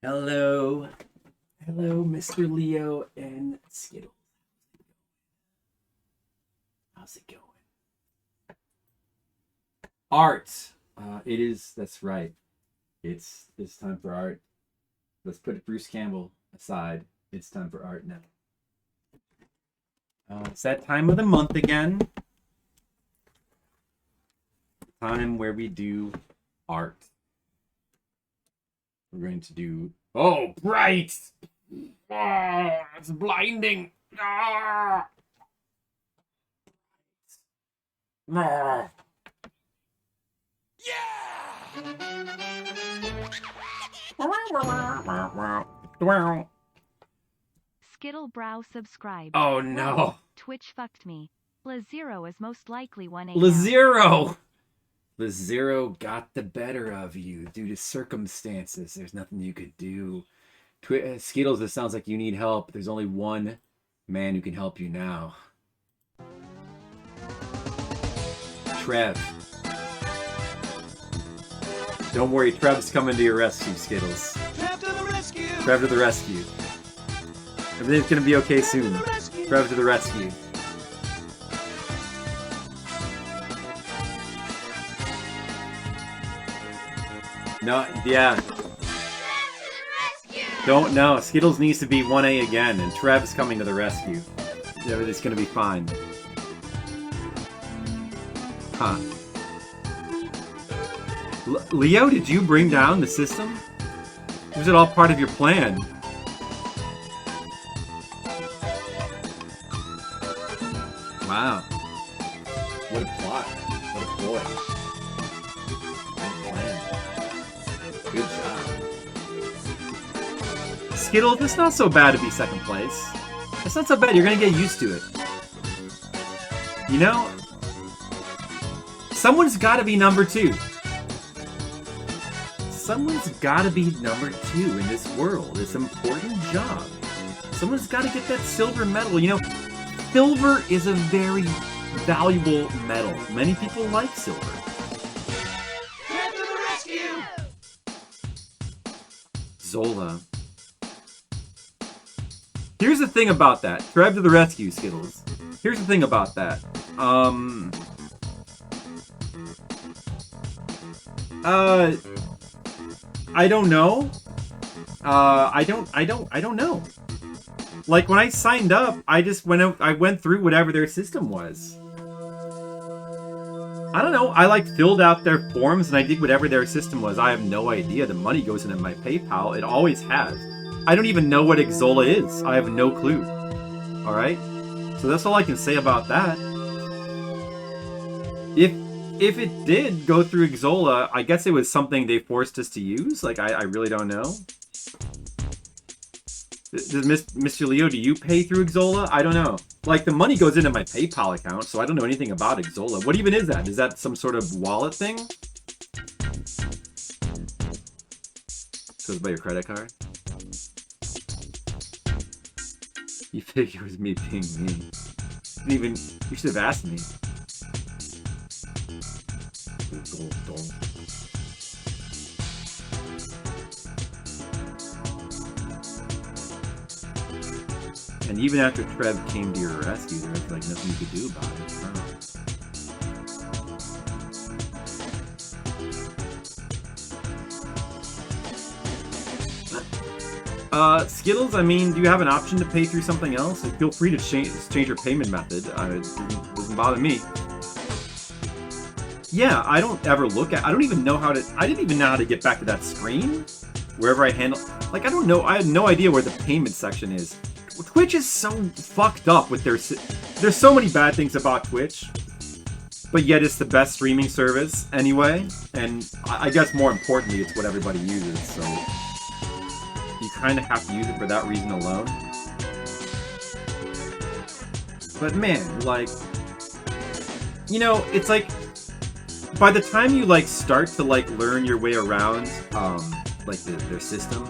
Hello. Hello, Mr. Leo and Skittles. How's it going? Art. That's right. It's time for art. Let's put Bruce Campbell aside. It's time for art now. It's that time of the month again. Time where we do art. We're going to do... Oh, bright! Oh, it's blinding! Ah! Ah! Yeah! Skittle Brow subscribed. Oh no! Twitch fucked me. La Zero is most likely 1 a.m. La Zero! The zero got the better of you due to circumstances. There's nothing you could do. Skittles, it sounds like you need help. There's only one man who can help you now. Trev. Don't worry, Trev's coming to your rescue, Skittles. Trev to the rescue! Trev to the rescue. Everything's gonna be okay soon. Trev to the rescue. No, yeah. Don't know. Skittles needs to be 1A again, and Trev's coming to the rescue. Everything's gonna be fine. Huh. Leo, did you bring down the system? Was it all part of your plan? Wow. What a plot. What a ploy. What a plan. Good job. Skittles, it's not so bad to be second place. It's not so bad. You're gonna get used to it. You know, someone's gotta be number 2. Someone's gotta be number 2 in this world. This important job. Someone's gotta get that silver medal. You know, silver is a very valuable metal. Many people like silver. Trev to the rescue! Zola. Here's the thing about that. Trev to the rescue, Skittles. Here's the thing about that. I don't know. I don't know. Like, when I signed up, I went through whatever their system was. I don't know. I, like, filled out their forms and I did whatever their system was. I have no idea. The money goes into my PayPal. It always has. I don't even know what Xsolla is. I have no clue. Alright? So that's all I can say about that. If it did go through Xsolla, I guess it was something they forced us to use. Like, I really don't know. Does Mr. Leo, do you pay through Xsolla? I don't know. Like, the money goes into my PayPal account, so I don't know anything about Xsolla. What even is that? Is that some sort of wallet thing? So it's by your credit card? You figure it was me being mean. You should have asked me. And even after Trev came to your rescue, there was like nothing you could do about it. Skittles, I mean, do you have an option to pay through something else? And feel free to change your payment method. It doesn't bother me. Yeah, I don't ever look at... I didn't even know how to get back to that screen. Wherever I handle... Like, I don't know. I had no idea where the payment section is. Twitch is so fucked up with their... There's so many bad things about Twitch. But yet it's the best streaming service anyway. And I guess more importantly, it's what everybody uses, so... You kind of have to use it for that reason alone. But man, like... You know, it's like... By the time you, like, start to, like, learn your way around, like, their system,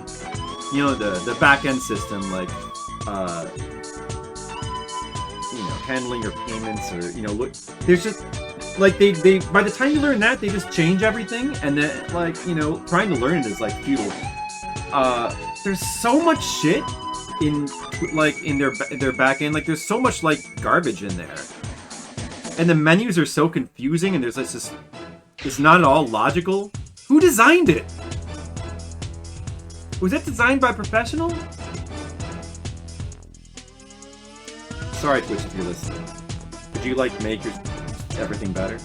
you know, the back-end system, like, you know, handling your payments or, you know, look, there's just, like, they by the time you learn that, they just change everything, and then, like, you know, trying to learn it is, like, futile. There's so much shit in, like, in their back-end, like, there's so much, like, garbage in there. And the menus are so confusing, and there's like this... It's not at all logical. Who designed it? Was that designed by a professional? Sorry, Twitch, if you're listening. Could you, like, make everything better?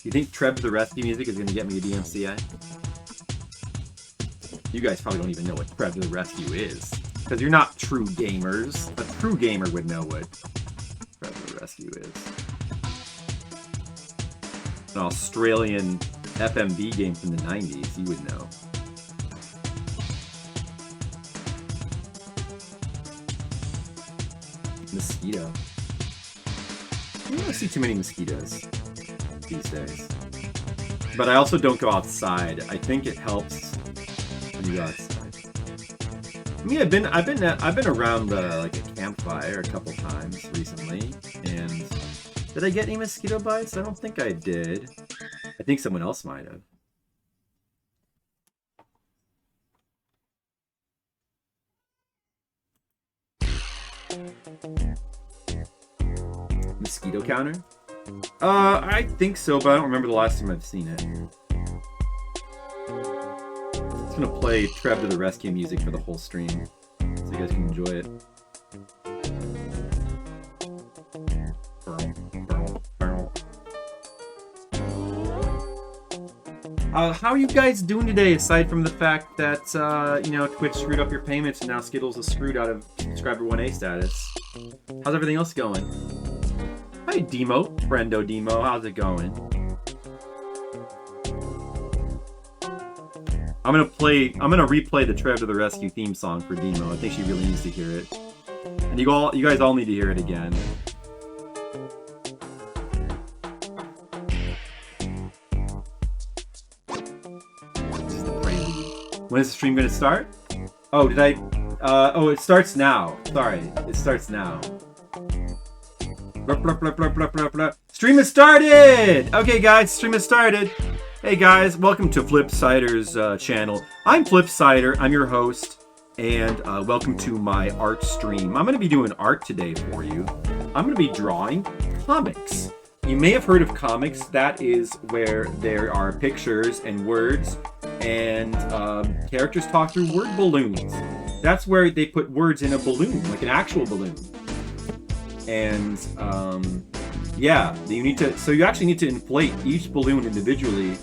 You think Trev the Rescue music is going to get me a DMCA? You guys probably don't even know what Trev the Rescue is. Because you're not true gamers. A true gamer would know what Trev the Rescue is. An Australian FMV game from the 90s, you would know. Mosquito. I don't see too many mosquitoes these days. But I also don't go outside. I think it helps when you go outside. I mean, I've been around like a campfire a couple times recently, and did I get any mosquito bites? I don't think I did. I think someone else might have. Mosquito counter? I think so, but I don't remember the last time I've seen it. I'm just gonna play Trev to the Rescue music for the whole stream, so you guys can enjoy it. How are you guys doing today, aside from the fact that, you know, Twitch screwed up your payments and now Skittles is screwed out of subscriber 1A status? How's everything else going? Hi, Demo. Friendo Demo. How's it going? I'm gonna replay the Trev to the Rescue theme song for Demo. I think she really needs to hear it. And you guys all need to hear it again. When is the stream gonna start? Oh, did I? Oh, it starts now. Sorry, it starts now. Blah, blah, blah, blah, blah, blah, blah. Stream has started! Okay, guys, stream has started. Hey, guys, welcome to Flipsider's channel. I'm Flipsider, I'm your host, and welcome to my art stream. I'm going to be doing art today for you. I'm going to be drawing comics. You may have heard of comics. That is where there are pictures and words, and characters talk through word balloons. That's where they put words in a balloon, like an actual balloon. And yeah, so you actually need to inflate each balloon individually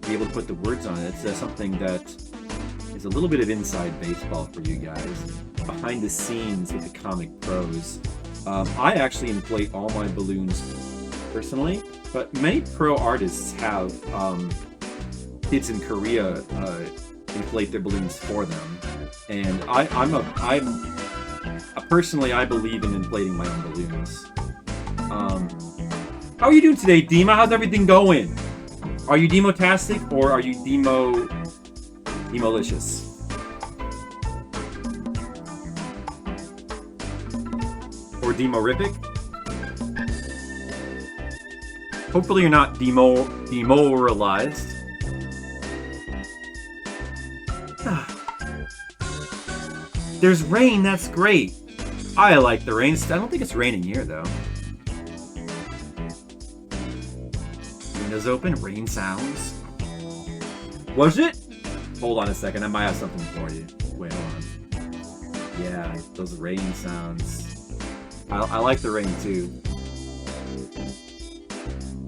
to be able to put the words on it. It's something that is a little bit of inside baseball for you guys, behind the scenes with the comic pros. I actually inflate all my balloons personally, but many pro artists have kids in Korea inflate their balloons for them, and personally, I believe in inflating my own balloons. How are you doing today, Demo? How's everything going? Are you Demotastic or are you Demolicious? Or Demorific? Hopefully you're not demoralized. There's rain, that's great. I like the rain. I don't think it's raining here, though. Windows open, rain sounds. Was it? Hold on a second, I might have something for you. Wait, hold on. Yeah, those rain sounds. I like the rain, too.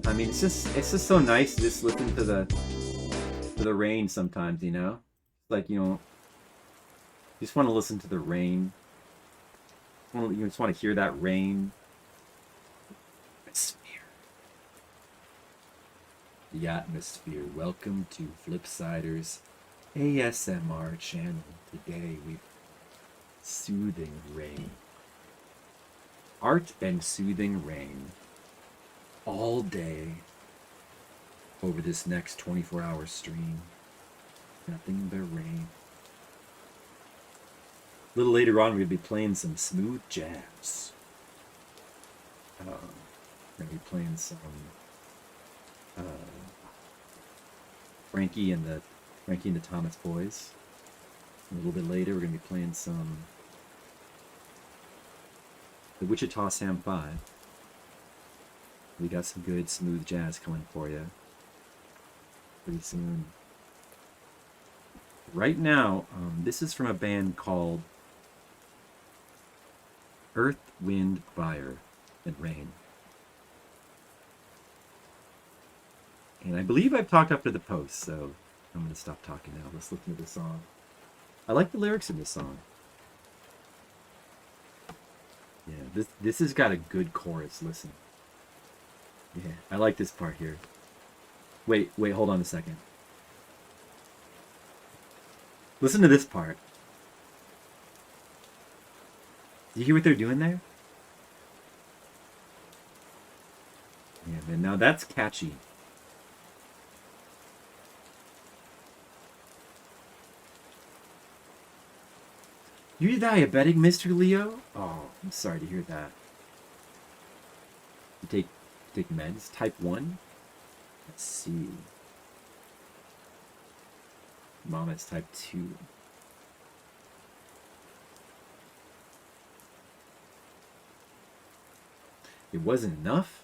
I mean, it's just so nice to just listen to the rain sometimes, you know? Like, you know, you just want to listen to the rain. You just want to hear that rain. Atmosphere. The atmosphere. Welcome to Flipsider's ASMR channel. Today we soothing rain. Art and soothing rain. All day. Over this next 24-hour stream. Nothing but rain. A little later on, we're going to be playing some smooth jazz. We're going to be playing some Frankie and the Thomas Boys. A little bit later, we're going to be playing some the Wichita Sam 5. We got some good smooth jazz coming for you pretty soon. Right now, this is from a band called Earth, Wind, Fire, and Rain. And I believe I've talked up to the post, so I'm going to stop talking now. Let's listen to the song. I like the lyrics in this song. Yeah, this has got a good chorus. Listen. Yeah, I like this part here. Wait, hold on a second. Listen to this part. Do you hear what they're doing there? man, now that's catchy. You're diabetic, Mr. Leo? Oh, I'm sorry to hear that. You take meds? Type 1? Let's see. Mom, it's type 2. It wasn't enough?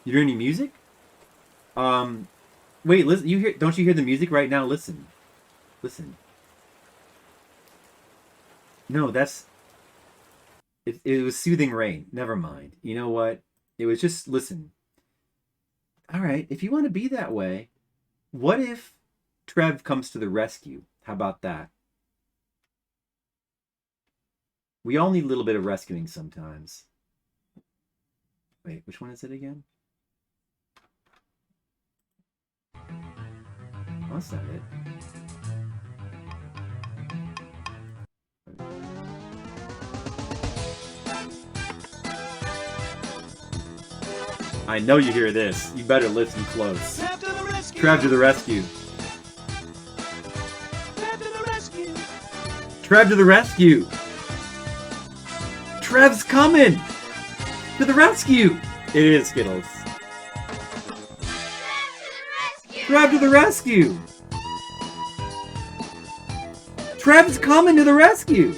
You hear any music? Wait, listen, don't you hear the music right now? Listen. Listen. No, that's... It was soothing rain. Never mind. You know what? It was just... Listen. Alright, if you want to be that way, what if Trev comes to the rescue? How about that? We all need a little bit of rescuing sometimes. Wait, which one is it again? Oh, that's not it. I know you hear this. You better listen close. Trev to the rescue. Trev to the rescue. Trev to the rescue. Trev to the rescue. Trev's coming to the rescue. It is Skittles. Trev to the rescue. Trev's coming to the rescue.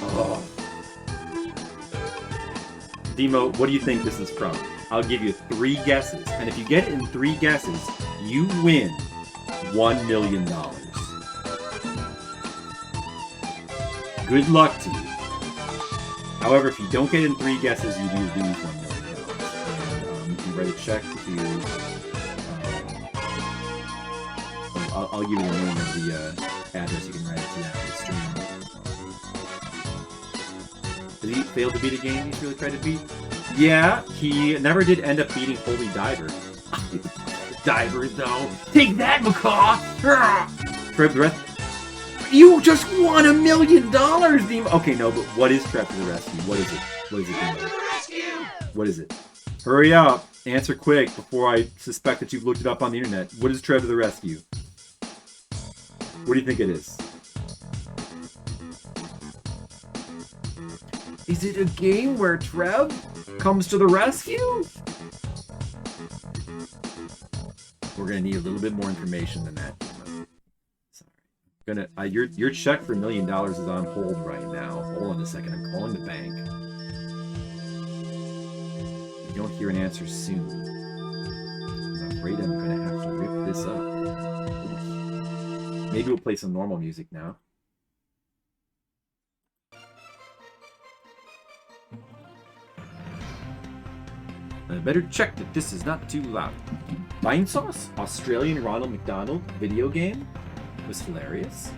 Oh. Demo, what do you think this is from? I'll give you 3 guesses, and if you get it in 3 guesses, you win $1 million. Good luck to you. However, if you don't get it in 3 guesses, you do lose $1 million. And, you can write a check to... I'll give you the name of the address you can write it to after the stream. Did he fail to beat a game he's really tried to beat? Yeah, he never did end up beating Holy Diver. Diver, though. Take that, Macaw! Trev the rest. You just won $1 million, Demo. Okay, no, but what is Trev to the rescue? What is it? What is it, Trev to Demo? the rescue. What is it? Hurry up. Answer quick before I suspect that you've looked it up on the internet. What is Trev to the rescue? What do you think it is? Is it a game where Trev comes to the rescue? We're gonna need a little bit more information than that. Sorry. Your check for $1 million is on hold right now. Hold on a second. I'm calling the bank. If you don't hear an answer soon, I'm afraid I'm gonna have to rip this up. Maybe we'll play some normal music now. I better check that this is not too loud. Vine Sauce? Australian Ronald McDonald video game? Was hilarious.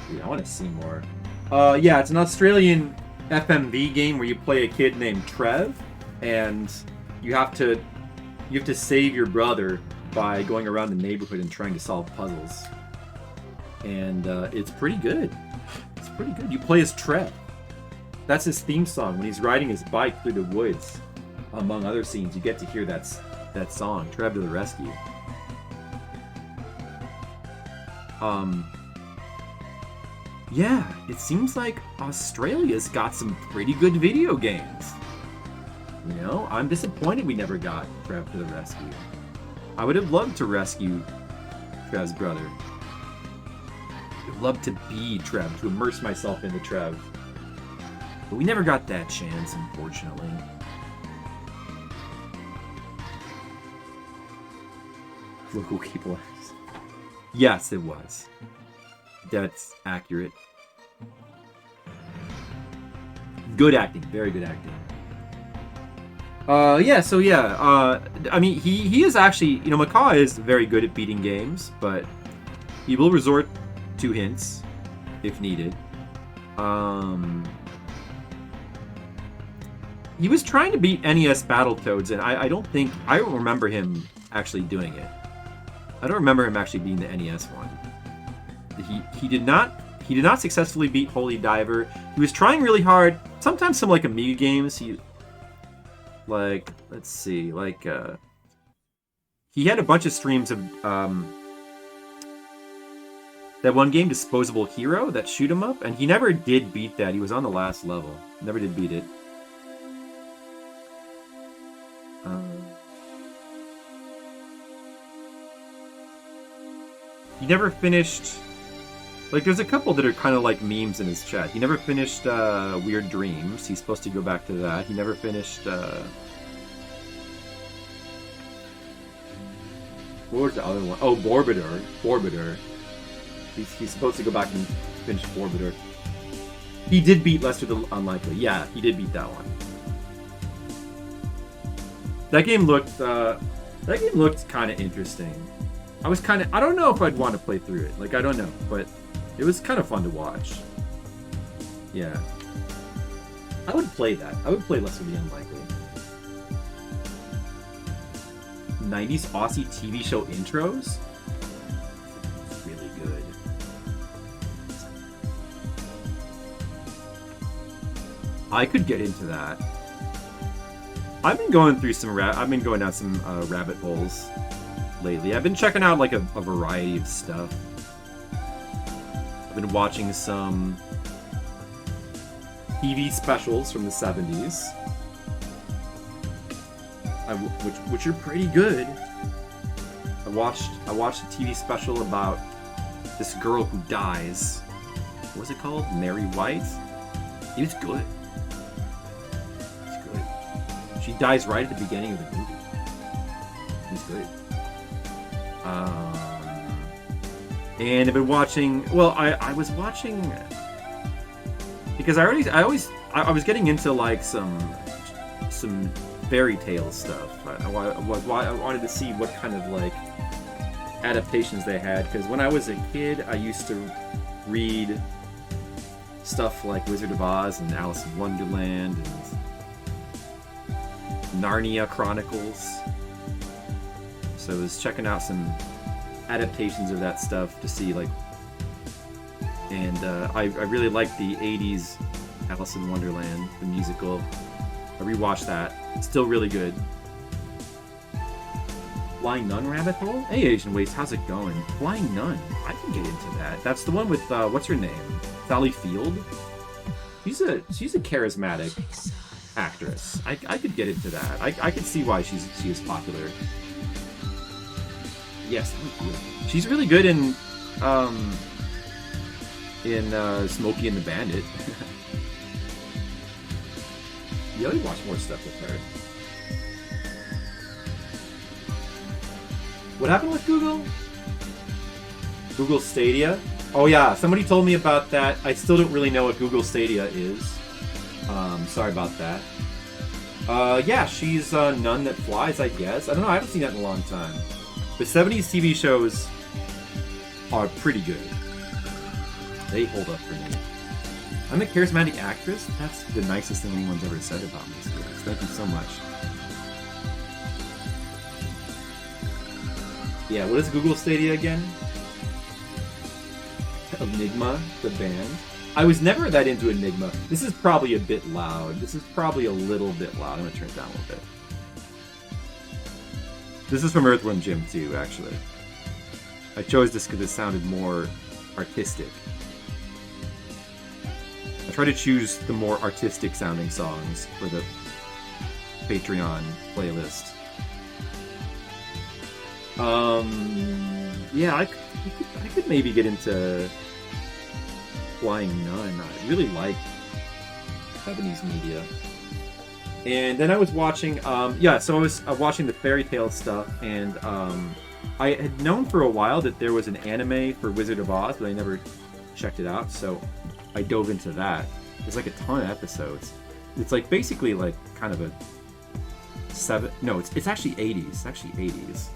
Dude, I want to see more. Yeah, it's an Australian FMV game where you play a kid named Trev, and you have to save your brother by going around the neighborhood and trying to solve puzzles. And it's pretty good. It's pretty good. You play as Trev. That's his theme song when he's riding his bike through the woods. Among other scenes, you get to hear that song, Trev to the Rescue. Yeah, it seems like Australia's got some pretty good video games. You know, I'm disappointed we never got Trev to the Rescue. I would have loved to rescue Trev's brother. I would love to be Trev, to immerse myself into Trev. But we never got that chance, unfortunately. Local people. Yes, it was. That's accurate. Good acting, very good acting. I mean, he is actually, you know, Macaw is very good at beating games, but he will resort to hints if needed. He was trying to beat NES Battletoads, and I don't remember him actually doing it. I don't remember him actually beating the NES one. He did not successfully beat Holy Diver. He was trying really hard sometimes some like Amiga games. He like let's see, like he had a bunch of streams of that one game, Disposable Hero, that shoot 'em up, and he never did beat that. He was on the last level. Never did beat it. He never finished... Like, there's a couple that are kind of like memes in his chat. He never finished Weird Dreams. He's supposed to go back to that. He never finished... What was the other one? Oh, Borbiter. Borbiter. He's supposed to go back and finish Borbiter. He did beat Lester the Unlikely. Yeah, he did beat that one. That game looked kind of interesting. I don't know if I'd want to play through it. Like, I don't know, but it was kind of fun to watch. Yeah. I would play that. I would play Lester the Unlikely. 90s Aussie TV show intros? It's really good. I could get into that. I've been going through some I've been going down some rabbit holes lately. I've been checking out like a variety of stuff. I've been watching some TV specials from the 70s. Which are pretty good. I watched a TV special about this girl who dies. What was it called? Mary White? It was good. It's good. She dies right at the beginning of the movie. It's good. And I've been watching. Well, I was watching because I was getting into like some fairy tale stuff. I wanted to see what kind of like adaptations they had, because when I was a kid I used to read stuff like Wizard of Oz and Alice in Wonderland and Narnia Chronicles, so I was checking out some adaptations of that stuff to see like, and I really liked the 80s Alice in Wonderland, the musical. I rewatched that. It's still really good. Flying Nun rabbit hole? Hey Asian Waste, how's it going? Flying Nun. I can get into that. That's the one with what's her name? Sally Field? She's a charismatic actress. I could get into that. I could see why she is popular. Yes, she's really good in Smokey and the Bandit. You gotta watch more stuff with her. What happened with Google? Google Stadia? Oh yeah, somebody told me about that. I still don't really know what Google Stadia is. Sorry about that. Yeah, she's a nun that flies, I guess. I don't know, I haven't seen that in a long time. The 70s TV shows are pretty good. They hold up for me. I'm a charismatic actress? That's the nicest thing anyone's ever said about me. Thank you so much. Yeah, what is Google Stadia again? Enigma, the band. I was never that into Enigma. This is probably a bit loud. This is probably a little bit loud. I'm gonna turn it down a little bit. This is from Earthworm Jim too, actually. I chose this because it sounded more artistic. I try to choose the more artistic sounding songs for the Patreon playlist. Yeah, I could maybe get into Flying Nun. I really like 70s media. And then I was watching, so I was watching the fairy tale stuff, and I had known for a while that there was an anime for Wizard of Oz, but I never checked it out, so I dove into that. There's like a ton of episodes. It's like basically like kind of a it's actually 80s. It's actually 80s.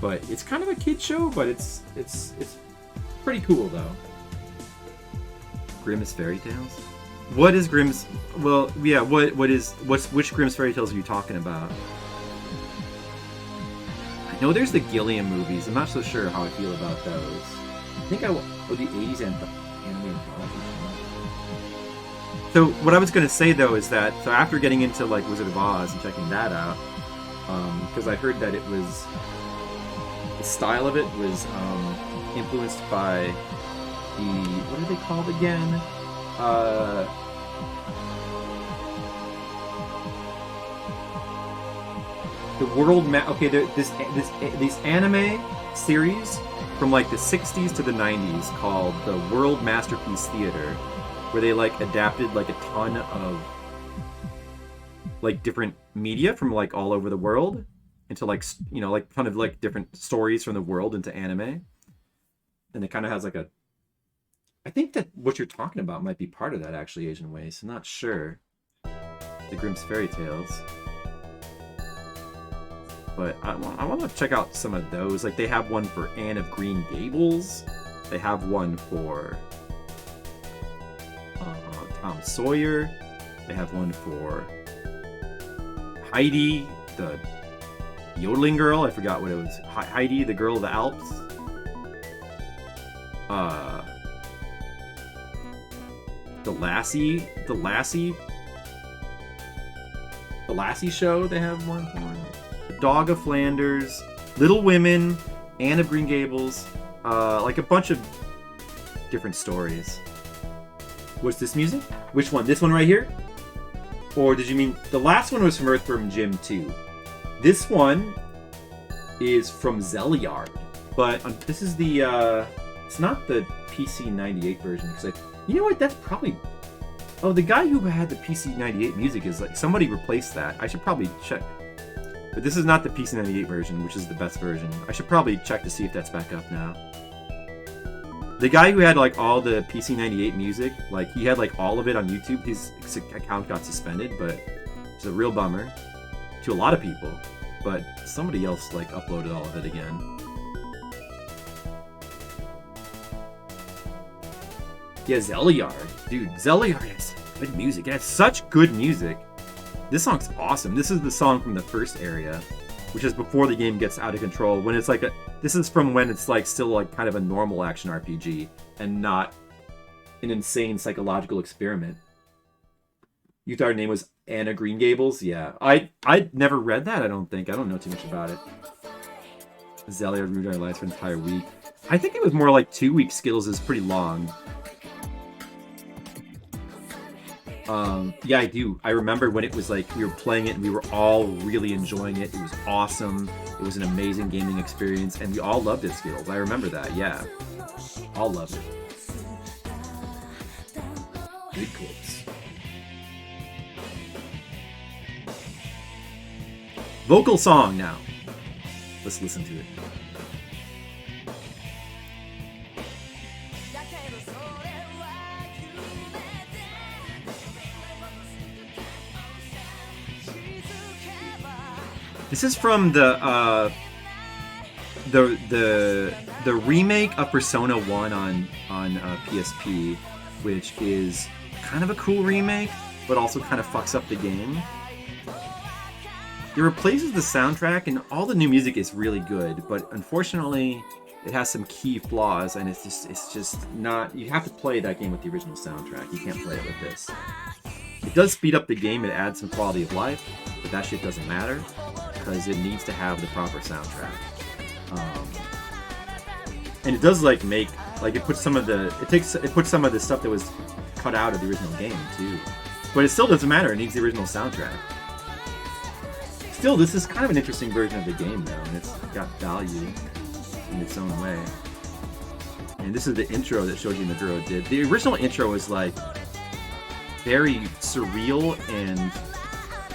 But it's kind of a kid show, but it's pretty cool though. Grimm's Fairy Tales? What is Grimm's? Well, yeah. Which Grimm's Fairy Tales are you talking about? I know there's the Gilliam movies. I'm not so sure how I feel about those. I think the 80s anime anthology. So what I was gonna say though is that so after getting into like Wizard of Oz and checking that out, because I heard that it was the style of it was influenced by the what are they called again? The this anime series from like the 60s to the 90s called the World Masterpiece Theater, where they like adapted like a ton of like different media from like all over the world into like like kind of like different stories from the world into anime. And it kind of has like a I think that what you're talking about might be part of that actually, Asian Waste. I'm not sure. The Grimm's Fairy Tales. But I want to check out some of those. Like they have one for Anne of Green Gables. They have one for Tom Sawyer. They have one for Heidi, the yodeling girl. I forgot what it was. Heidi, the girl of the Alps. The Lassie show. They have one for. Dog of Flanders, Little Women, Anne of Green Gables, like a bunch of different stories. What's this music? Which one? This one right here? Or did you mean the last one was from Earthworm Jim 2? This one is from Zeliard, but this is the it's not the PC 98 version. Because you know what? That's probably the guy who had the PC 98 music is like somebody replaced that. I should probably check. But this is not the PC98 version, which is the best version. I should probably check to see if that's back up now. The guy who had like all the PC98 music, like he had like all of it on YouTube. His account got suspended, but it's a real bummer to a lot of people. But somebody else like uploaded all of it again. Yeah, Zeliard. Dude, Zeliard has good music. It has such good music. This song's awesome. This is the song from the first area, which is before the game gets out of control. When it's like this is from when it's like still like kind of a normal action RPG and not an insane psychological experiment. You thought her name was Anna Green Gables? Yeah, I never read that. I don't know too much about it. Zeliard ruined our lives for an entire week. I think it was more like 2 weeks. Skittles is pretty long. Yeah, I do. I remember when it was like we were playing it and we were all really enjoying it. It was awesome. It was an amazing gaming experience, and we all loved it, Skittles. I remember that. Yeah, all loved it. Good clips. Vocal song now. Let's listen to it. This is from the remake of Persona 1 on PSP, which is kind of a cool remake, but also kind of fucks up the game. It replaces the soundtrack, and all the new music is really good, but unfortunately, it has some key flaws, and it's just not. You have to play that game with the original soundtrack. You can't play it with this. It does speed up the game. It adds some quality of life, but that shit doesn't matter. Because it needs to have the proper soundtrack, and it does like make like it puts some of the stuff that was cut out of the original game too, but it still doesn't matter. It needs the original soundtrack. Still, this is kind of an interesting version of the game though, and it's got value in its own way. And this is the intro that Shoji Meguro did. The original intro was like very surreal and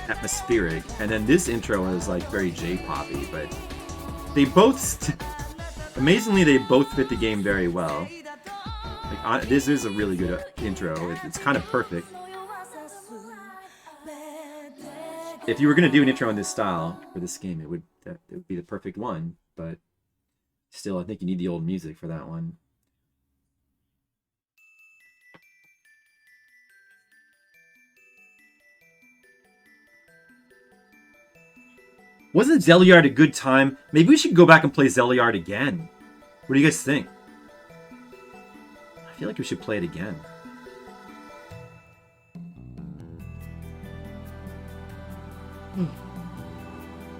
atmospheric, and then this intro is like very J-poppy, but they both amazingly they both fit the game very well. Like this is a really good intro. It's kind of perfect. If you were gonna do an intro in this style for this game, it would be the perfect one, but still I think you need the old music for that one. Wasn't Zeliard a good time? Maybe we should go back and play Zeliard again. What do you guys think? I feel like we should play it again.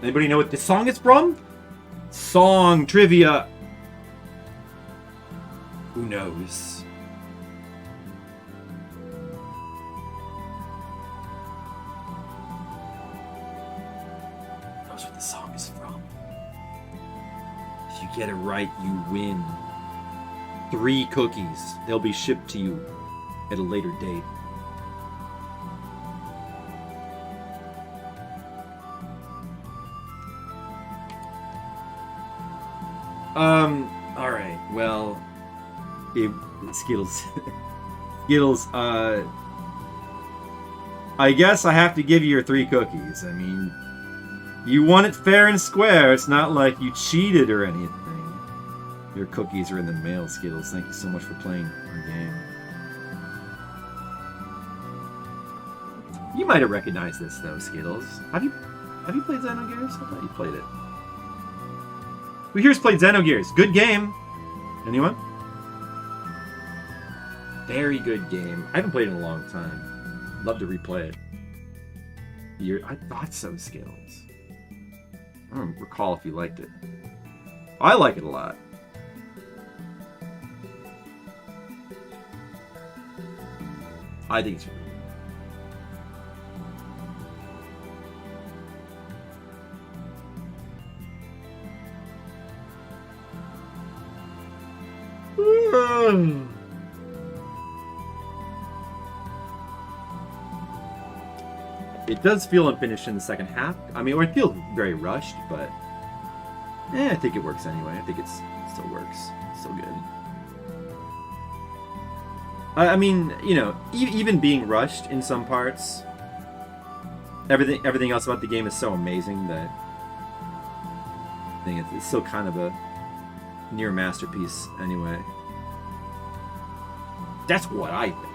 Anybody know what this song is from? Song trivia. Who knows? Who knows what the song is from? If you get it right, you win 3 cookies. They'll be shipped to you at a later date. Alright, well, Skittles, Skittles, I guess I have to give you your 3 cookies. I mean, you won it fair and square. It's not like you cheated or anything. Your cookies are in the mail, Skittles. Thank you so much for playing our game. You might have recognized this, though, Skittles. Have you played Xenogears? I thought you played it. Who here's played Xenogears? Good game. Anyone? Very good game. I haven't played it in a long time. Love to replay it. I thought so, Skittles. I don't recall if you liked it. I like it a lot. I think it's really good. It does feel unfinished in the second half. I mean, it feels very rushed, but I think it works anyway. I think it still works. It's still good. I mean, you know, even being rushed in some parts, everything else about the game is so amazing that I think it's still kind of a near masterpiece anyway. That's what I think.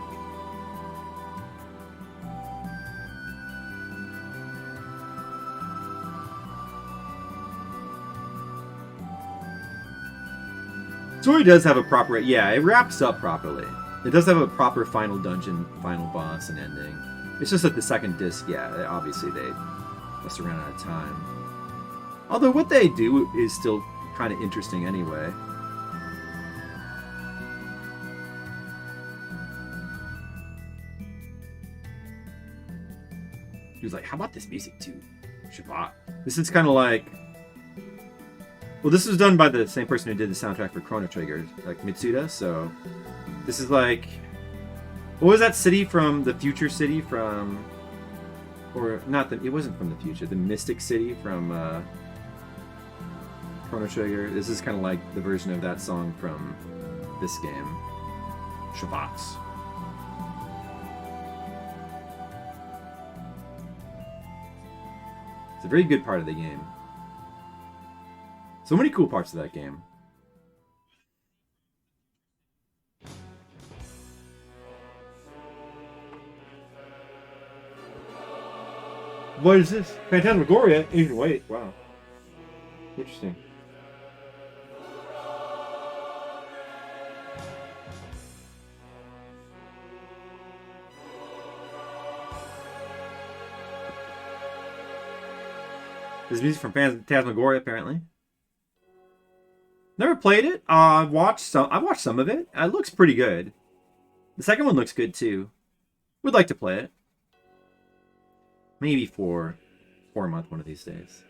Story does have a proper... Yeah, it wraps up properly. It does have a proper final dungeon, final boss, and ending. It's just that the second disc, yeah, obviously they must have ran out of time. Although what they do is still kind of interesting anyway. He was like, how about this music too? Shabbat. This is kind of like... Well, this was done by the same person who did the soundtrack for Chrono Trigger, like Mitsuda, so... This is like... What was that city from... The Future City from... Or, not the... It wasn't from the future. The Mystic City from, Chrono Trigger. This is kind of like the version of that song from this game. Shabbat. It's a very good part of the game. So many cool parts of that game. What is this? Phantasmagoria? Even wait, wow. Interesting. This is music from Phantasmagoria, apparently. Never played it. I've watched some of it. It looks pretty good. The second one looks good too. Would like to play it. Maybe for a month one of these days.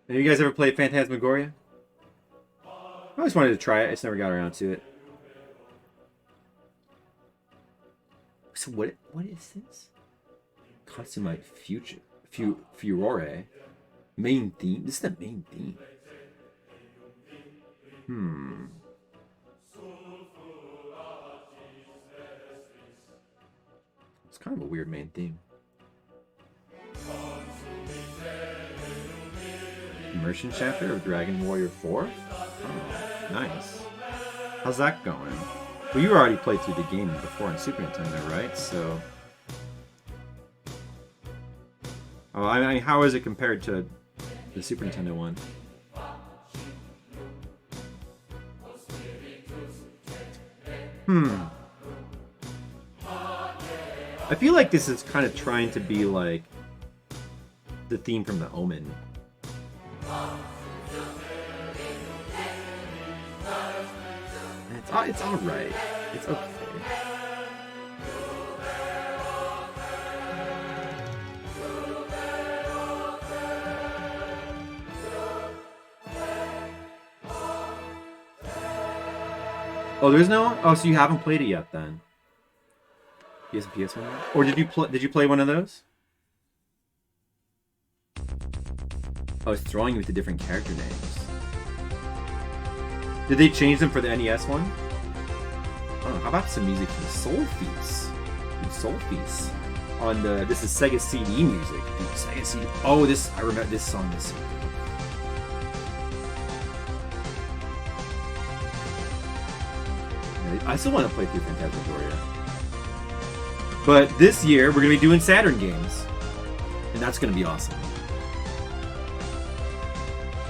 Have you guys ever played Phantasmagoria? I always wanted to try it. I just never got around to it. So what is this? Consumite Future Furore. Main theme? This is the main theme. It's kind of a weird main theme. Immersion chapter of Dragon Warrior 4? Oh, nice. How's that going? Well, you already played through the game before on Super Nintendo, right? So... Oh, I mean, how is it compared to the Super Nintendo one? I feel like this is kind of trying to be like the theme from The Omen. It's all right. It's okay. Oh, there's no. Oh, so you haven't played it yet, then? PS one, or did you play? Did you play one of those? Oh, it's throwing you with the different character names. Did they change them for the NES one? Oh, how about some music from Soul Feast? Soul Feast on the. This is Sega CD music. Dude, Sega CD. Oh, this I remember. This song is. I still want to play through Phantasmagoria. But this year, we're going to be doing Saturn games. And that's going to be awesome.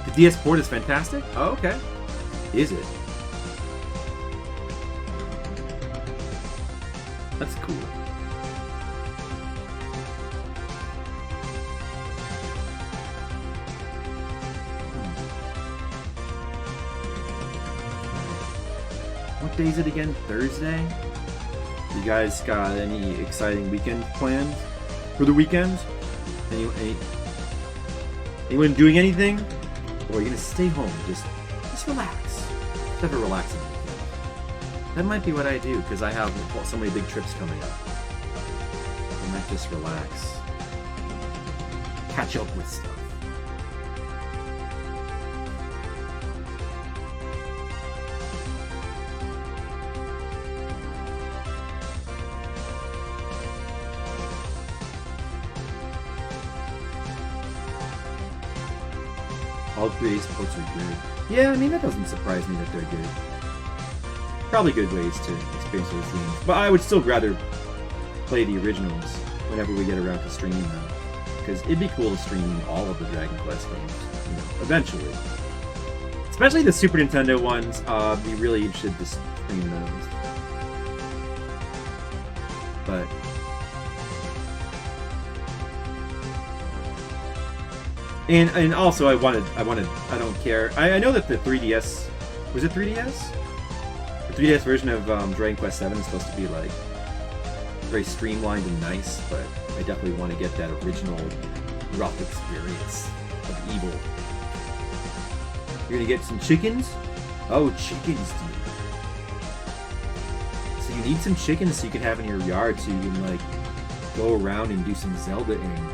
The DS port is fantastic? Oh, okay. Is it? That's cool. What day is it again? Thursday? You guys got any exciting weekend plans for the weekend? Anyone doing anything? Or are you gonna stay home? Just relax. Just have a relaxing weekend. That might be what I do because I have so many big trips coming up. I might just relax, catch up with stuff. All three Ace ports are good. Yeah, I mean, that doesn't surprise me that they're good. Probably good ways to experience those games. But I would still rather play the originals whenever we get around to streaming them. Because it'd be cool to stream all of the Dragon Quest games, you know, eventually. Especially the Super Nintendo ones, be really interested to stream those. But... And also I don't care. I know that the 3DS, was it 3DS? The 3DS version of Dragon Quest VII is supposed to be like very streamlined and nice, but I definitely want to get that original rough experience of Evil. You're gonna get some chickens? Oh, chickens, dude. So you need some chickens so you can have in your yard so you can like go around and do some Zelda-ing.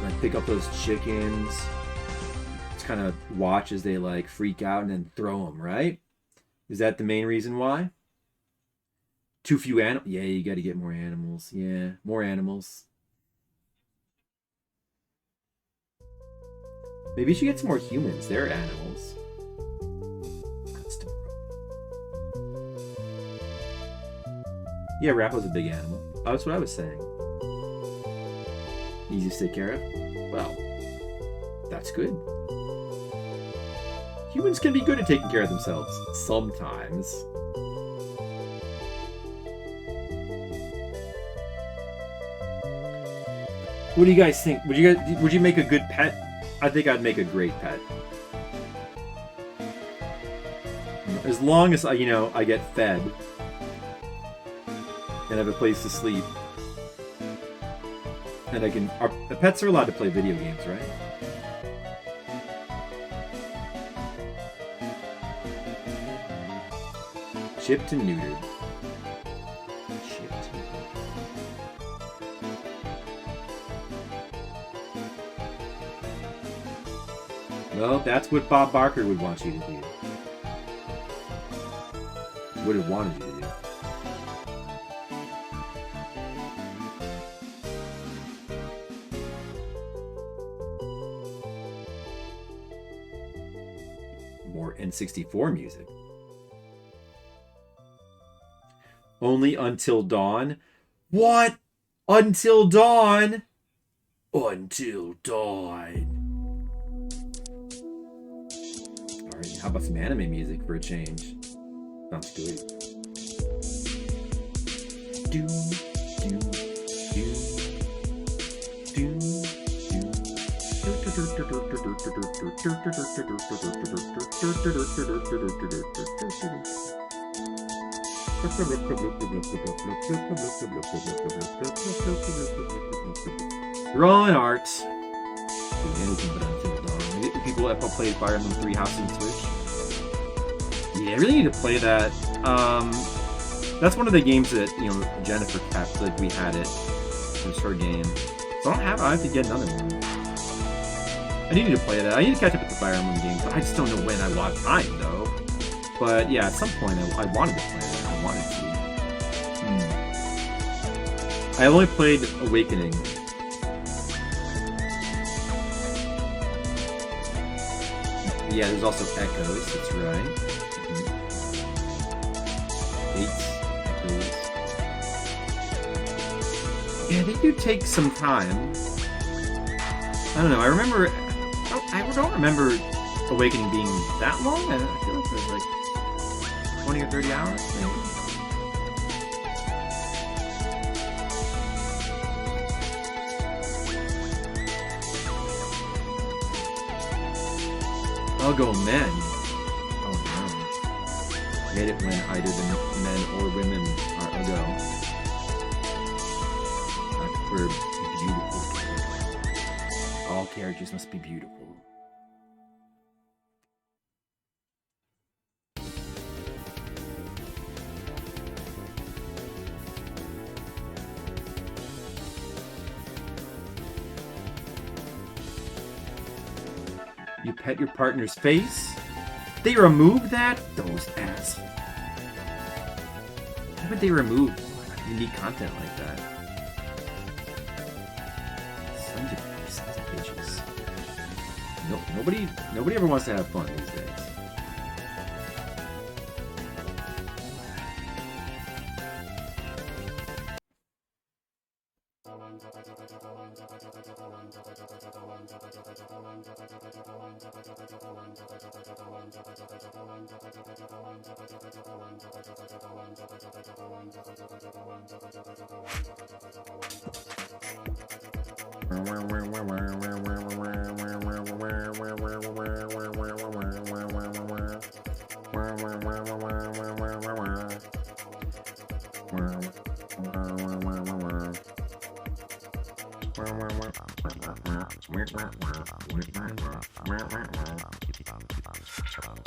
Like pick up those chickens, just kind of watch as they like freak out and then throw them, right? Is that the main reason why? Too few animals? Yeah, you got to get more animals. Yeah, more animals. Maybe you should get some more humans. They're animals. Yeah, Rappo's a big animal. Oh, that's what I was saying. Easy to take care of? Well, that's good. Humans can be good at taking care of themselves. Sometimes. What do you guys think? Would you make a good pet? I think I'd make a great pet. As long as I get fed and have a place to sleep. And the pets are allowed to play video games, right? Chipped and neutered. Chipped. Well, that's what Bob Barker would want you to do. Would have wanted you to do. More N64 music. Only Until Dawn? What? Until Dawn? Until Dawn. Alright, how about some anime music for a change? Sounds good. Doom, doom, doom, doom, Drawing art. Doing anything but Until Dawn. People have played Fire Emblem 3 House and Switch. Yeah, I really need to play that. That's one of the games that, you know, Jennifer kept, like we had it. It was her game. So I have to get another one. I need to play that. I need to catch up with the Fire Emblem games, but I just don't know when I will have time, though. But yeah, at some point I wanted to play it. I wanted to. I only played Awakening. Yeah, there's also Echoes, that's right. Echoes. Yeah, they do take some time. I don't know, I don't remember Awakening being that long. I feel like it was like 20 or 30 hours, maybe. Uggo men. Oh no. I hate it when either the men or women are Uggo. I prefer beautiful characters. All characters must be beautiful. You pet your partner's face? They removed that? Those ass. How would they remove unique content like that? Sons of bitches. No, nobody ever wants to have fun these days.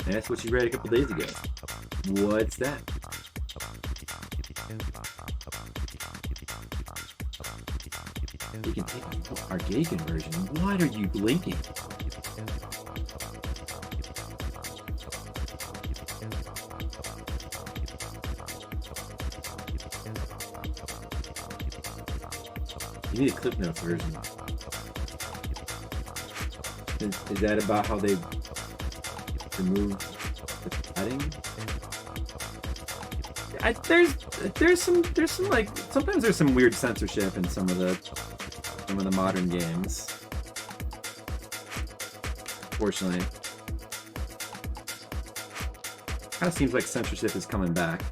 That's what you read a couple days ago. What's that? We can take our gay conversion. What are you blinking? You need a clip notes version. Is that about how they remove the cutting? There's some like sometimes there's some weird censorship in some of the modern games. Fortunately, kind of seems like censorship is coming back.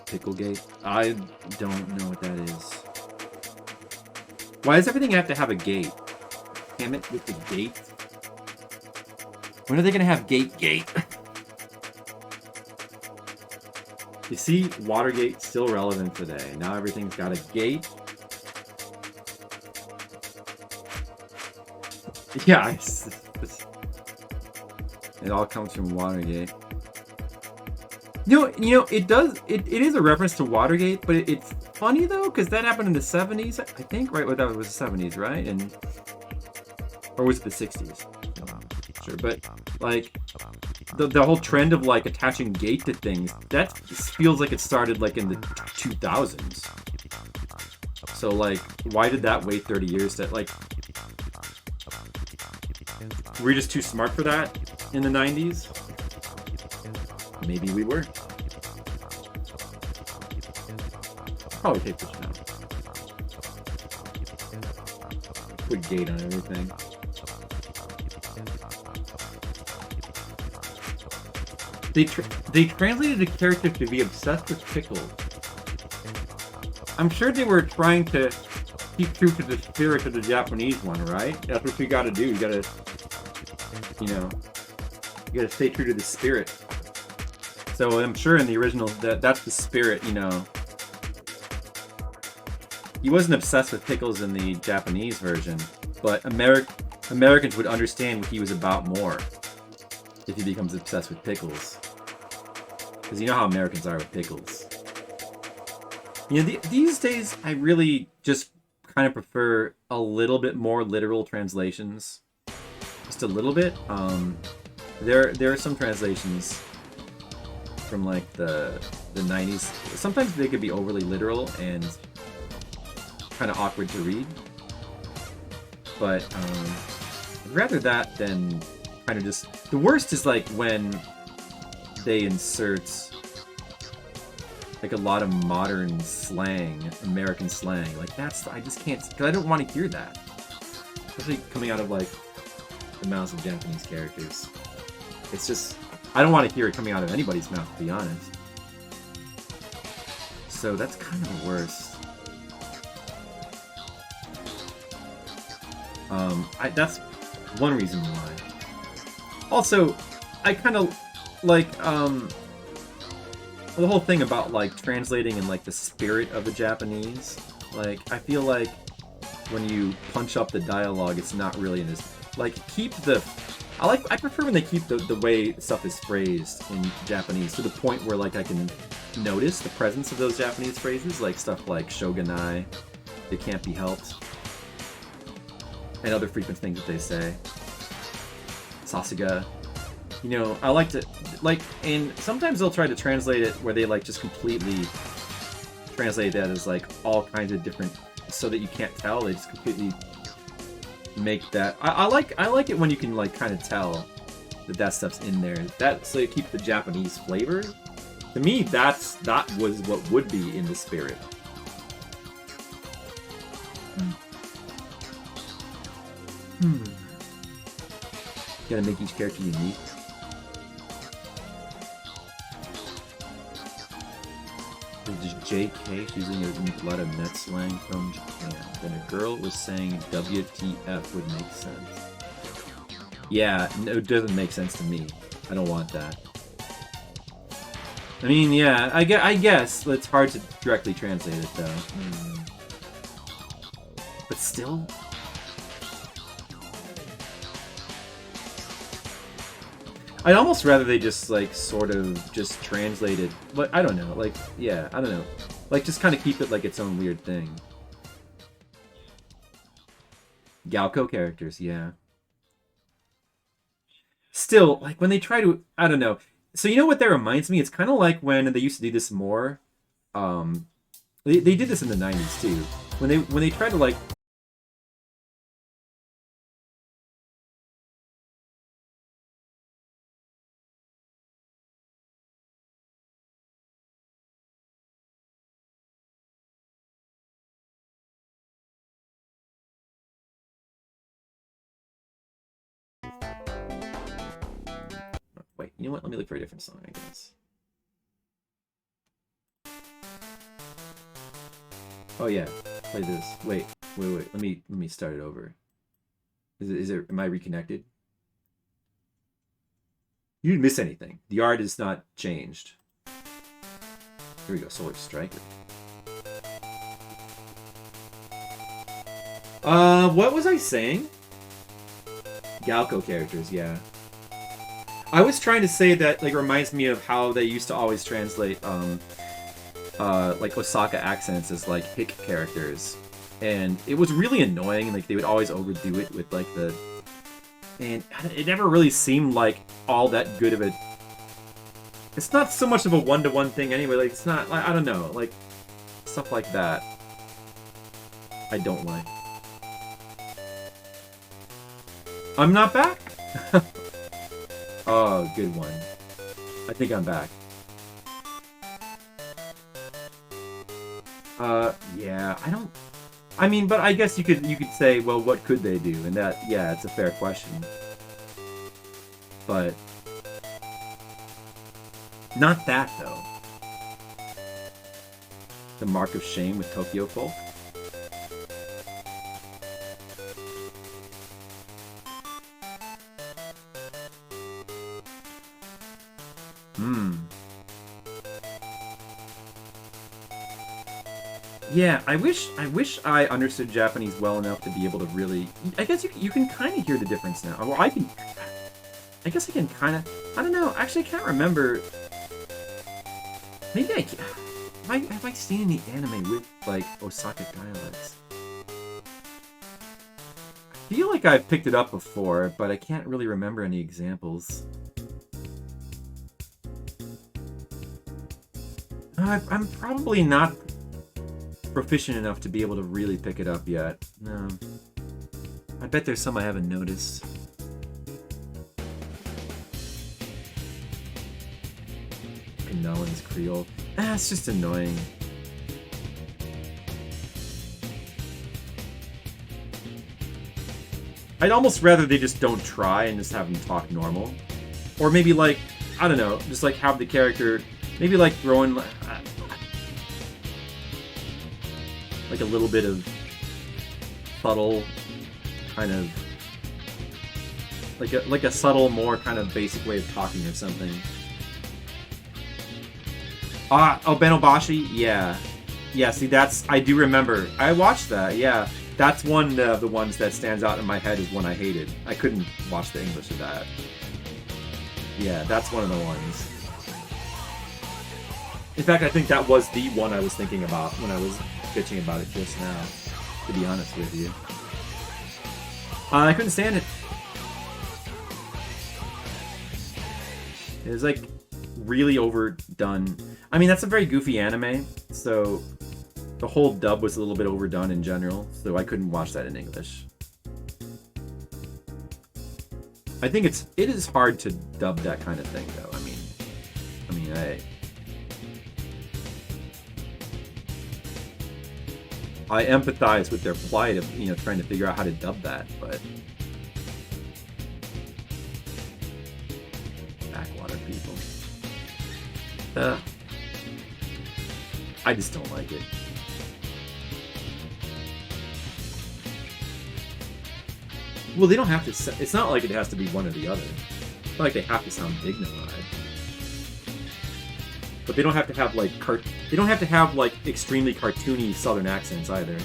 Picklegate? I don't know what that is. Why does everything have to have a gate? Damn it with the gate. When are they gonna have gate? You see, Watergate still relevant today. Now everything's got a gate. Yeah, it all comes from Watergate. You know, it is a reference to Watergate, but it's funny though, because that happened in the 70s, I think, right? Well, that was the 70s, right? Or was it the 60s? Sure, but like the whole trend of like attaching gate to things, that feels like it started like in the 2000s. So like, why did that wait 30 years? That like, were we just too smart for that in the 90s? Maybe we were. Probably take this down. Put gate on everything. They translated the character to be obsessed with pickles. I'm sure they were trying to keep true to the spirit of the Japanese one, right? That's what you gotta do. You gotta, you know, you gotta stay true to the spirit. So I'm sure in the original, that's the spirit, you know. He wasn't obsessed with pickles in the Japanese version, but Americans would understand what he was about more if he becomes obsessed with pickles. Because you know how Americans are with pickles. You know, these days, I really just kind of prefer a little bit more literal translations. Just a little bit. There are some translations from like the 90s. Sometimes they could be overly literal and kind of awkward to read. But I'd rather that than kind of just... The worst is like when they insert like a lot of modern slang, American slang. Like that's... I just can't... Because I don't want to hear that. Especially coming out of like the mouths of Japanese characters. It's just... I don't want to hear it coming out of anybody's mouth, to be honest. So that's kind of the worst. That's one reason why. Also, I kind of like the whole thing about like translating in like the spirit of the Japanese. Like I feel like when you punch up the dialogue, it's not really in this. Like keep the. I prefer when they keep the way stuff is phrased in Japanese to the point where like I can notice the presence of those Japanese phrases, like stuff like shogunai, it can't be helped. And other frequent things that they say. Sasuga. You know, I like to... Like, and sometimes they'll try to translate it where they, like, just completely translate that as, like, all kinds of different... So that you can't tell. They just completely make that... I like it when you can, like, kind of tell that stuff's in there. That, so you keep the Japanese flavor. To me, that was what would be in the spirit. Gotta make each character unique. Just JK, she's using a lot of net slang from Japan. Then a girl was saying WTF would make sense. Yeah, no, it doesn't make sense to me. I don't want that. I mean, yeah, I guess it's hard to directly translate it though. But still. I'd almost rather they just, like, sort of just translate it. But I don't know. Like, yeah, I don't know. Like, just kind of keep it like its own weird thing. Galco characters, yeah. Still, like, when they try to... I don't know. So, you know what that reminds me? It's kind of like when they used to do this more. They did this in the 90s, too. When they try to, like... Wait, you know what? Let me look for a different song, I guess. Oh yeah, play this. Wait. Let me start it over. Is it? Am I reconnected? You didn't miss anything. The art is not changed. Here we go. Solar Striker. What was I saying? Galco characters, yeah. I was trying to say that, like, reminds me of how they used to always translate, like, Osaka accents as, like, hick characters. And it was really annoying, like, they would always overdo it with, like, the... And it never really seemed like all that good of a... It's not so much of a one-to-one thing anyway, like, it's not... I don't know, like, stuff like that. I don't like. I'm not back? Oh, good one. I think I'm back. Yeah, I don't. I mean, but I guess you could say, well, what could they do? And that, yeah, it's a fair question. But not that though. The Mark of Shame with Tokyo Folk. Yeah, I wish I understood Japanese well enough to be able to really. I guess you can kind of hear the difference now. Well, I guess I can kind of. I don't know. Actually, I can't remember. Maybe I can. Have I seen any anime with like Osaka dialects? I feel like I've picked it up before, but I can't really remember any examples. I'm probably not proficient enough to be able to really pick it up yet. No. I bet there's some I haven't noticed. Nolan's Creole. It's just annoying. I'd almost rather they just don't try and just have them talk normal. Or maybe like, I don't know, just like have the character, maybe like throw in like a little bit of subtle kind of like a subtle, more kind of basic way of talking or something. Benobashi? Yeah. Yeah, see, I do remember. I watched that, yeah. That's one of the ones that stands out in my head is one I hated. I couldn't watch the English of that. Yeah, that's one of the ones. In fact, I think that was the one I was thinking about when I was bitching about it just now, to be honest with you. I couldn't stand it. It was like really overdone. I mean, that's a very goofy anime, so the whole dub was a little bit overdone in general, so I couldn't watch that in English. I think it is hard to dub that kind of thing, though. I mean, I empathize with their plight of trying to figure out how to dub that, but backwater people. I just don't like it. Well, they don't have to. It's not like it has to be one or the other. It's not like they have to sound dignified. But they don't have to have like They don't have to have like extremely cartoony Southern accents either.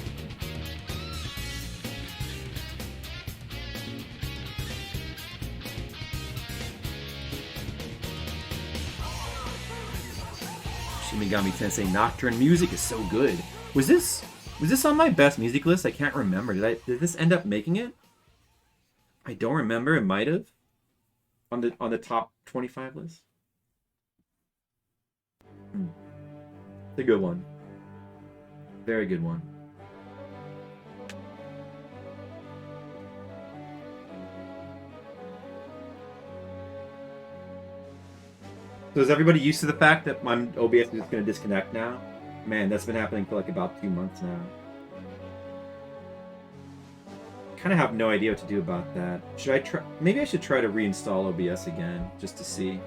Shin Megami Tensei Nocturne music is so good. Was this on my best music list? I can't remember. Did this end up making it? I don't remember. It might have on the top 25 list. It's a good one. Very good one. So is everybody used to the fact that my OBS is just going to disconnect now? Man, that's been happening for like about 2 months now. Kind of have no idea what to do about that. Should I try? Maybe I should try to reinstall OBS again just to see.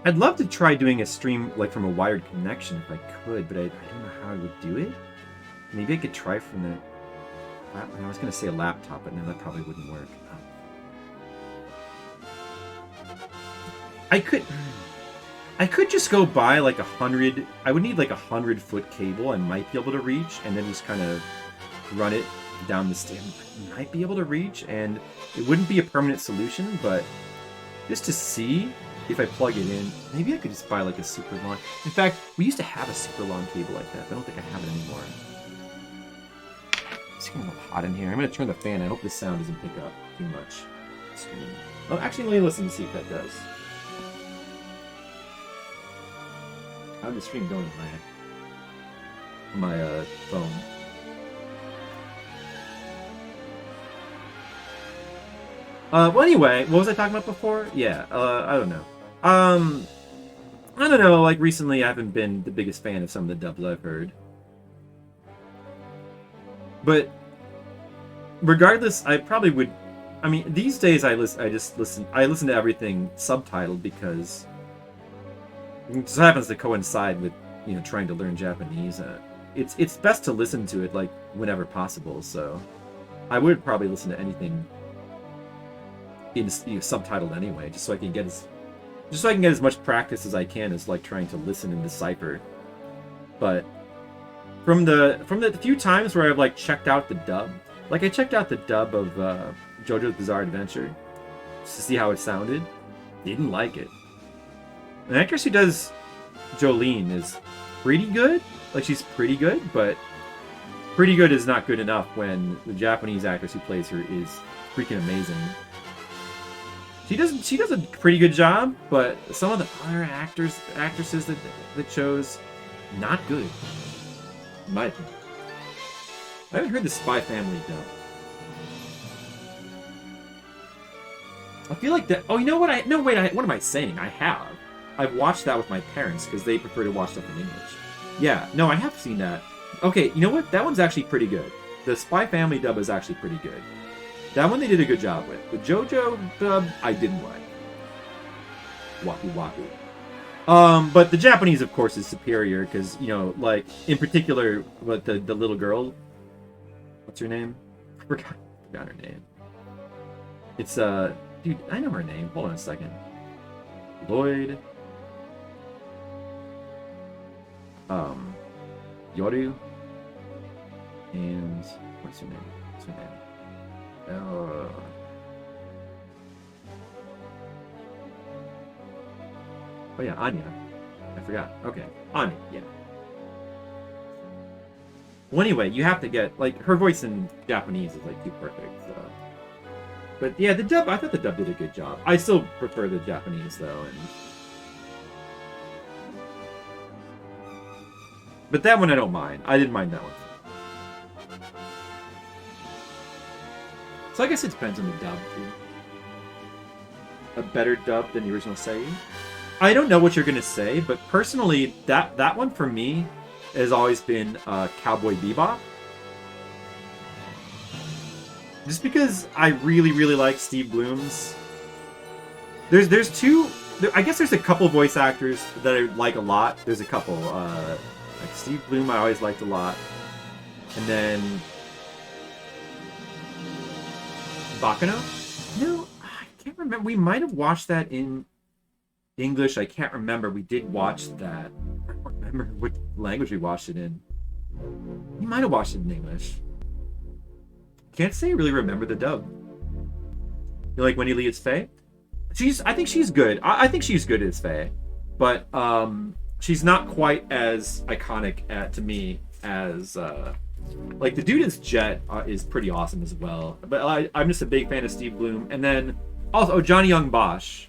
I'd love to try doing a stream like from a wired connection if I could, but I don't know how I would do it. Maybe I could try from the. I was going to say a laptop, but no, that probably wouldn't work. I could just go buy like 100. I would need like 100-foot cable. I might be able to reach, and then just kind of run it down the stem. I might be able to reach, and it wouldn't be a permanent solution, but just to see if I plug it in, maybe I could just buy like a super long. In fact, we used to have a super long cable like that, but I don't think I have it anymore. It's getting a little hot in here. I'm gonna turn the fan. I hope the sound doesn't pick up too much. Oh, actually, let me listen to see if that does. How'd the stream going on my phone? Well, anyway, what was I talking about before? Yeah, I don't know. I don't know, like recently I haven't been the biggest fan of some of the dubs I've heard. But regardless, I probably would. I mean, these days I listen to everything subtitled because it just happens to coincide with, you know, trying to learn Japanese. It's best to listen to it like whenever possible. So I would probably listen to anything in, you know, subtitled anyway, just so I can get as much practice as I can as like trying to listen and decipher. But from the few times where I've like checked out the dub, like I checked out the dub of JoJo's Bizarre Adventure just to see how it sounded. Didn't like it. The actress who does Jolene is pretty good. Like, she's pretty good, but pretty good is not good enough when the Japanese actress who plays her is freaking amazing. She does a pretty good job, but some of the other actresses that chose, not good. In my opinion. I haven't heard the Spy Family dub. I feel like that. Oh, you know what? What am I saying? I have. I've watched that with my parents because they prefer to watch stuff in English. Yeah, no, I have seen that. Okay, you know what? That one's actually pretty good. The Spy Family dub is actually pretty good. That one they did a good job with. The JoJo dub, I didn't like. Waku waku. But the Japanese, of course, is superior because, you know, like, in particular, what the little girl, what's her name? I forgot her name. It's, dude, I know her name. Hold on a second. Lloyd. Yoru. And, what's her name? Oh yeah, Anya. I forgot. Okay, Anya, yeah. Well, anyway, you have to get, like, her voice in Japanese is, like, too perfect, so. But yeah, I thought the dub did a good job. I still prefer the Japanese, though, and... But that one I don't mind. I didn't mind that one. So I guess it depends on the dub, too. A better dub than the original Sei? I don't know what you're gonna say, but personally, that one for me has always been Cowboy Bebop. Just because I really, really like Steve Bloom's. There's two. I guess there's a couple voice actors that I like a lot. There's a couple. Like Steve Bloom, I always liked a lot, and then Bakano? No, I can't remember. We might have watched that in English. I can't remember. We did watch that. I don't remember what language we watched it in. We might have watched it in English. Can't say I really remember the dub. You like Wendy Lee as Faye? I think she's good. I think she's good as Faye, but she's not quite as iconic to me as like the dude as Jet is pretty awesome as well. But I'm just a big fan of Steve Bloom, and then also Johnny Young Bosch.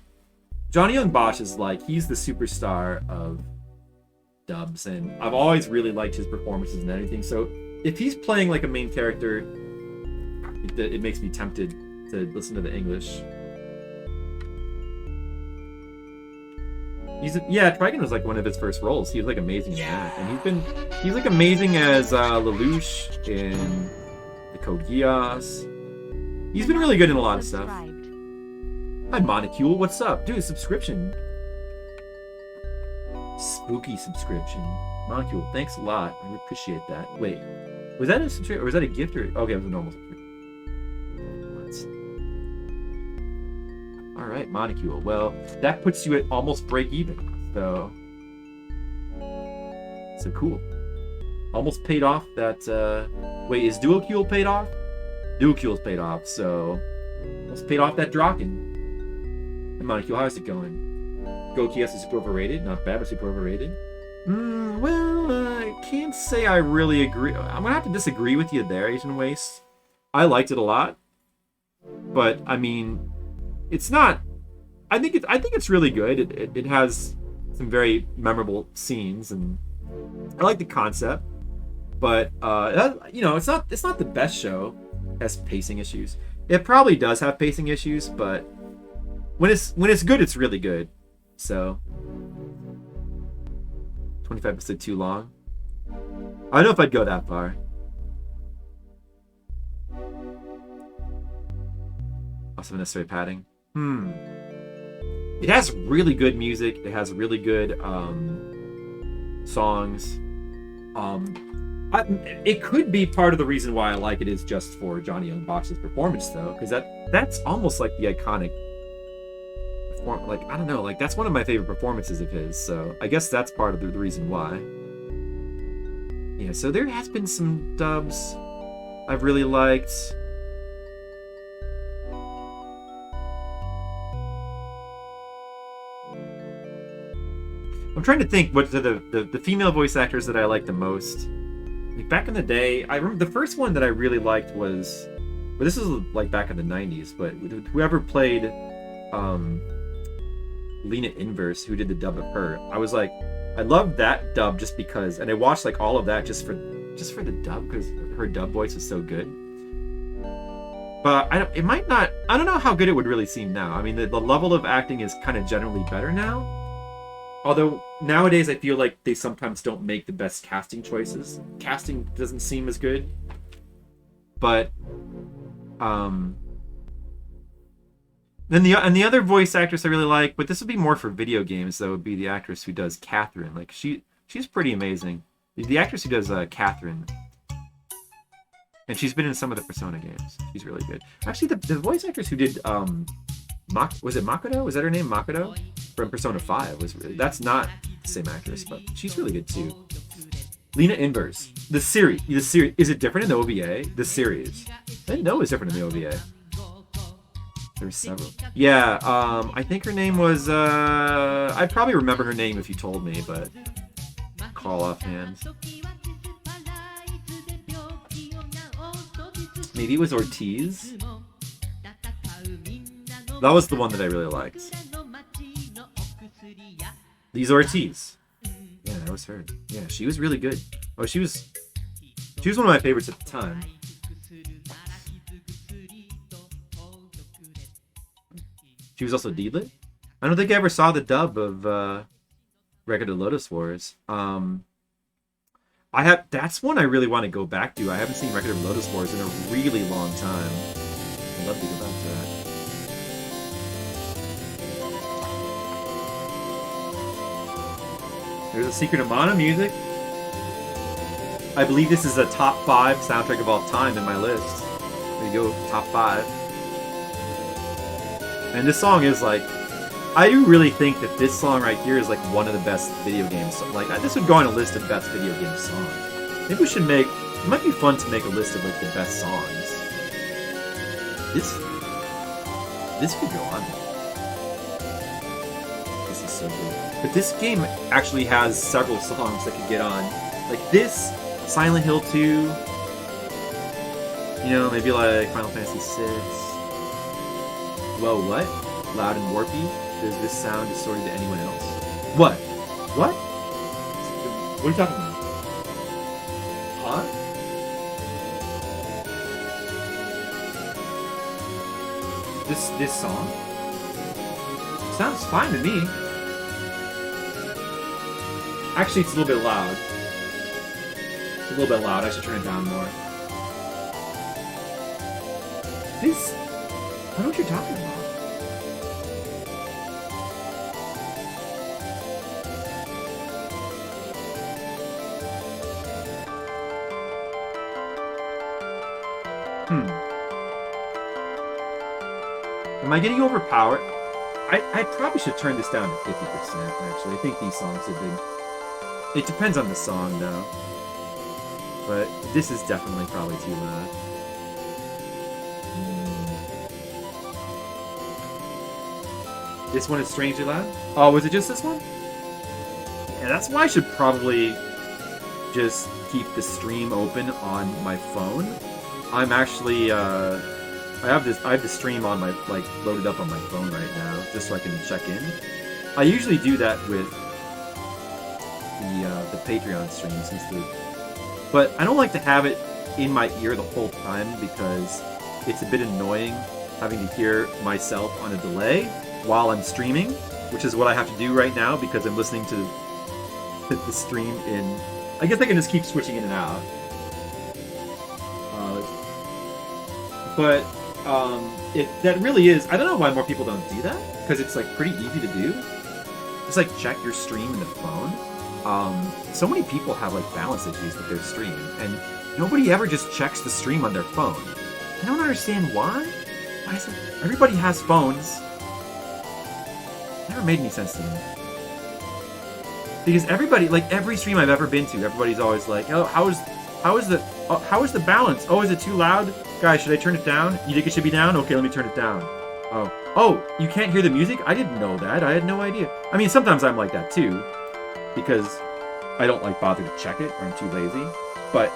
Johnny Young Bosch is like, he's the superstar of dubs, and I've always really liked his performances and everything. So if he's playing like a main character, it makes me tempted to listen to the English. Trigun was like one of his first roles. He was like amazing in that, and he's like amazing as Lelouch in the Code Geass. He's been really good in a lot of stuff. Hi Monocule, what's up? Dude, subscription. Spooky subscription. Monocule, thanks a lot. I appreciate that. Wait, was that a subscription or was that a gift or okay, it was a normal subscription. Alright, Monocule. Well, that puts you at almost break even. So cool. Almost paid off that wait, is Duocule paid off? Duocule's paid off, so almost paid off that Draken. And Monocule, how's it going? Gokias is super overrated, not bad, but super overrated. Well, I can't say I really agree. I'm gonna have to disagree with you there, Asian Waste. I liked it a lot, but I mean, it's not. I think it's really good. It has some very memorable scenes, and I like the concept. But it's not the best show. It has pacing issues. It probably does have pacing issues, but when it's good, it's really good. So 25 episodes too long. I don't know if I'd go that far. Also necessary padding. It has really good music. It has really good songs. It could be part of the reason why I like it is just for Johnny Young Box's performance, though, because that's almost like the iconic. Like, I don't know, like that's one of my favorite performances of his. So I guess that's part of the reason why. Yeah. So there has been some dubs I've really liked. I'm trying to think what the female voice actors that I like the most. Like back in the day, I remember the first one that I really liked was, well, this was like back in the 90s, but whoever played Lena Inverse, who did the dub of her, I was like, I loved that dub just because, and I watched like all of that just for the dub because her dub voice was so good. But it might not. I don't know how good it would really seem now. I mean, the level of acting is kind of generally better now. Although nowadays I feel like they sometimes don't make the best casting choices. Casting doesn't seem as good. But then the other voice actress I really like, but this would be more for video games though, would be the actress who does Catherine. Like she's pretty amazing. The actress who does Catherine. And she's been in some of the Persona games. She's really good. Actually, the voice actress who did was it Makoto? Was that her name, Makoto? From Persona 5 was really, that's not the same actress, but she's really good too. Lena Inverse. The series is it different in the OVA? The series. I didn't know it was different in the OVA. There's several. Yeah, I think her name was I'd probably remember her name if you told me, but call offhand. Maybe it was Ortiz. That was the one that I really liked. Lisa Ortiz. Yeah, that was her. Yeah, she was really good. Oh, she was one of my favorites at the time. She was also Deedlit. I don't think I ever saw the dub of Record of Lodoss Wars. That's one I really want to go back to. I haven't seen Record of Lodoss Wars in a really long time. I'd love to go back to that. There's a Secret of Mana music. I believe this is a top 5 soundtrack of all time in my list. There you go, top 5. And this song is like, I do really think that this song right here is like one of the best video games. Like this would go on a list of best video game songs. Maybe we should make. It might be fun to make a list of like the best songs. This could go on. This is so good. But this game actually has several songs that could get on. Like this, Silent Hill 2. You know, maybe like Final Fantasy 6. Whoa, what? Loud and warpy? Does this sound distorted to anyone else? What? What? What are you talking about? Huh? This song? Sounds fine to me. Actually, it's a little bit loud. It's a little bit loud. I should turn it down more. This... I don't know what you're talking about. Am I getting overpowered? I probably should turn this down to 50%, actually. I think these songs have been... It depends on the song, though. But this is definitely probably too loud. This one is strangely loud? Oh, was it just this one? Yeah, that's why I should probably just keep the stream open on my phone. I'm actually, I have the stream on my, like, loaded up on my phone right now, just so I can check in. I usually do that with the Patreon streams instead. But I don't like to have it in my ear the whole time because it's a bit annoying having to hear myself on a delay while I'm streaming, which is what I have to do right now because I'm listening to fit the stream in. I guess I can just keep switching in and out. But that really is. I don't know why more people don't do that, because it's like pretty easy to do. Just like check your stream in the phone. So many people have like balance issues with their stream, and nobody ever just checks the stream on their phone. I don't understand why. Why is it? Everybody has phones. Never made any sense to me. Because everybody, like every stream I've ever been to, everybody's always like, "Oh, how is the balance? Oh, is it too loud? Guys, should I turn it down? You think it should be down? Okay, let me turn it down." Oh, you can't hear the music? I didn't know that. I had no idea. I mean, sometimes I'm like that too, because I don't like bother to check it, or I'm too lazy. But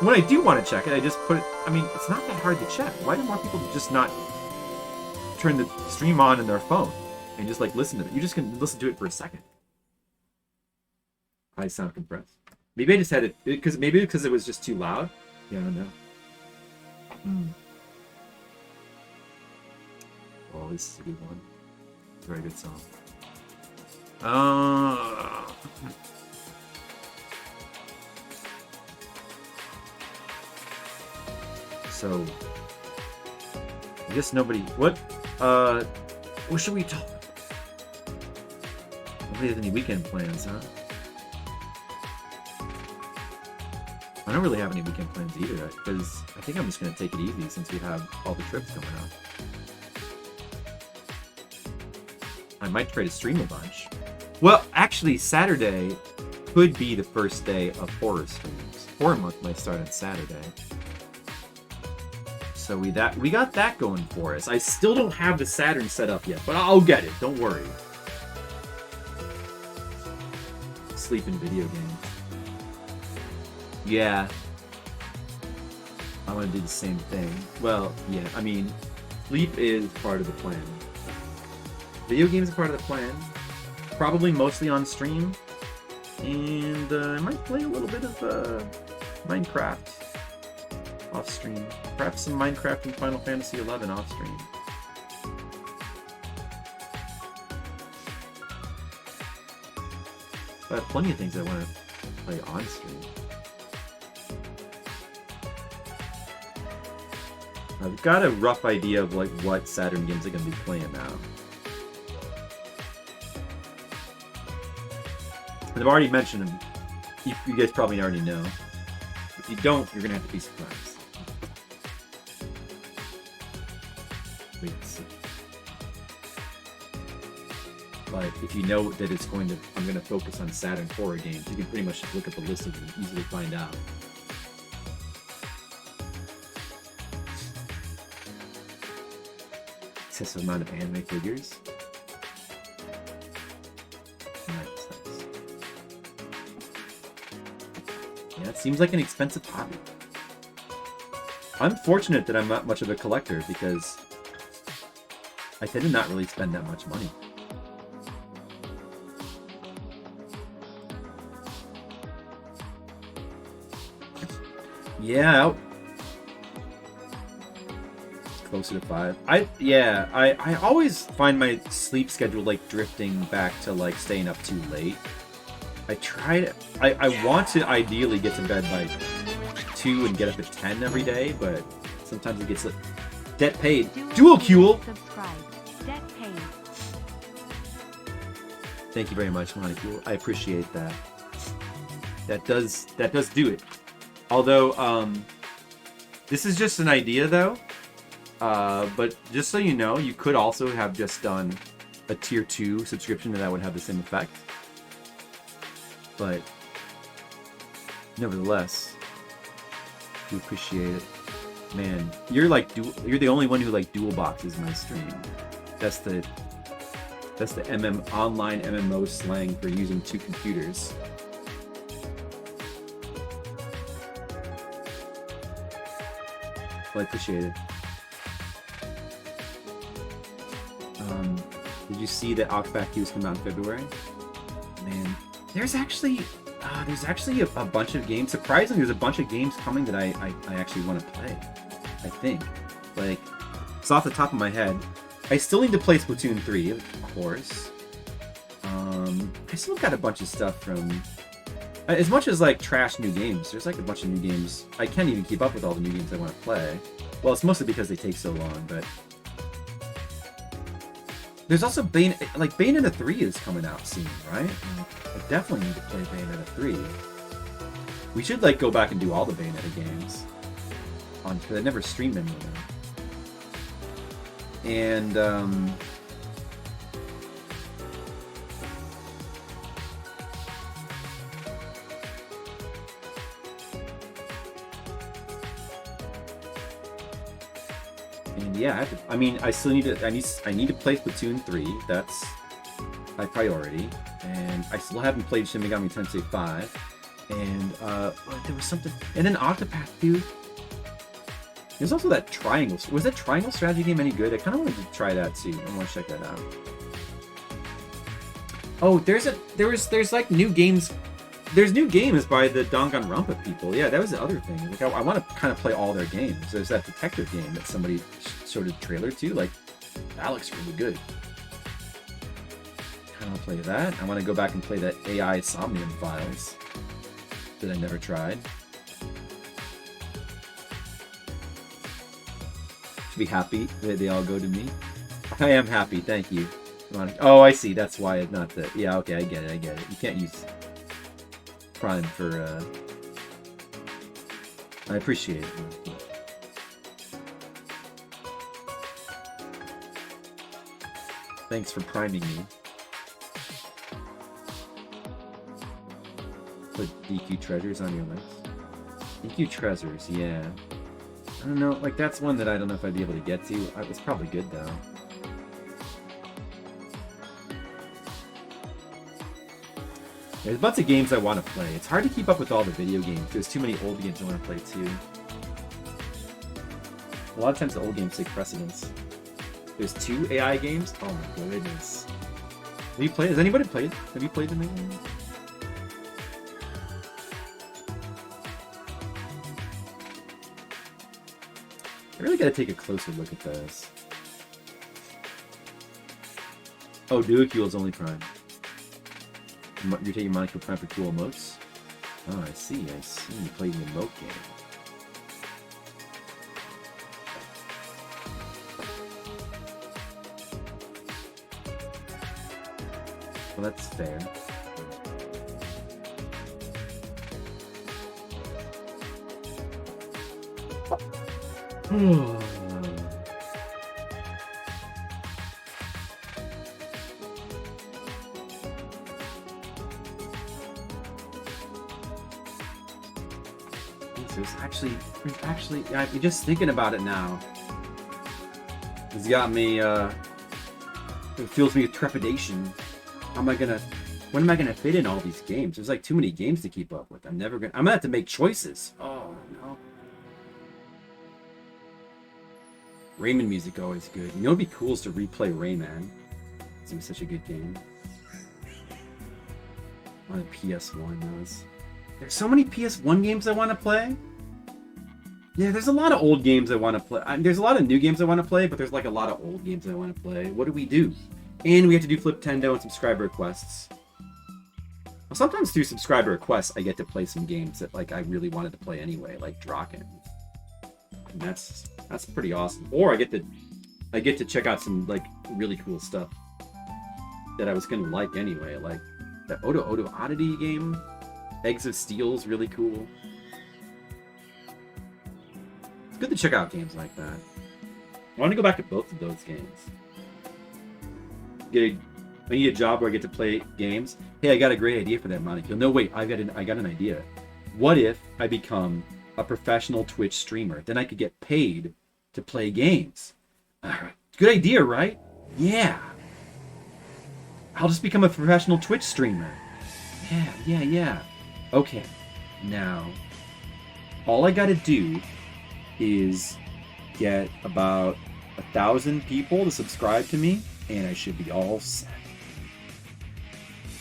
when I do want to check it, I just put it. I mean, it's not that hard to check. Why do more people just not turn the stream on in their phone and just like listen to it? You just can listen to it for a second. I sound compressed. Maybe I just had it because it was just too loud. Yeah, I don't know. Oh, this is a good one. Very good song. So I guess nobody. What should we talk about? Nobody has any weekend plans, huh? I don't really have any weekend plans either, because I think I'm just going to take it easy since we have all the trips coming up. I might try to stream a bunch. Well, actually, Saturday could be the first day of horror streams. Horror Month might start on Saturday. So we got that going for us. I still don't have the Saturn set up yet, but I'll get it. Don't worry. Sleep in video games. Yeah. I want to do the same thing. Well, yeah, I mean, sleep is part of the plan. Video games are part of the plan. Probably mostly on stream. And I might play a little bit of Minecraft off stream. Perhaps some Minecraft and Final Fantasy XI off stream. I have plenty of things I want to play on stream. I've got a rough idea of like what Saturn games I'm going to be playing now. And I've already mentioned them. You guys probably already know. If you don't, you're going to have to be surprised. Wait and see. But if you know that I'm going to focus on Saturn horror games, you can pretty much just look at the list of them and easily find out. Excessive amount of anime figures. Nice. Yeah, it seems like an expensive hobby. I'm fortunate that I'm not much of a collector because I tend to not really spend that much money. Yeah. Closer to 5. I always find my sleep schedule like drifting back to like staying up too late. I want to ideally get to bed by 2 and get up at 10 every day, but sometimes it gets like debt paid. Dual Fuel! Debt paid. Thank you very much, Monica. I appreciate that. That does do it. Although, this is just an idea though. But just so you know, you could also have just done a tier 2 subscription and that would have the same effect. But nevertheless, do appreciate it. Man, you're the only one who like dual boxes my stream. That's the online MMO slang for using 2 computers. Well, I appreciate it. Did you see that Octopath Q is coming out in February? Man, there's actually a bunch of games. Surprisingly, there's a bunch of games coming that I actually want to play. I think, like, it's off the top of my head. I still need to play Splatoon 3, of course. I still got a bunch of stuff from. As much as like trash new games, there's like a bunch of new games. I can't even keep up with all the new games I want to play. Well, it's mostly because they take so long, but there's also Bayonetta 3 is coming out soon, right? I definitely need to play Bayonetta 3. We should like go back and do all the Bayonetta games because I never streamed any of them. And yeah, I still need to. I need to play Splatoon 3. That's my priority. And I still haven't played Shin Megami Tensei 5. And there was something. And then Octopath, dude. There's also that Triangle. Was that Triangle strategy game any good? I kind of wanted to try that too. I want to check that out. Oh, there's like new games. There's new games by the Danganronpa people. Yeah, that was the other thing. Like I want to kind of play all their games. There's that detective game that somebody showed a trailer to. Like, that looks really good. Kind of play that. I want to go back and play that AI Somnium Files that I never tried. Should be happy that they all go to me. I am happy. Thank you. Oh, I see. That's why it's not the. Yeah. Okay. I get it. You can't use Prime for I appreciate it. Thanks for priming me. Put DQ treasures on your list. DQ treasures, yeah. I don't know, like that's one that I don't know if I'd be able to get to. It's probably good though. There's a bunch of games I want to play. It's hard to keep up with all the video games. There's too many old games I want to play too. A lot of times the old games take precedence. There's 2 AI games? Oh my goodness. Have you played? Has anybody played? Have you played them again? I really gotta take a closer look at those. Oh, Duokule is only Prime. You're taking Monaco Prime for cool emotes? Oh, I see. You played an emote game. Well, that's fair. There's actually, yeah, just thinking about it now. It's got me, it fills me with trepidation. When am I gonna fit in all these games? There's like too many games to keep up with. I'm gonna have to make choices. Oh no. Rayman music always good. You know, it'd be cool is to replay Rayman. It's such a good game. On the PS1 was. There's so many PS1 games I want to play. Yeah, there's a lot of old games I want to play. There's a lot of new games I want to play, but there's like a lot of old games I want to play. What do we do? And we have to do Fliptendo and subscriber requests. Well, sometimes through subscriber requests, I get to play some games that like I really wanted to play anyway, like Draken. And that's pretty awesome. Or I get to check out some like really cool stuff that I was gonna like anyway, like that Odo Odo Oddity game. Eggs of Steel's really cool. It's good to check out games like that. I want to go back to both of those games. I need a job where I get to play games. Hey, I got a great idea for that, Monica. No, wait, I got an idea. What if I become a professional Twitch streamer? Then I could get paid to play games. Good idea, right? Yeah. I'll just become a professional Twitch streamer. Yeah. Okay. Now, all I gotta do is get about 1,000 people to subscribe to me, and I should be all set.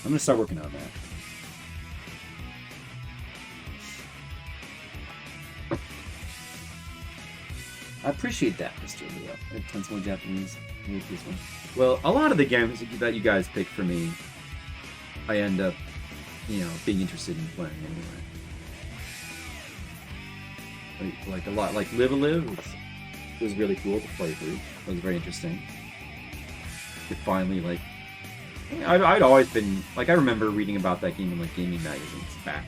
I'm gonna start working on that. I appreciate that, Mr. Leo. I have tons more Japanese. This one. Well, a lot of the games that you guys pick for me, I end up, you know, being interested in playing anyway. Like a lot, like Live a Live was really cool to play through. It was very interesting. It finally, like, I'd always been, like, I remember reading about that game in, like, gaming magazines back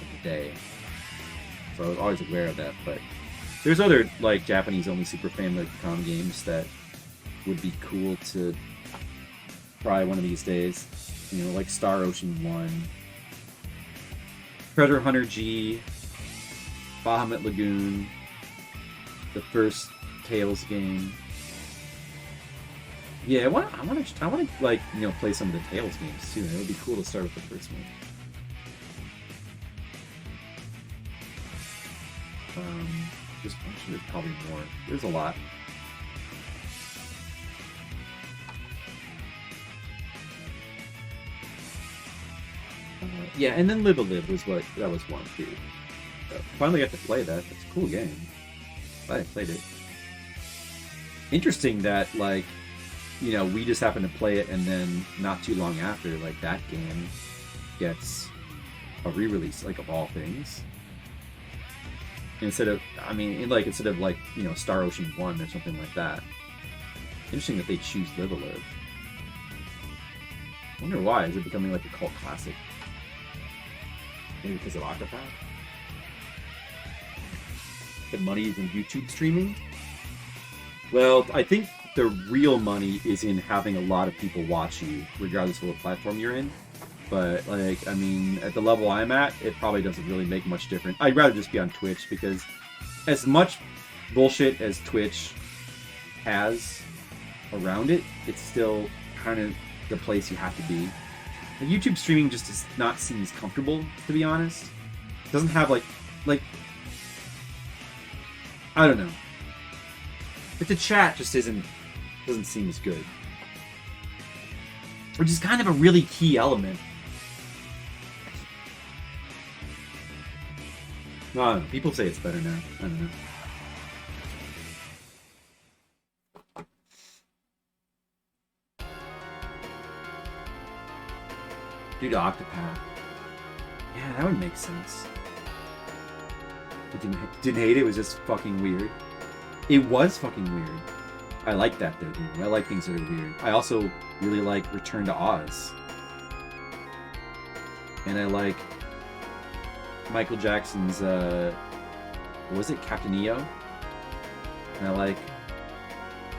in the day. So I was always aware of that, but there's other, like, Japanese-only Super Famicom games that would be cool to try one of these days. You know, like Star Ocean 1, Treasure Hunter G, Bahamut Lagoon, the first Tales game. Yeah, I want to like, you know, play some of the Tales games too. It would be cool to start with the first one. There's probably more. There's a lot. Yeah, and then Live a Live was one too. Finally got to play that. It's a cool game. Glad I played it. Interesting that, like, you know, we just happened to play it, and then not too long after, like, that game gets a re-release, like, of all things. Instead of, like, you know, Star Ocean 1 or something like that. Interesting that they choose Live a Live. I wonder why. Is it becoming, like, a cult classic? Maybe because of Octopath? The money is in YouTube streaming? Well, I think the real money is in having a lot of people watch you, regardless of what platform you're in. But, like, I mean, at the level I'm at, it probably doesn't really make much difference. I'd rather just be on Twitch, because as much bullshit as Twitch has around it, it's still kind of the place you have to be. And YouTube streaming just does not seem as comfortable, to be honest. It doesn't have, like, I don't know. But the chat just doesn't seem as good. Which is kind of a really key element. I don't know. People say it's better now. I don't know. Due to Octopath. Yeah, that would make sense. I didn't hate it. It was just fucking weird. It was fucking weird. I like that though, dude. I like things that are weird. I also really like Return to Oz. And I like Michael Jackson's, what was it, Captain EO? And I like,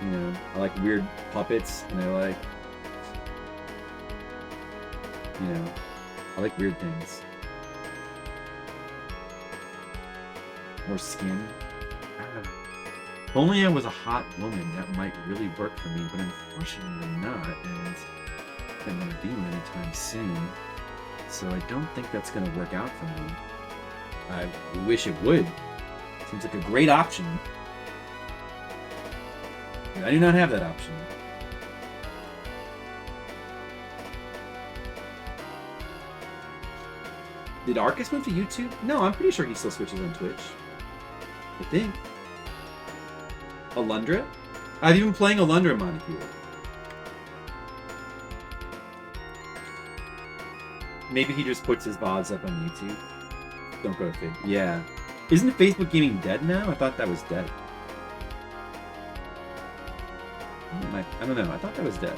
you know, I like weird puppets, and I like, you know, I like weird things. More skin. I don't know. If only I was a hot woman, that might really work for me, but unfortunately not, and I'm not gonna be anytime soon. So I don't think that's gonna work out for me. I wish it would. Seems like a great option. But I do not have that option. Did Arcus move to YouTube? No, I'm pretty sure he still switches on Twitch. I think. Alundra? I've even been playing Alundra Monocule. Maybe he just puts his VODs up on YouTube. Don't go to Facebook. Yeah. Isn't Facebook Gaming dead now? I thought that was dead. I don't know. I thought that was dead.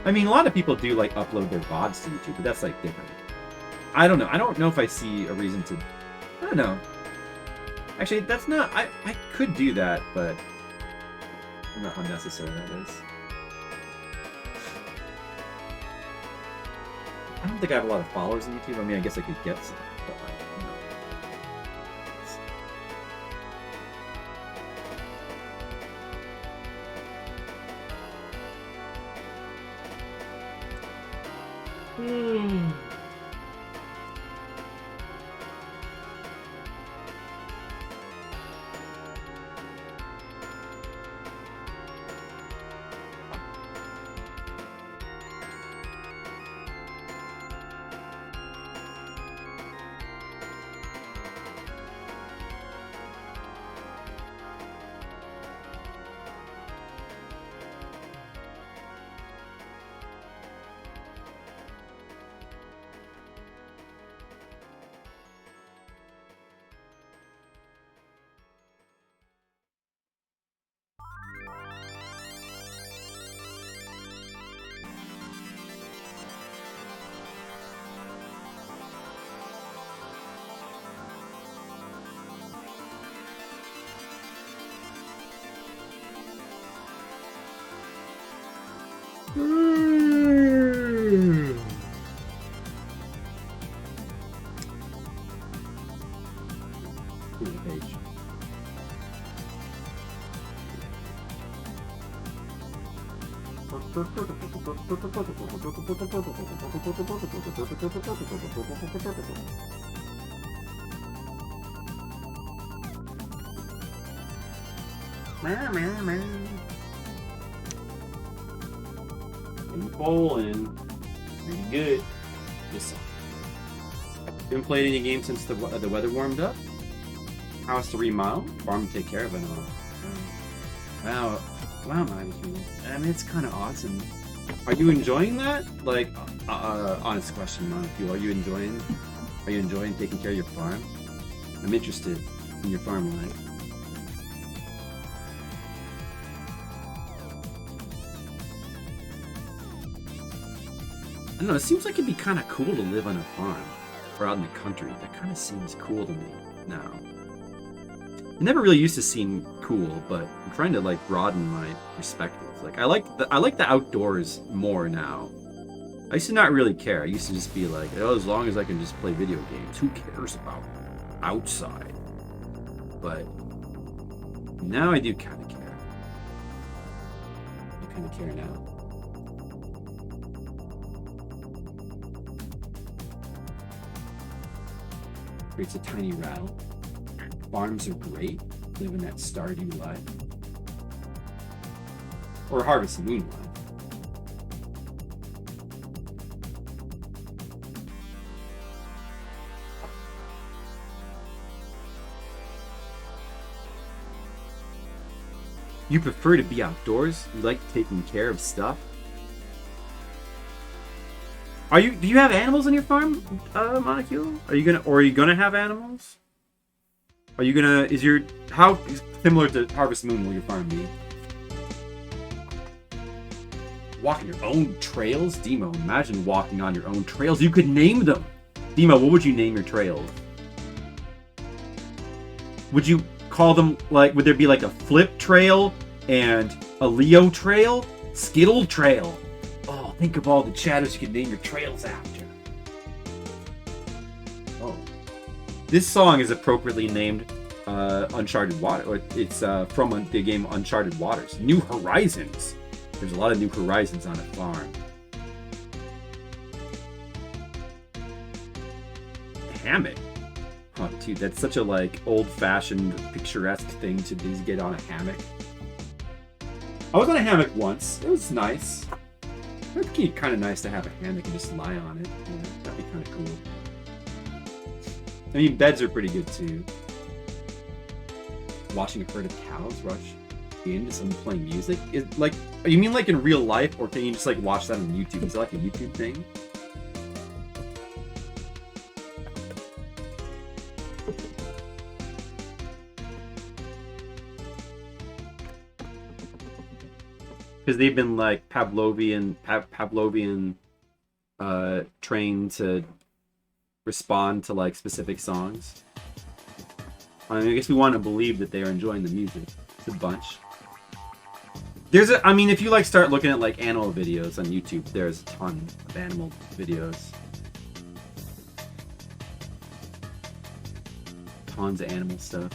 I mean, a lot of people do, like, upload their VODs to YouTube, but that's, like, different. I don't know. I don't know if I see a reason to... I don't know. Actually, that's not... I could do that, but... I don't know how necessary that is. I don't think I have a lot of followers on YouTube. I mean, I guess I could get some, but, like, you know. In Poland. Pretty good. This song. Haven't played any games since the weather warmed up. House 3 mile. Farm to take care of it all. Wow. Wow, man. I mean, it's kind of awesome. Are you enjoying that? Like, honest question, Monofuel. Are you enjoying taking care of your farm? I'm interested in your farm life. I don't know, it seems like it'd be kind of cool to live on a farm. Or out in the country. That kind of seems cool to me now. It never really used to seem cool, but I'm trying to like broaden my perspectives. Like I like the outdoors more now. I used to not really care. I used to just be like, oh, as long as I can just play video games, who cares about outside? But now I do kind of care. I kind of care now. Creates a tiny rattle. Farms are great, living that Stardew life. Or Harvest Moon life. You prefer to be outdoors? You like taking care of stuff? Do you have animals on your farm, Monocule? Are you gonna have animals? How similar to Harvest Moon will your farm be? Walking your own trails? Demo, imagine walking on your own trails. You could name them. Demo, what would you name your trails? Would you call them, like, would there be like a Flip Trail and a Leo Trail? Skittle Trail. Oh, think of all the chatters you could name your trails after. Oh. This song is appropriately named Uncharted Water. It's from the game Uncharted Waters. New Horizons. There's a lot of new horizons on a farm. Hammock. Oh, dude, that's such a like old-fashioned, picturesque thing to do, is get on a hammock. I was on a hammock once. It was nice. It'd be kind of nice to have a hammock and just lie on it. Yeah, that'd be kind of cool. I mean, beds are pretty good too. Watching a herd of cows rush into someone playing music? You mean like in real life, or can you just like watch that on YouTube? Is it like a YouTube thing? Because they've been like Pavlovian trained to respond to like specific songs. I mean, I guess we want to believe that they are enjoying the music. It's a bunch. If you like start looking at like animal videos on YouTube, there's a ton of animal videos. Tons of animal stuff.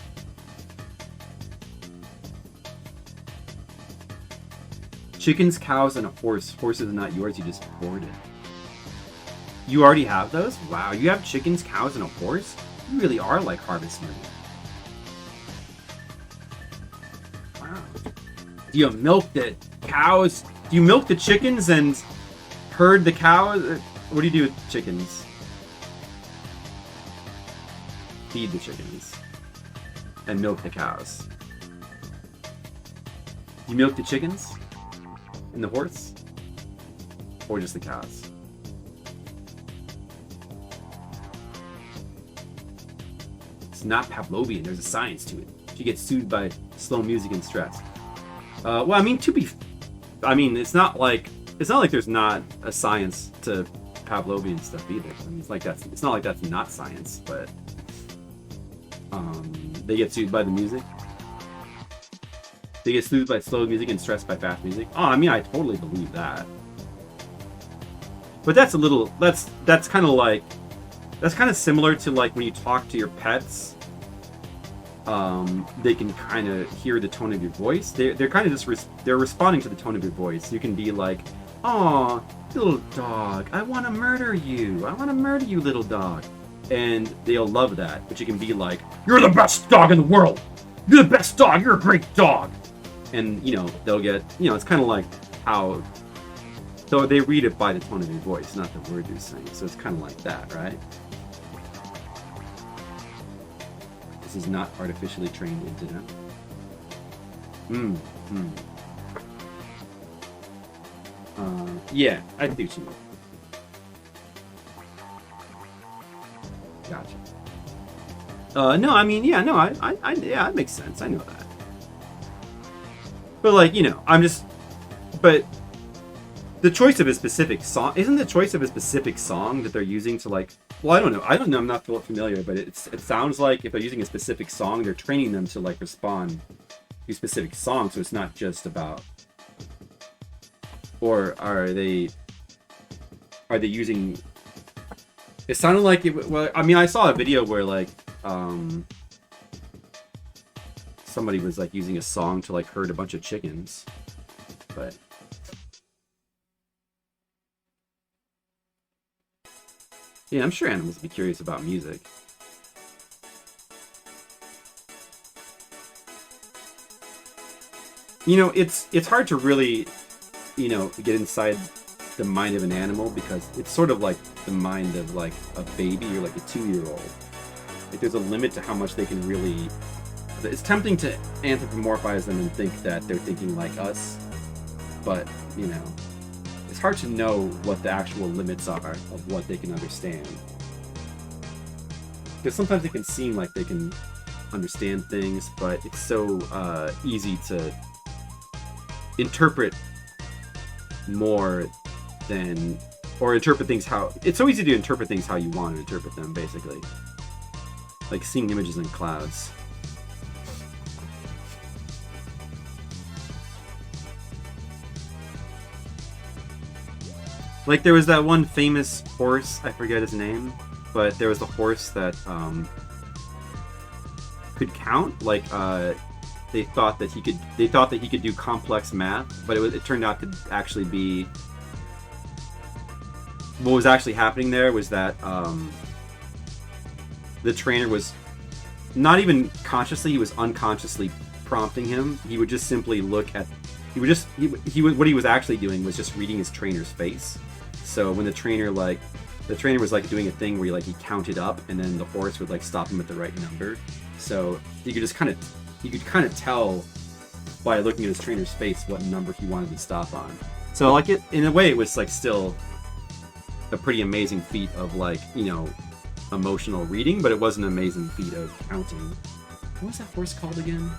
Chickens, cows, and a horse. Horses are not yours, you just hoard it. You already have those? Wow, you have chickens, cows, and a horse? You really are like Harvest Moon. Wow. Do you milk the cows? Do you milk the chickens and herd the cows? What do you do with chickens? Feed the chickens. And milk the cows. You milk the chickens? And the horse? Or just the cows? It's not Pavlovian, there's a science to it. She gets soothed by slow music and stress. Well, I mean, it's not like there's not a science to Pavlovian stuff either. I mean, it's not like that's not science, but they get soothed by the music. They get soothed by slow music and stressed by fast music. Oh, I mean, I totally believe that. But that's kind of similar to like when you talk to your pets. They can kind of hear the tone of your voice. They're kind of they're responding to the tone of your voice. You can be like, "Aw, little dog, I want to murder you. I want to murder you, little dog." And they'll love that. But you can be like, "You're the best dog in the world. You're the best dog. You're a great dog." And, you know, they'll get, you know, it's kind of like how, so they read it by the tone of your voice, not the word you're saying. So it's kind of like that, right? This is not artificially trained into them. Yeah, I do what you mean. Gotcha. No, I mean, yeah, no, yeah, that makes sense. I know that. But, like, you know, but the choice of a specific song, isn't the choice of a specific song that they're using to, like, well, I don't know, I'm not familiar, but it sounds like if they're using a specific song, they're training them to, like, respond to specific songs, so it's not just about, or are they using, it sounded like it, well, I mean, I saw a video where, like, somebody was, like, using a song to, like, herd a bunch of chickens, but yeah, I'm sure animals would be curious about music. You know, it's hard to really, you know, get inside the mind of an animal because it's sort of like the mind of, like, a baby or, like, a 2-year-old. Like, there's a limit to how much they can really. It's tempting to anthropomorphize them and think that they're thinking like us, but, you know, it's hard to know what the actual limits are of what they can understand. Because sometimes it can seem like they can understand things, but it's so easy to interpret more than, or interpret things how, it's so easy to interpret things how you want to interpret them, basically. Like seeing images in clouds. Like, there was that one famous horse, I forget his name, but there was a horse that could count. Like, they thought that he could do complex math, but it turned out to actually be, what was actually happening there was that the trainer was not even consciously, he was unconsciously prompting him. He would just simply look at, what he was actually doing was just reading his trainer's face. So when the trainer was like doing a thing where he counted up, and then the horse would like stop him at the right number. So you could kind of tell by looking at his trainer's face what number he wanted to stop on. So like it, in a way, it was like still a pretty amazing feat of, like, you know, emotional reading, but it was an amazing feat of counting. What was that horse called again?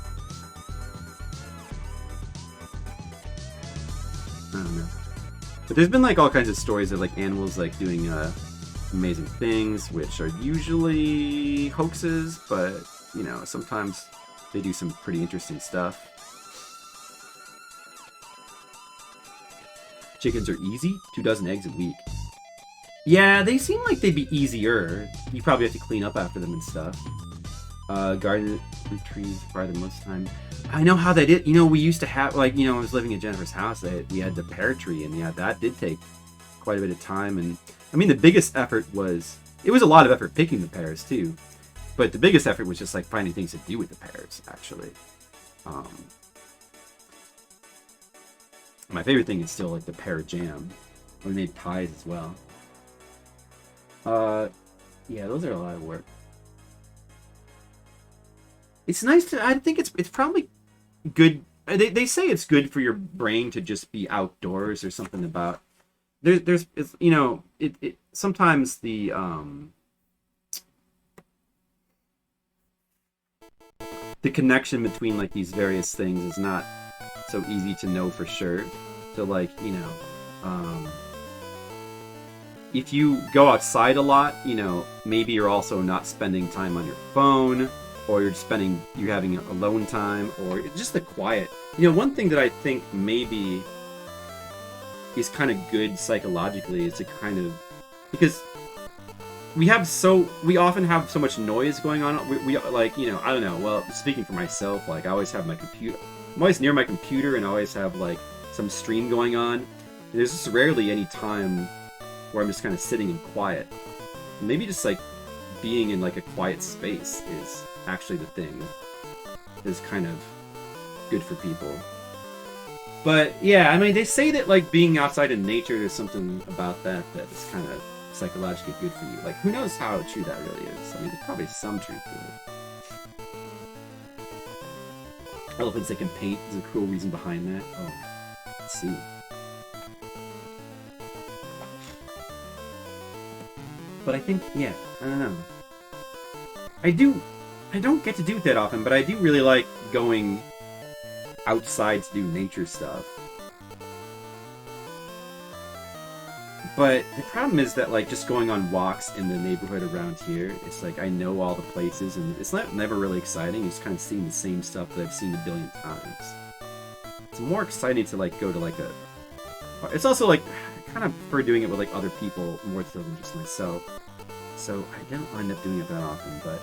I don't know. But there's been like all kinds of stories of like animals like doing amazing things, which are usually hoaxes, but, you know, sometimes they do some pretty interesting stuff. Chickens are easy? 2 dozen eggs a week. Yeah, they seem like they'd be easier. You probably have to clean up after them and stuff. Garden trees require the most time. I know how they did. You know, we used to have, like, you know, I was living at Jennifer's house. We had the pear tree, and yeah, that did take quite a bit of time. And I mean, the biggest effort was, it was a lot of effort picking the pears too, but the biggest effort was just like finding things to do with the pears, actually. My favorite thing is still like the pear jam. We made pies as well. Yeah, those are a lot of work. It's nice to, I think it's probably good. They say it's good for your brain to just be outdoors, or something about, there's it's, you know, it sometimes the connection between like these various things is not so easy to know for sure. So like, you know, if you go outside a lot, you know, maybe you're also not spending time on your phone, or you're having alone time, or just the quiet. You know, one thing that I think maybe is kind of good psychologically is to kind of, because we often have so much noise going on. We like, you know, I don't know, well, speaking for myself, like I always have my computer, I'm always near my computer, and I always have like some stream going on. There's just rarely any time where I'm just kind of sitting in quiet. Maybe just like being in like a quiet space is actually the thing. Is kind of good for people. But yeah, I mean, they say that like being outside in nature, there's something about that is kind of psychologically good for you. Like, who knows how true that really is? I mean, there's probably some truth to it. Elephants that can paint is a cool reason behind that. Oh, let's see. But I think, yeah, I don't know. I don't get to do it that often, but I do really like going outside to do nature stuff. But the problem is that, like, just going on walks in the neighborhood around here, it's like I know all the places, and it's never really exciting. It's kind of seeing the same stuff that I've seen a billion times. It's more exciting to, like, go to, like, a... It's also, like, I kind of prefer doing it with, like, other people more so than just myself. So I don't end up doing it that often, but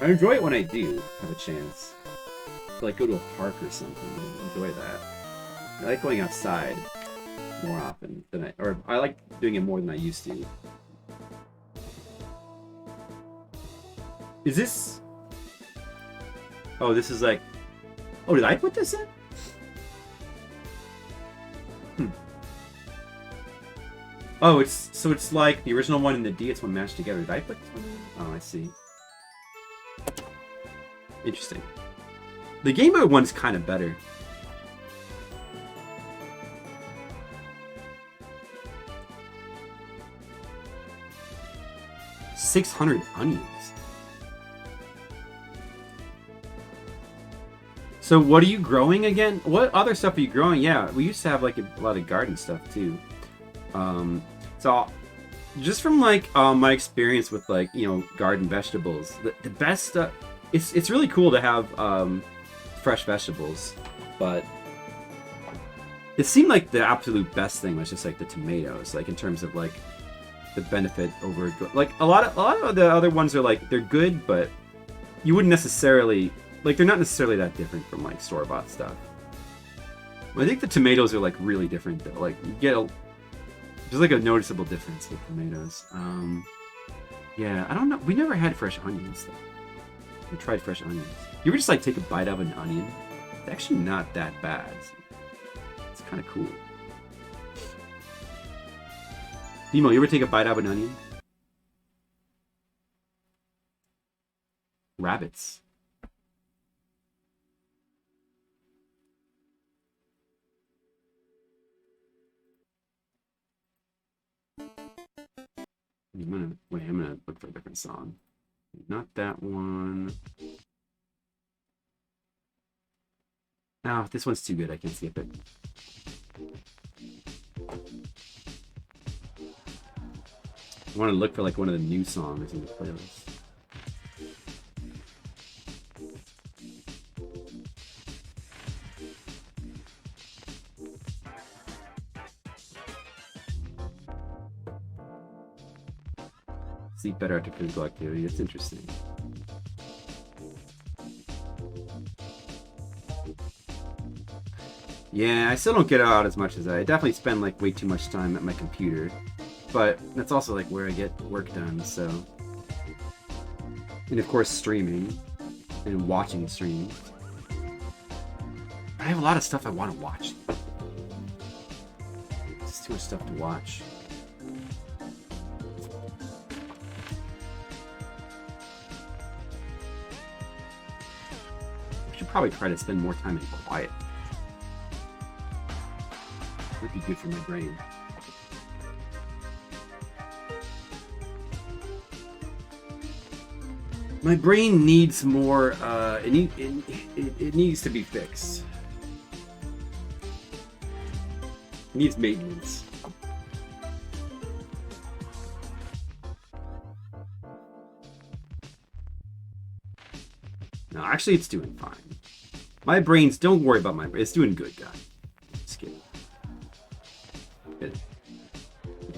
I enjoy it when I do have a chance. To, like, go to a park or something and enjoy that. I like going outside more often than I like doing it more than I used to. Is this... Oh, this is like... Oh, did I put this in? Oh, it's like the original one and the DS1 mashed together. Did I put this one in? Oh, I see. Interesting. The Game Boy one's kind of better. $600 onions. So what are you growing again? What other stuff are you growing? Yeah, we used to have like a lot of garden stuff too. So just from like my experience with like, you know, garden vegetables, the best stuff, it's really cool to have fresh vegetables, but it seemed like the absolute best thing was just like the tomatoes, like in terms of like the benefit over, like a lot of the other ones are like, they're good, but you wouldn't necessarily, like, they're not necessarily that different from like store-bought stuff. I think the tomatoes are like really different though. Like you get there's like a noticeable difference with tomatoes. Yeah, I don't know. We never had fresh onions though. We tried fresh onions. You ever just like take a bite out of an onion? It's actually not that bad. It's kind of cool. Demo, you ever take a bite out of an onion? Rabbits. I'm gonna look for a different song. Not that one. Oh, this one's too good. I can't skip it. I want to look for like one of the new songs in the playlist. Sleep better after physical activity. That's interesting. Yeah, I still don't get out as much as I definitely spend like way too much time at my computer, but that's also like where I get work done. So, and of course streaming and watching streams. I have a lot of stuff I want to watch. It's too much stuff to watch. Probably try to spend more time in quiet. Would be good for my brain. My brain needs more. It needs to be fixed. It needs maintenance. No, actually, it's doing fine. My brain's... Don't worry about my brain. It's doing good, guy. Just kidding. Good.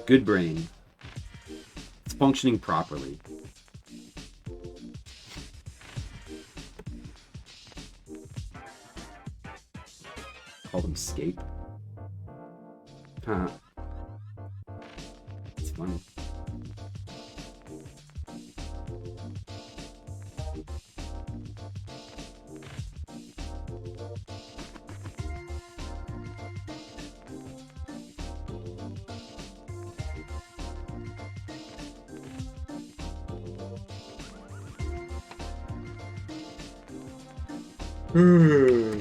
Good brain. It's functioning properly. Call them Scape. Huh. It's funny. Oh,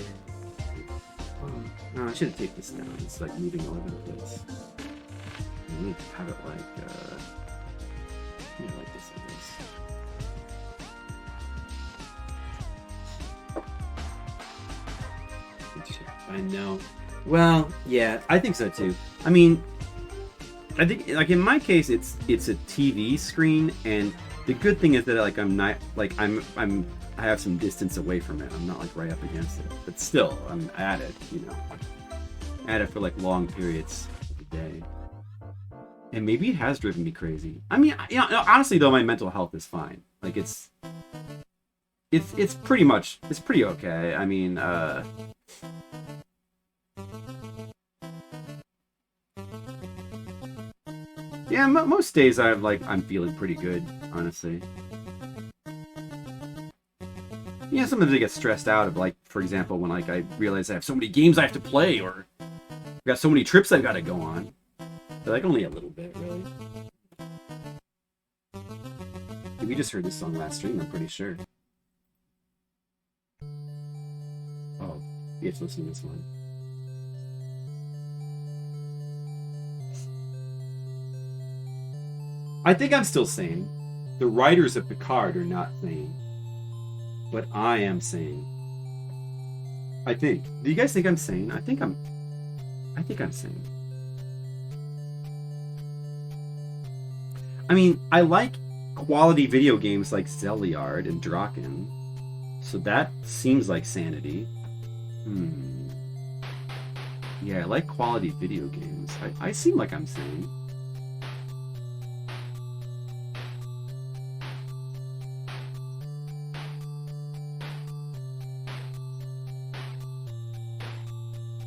I should take this down. It's like moving all over the place. I need to have it like, like this, I guess. I know. Well, yeah, I think so too. I mean, I think like in my case, it's a TV screen, and the good thing is that like I'm not like I have some distance away from it. I'm not like right up against it, but still, I'm at it. You know, at it for like long periods of the day. And maybe it has driven me crazy. I mean, you know, honestly though, my mental health is fine. Like it's pretty much, it's pretty okay. I mean, yeah, most days I'm feeling pretty good, honestly. Yeah, sometimes I get stressed out of like, for example, when like I realize I have so many games I have to play, or I've got so many trips I've got to go on. But like only a little bit, really. We just heard this song last stream, I'm pretty sure. Oh, you have to listen to this one. I think I'm still sane. The writers of Picard are not sane. But I am sane. I think. Do you guys think I'm sane? I think I'm sane. I mean, I like quality video games like Zeliard and Draken. So that seems like sanity. Yeah, I like quality video games. I seem like I'm sane.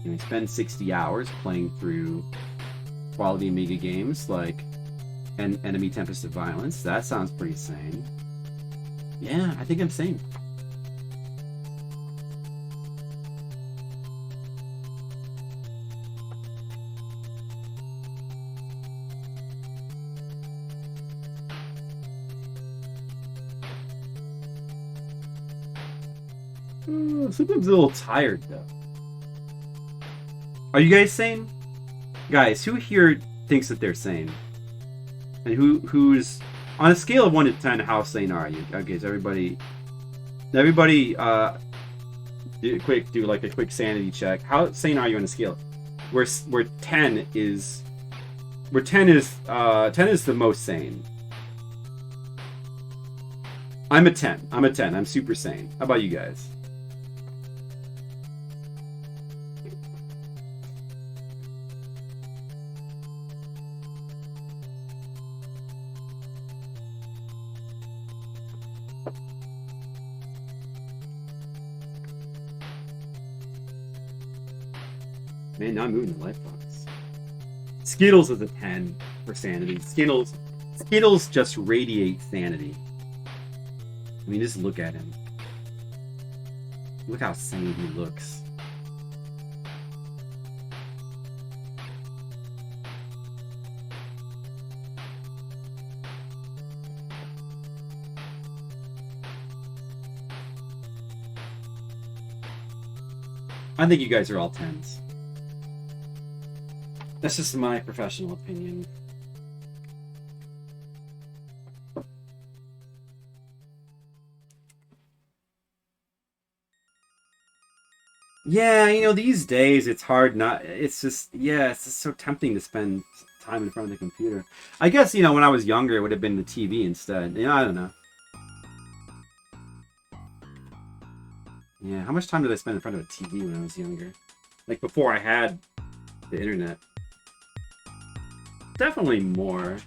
And I spend 60 hours playing through quality Amiga games like Enemy Tempest of Violence. That sounds pretty sane. Yeah, I think I'm sane. Sometimes a little tired though. Are you guys sane? Guys, who here thinks that they're sane? And who's on a scale of 1 to 10, how sane are you? Okay, so everybody do like a quick sanity check. How sane are you on a scale? Where 10 is 10 is the most sane. I'm a 10. I'm super sane. How about you guys? Man, now I'm moving the life box. Skittles is a 10 for sanity. Skittles just radiate sanity. I mean, just look at him. Look how sane he looks. I think you guys are all 10s. That's just my professional opinion. Yeah, you know, these days it's hard not... It's just so tempting to spend time in front of the computer. I guess, you know, when I was younger, it would have been the TV instead. You know, I don't know. Yeah, how much time did I spend in front of a TV when I was younger? Like, before I had the internet. Definitely more.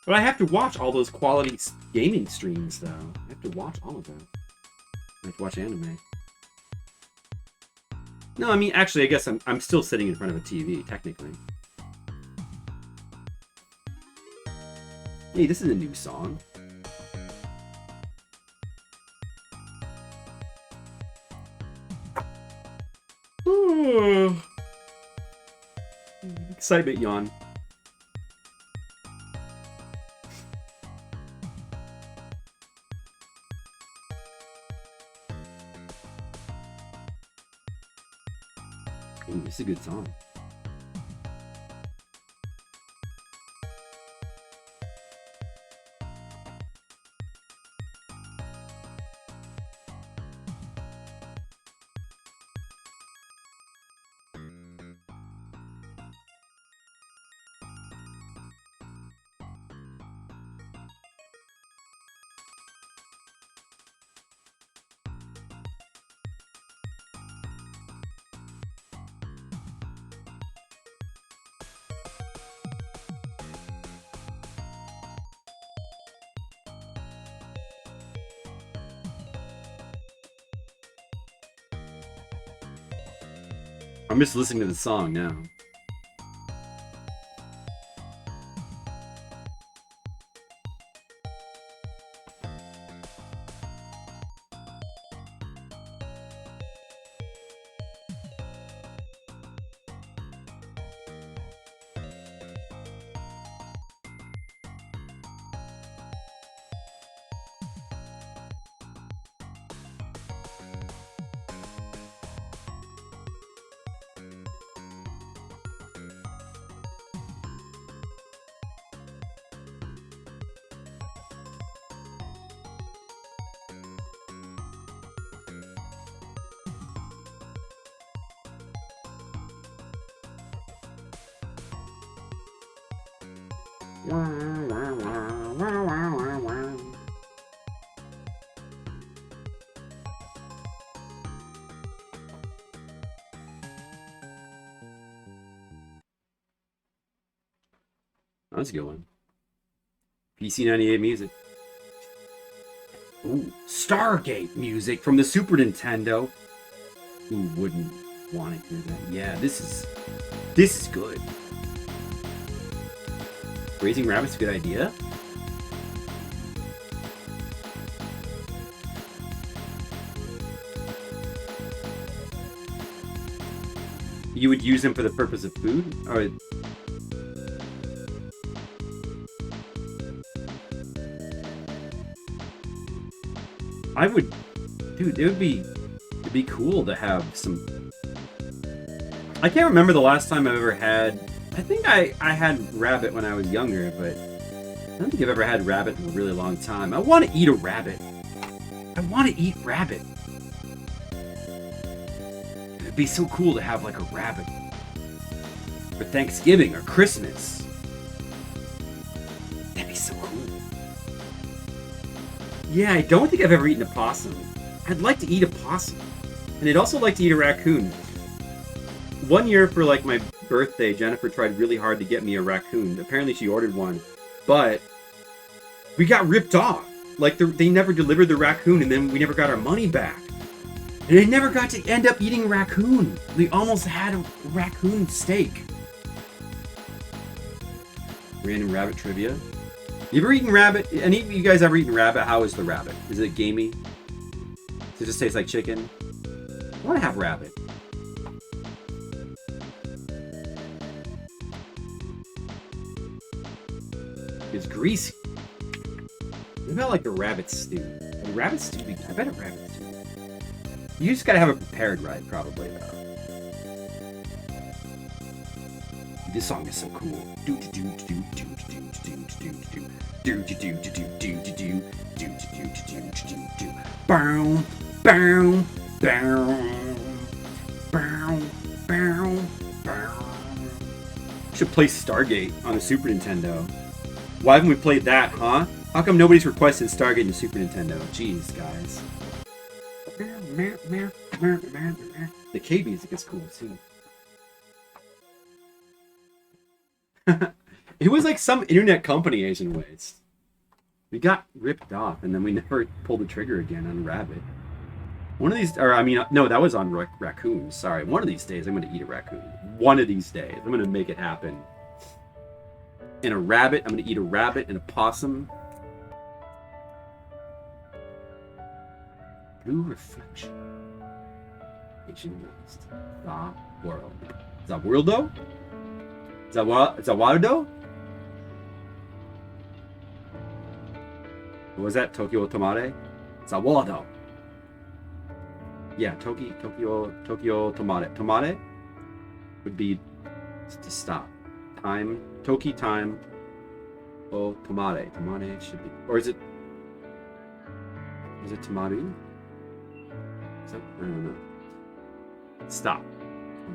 But I have to watch all those quality gaming streams, though. I have to watch all of them. I like to watch anime. No, I mean, actually, I guess I'm still sitting in front of a TV, technically. Hey, this is a new song. Excitement yawn. Ooh, this is a good song. I'm just listening to the song now. That's a good one. PC98 music. Ooh, Stargate music from the Super Nintendo. Who wouldn't want to hear that? Yeah, this is good. Raising rabbits, a good idea. You would use them for the purpose of food, or I would, dude. It'd be cool to have some. I can't remember the last time I've ever had. I think I had rabbit when I was younger, but I don't think I've ever had rabbit in a really long time. I want to eat a rabbit. I want to eat rabbit. It'd be so cool to have like a rabbit for Thanksgiving or Christmas. That'd be so cool. Yeah, I don't think I've ever eaten a possum. I'd like to eat a possum. And I'd also like to eat a raccoon. One year for like my birthday, Jennifer tried really hard to get me a raccoon. Apparently she ordered one. But we got ripped off. Like they never delivered the raccoon and then we never got our money back. And I never got to end up eating raccoon. We almost had a raccoon steak. Random rabbit trivia. You ever eaten rabbit? Any of you guys ever eaten rabbit? How is the rabbit? Is it gamey? Does it just taste like chicken? I want to have rabbit. It's greasy. What about like a rabbit stew? A rabbit stew? I bet a rabbit stew. You just gotta have it prepared right, probably, though. This song is so cool. Bow, bow, bow, bow, bow, bow. Should play Stargate on the Super Nintendo. Why haven't we played that, huh? How come nobody's requested Stargate in the Super Nintendo? Jeez, guys. The K music is cool too. It was like some internet company, Asian Waste. We got ripped off, and then we never pulled the trigger again on Rabbit. One of these, or I mean, no, that was on raccoons. Sorry. One of these days, I'm going to eat a raccoon. One of these days, I'm going to make it happen. And a rabbit. I'm going to eat a rabbit and a possum. Blue reflection. Ancient West. The world. Zawurldo? Zawardo? What was that? Tokyo Tomare? Zawardo. Yeah, Tokyo Tomare. Tomare would be to stop. Time. Toki time. Oh, Tomare. Tomare should be. Or is it Tomaru? Is that, I don't know. Stop.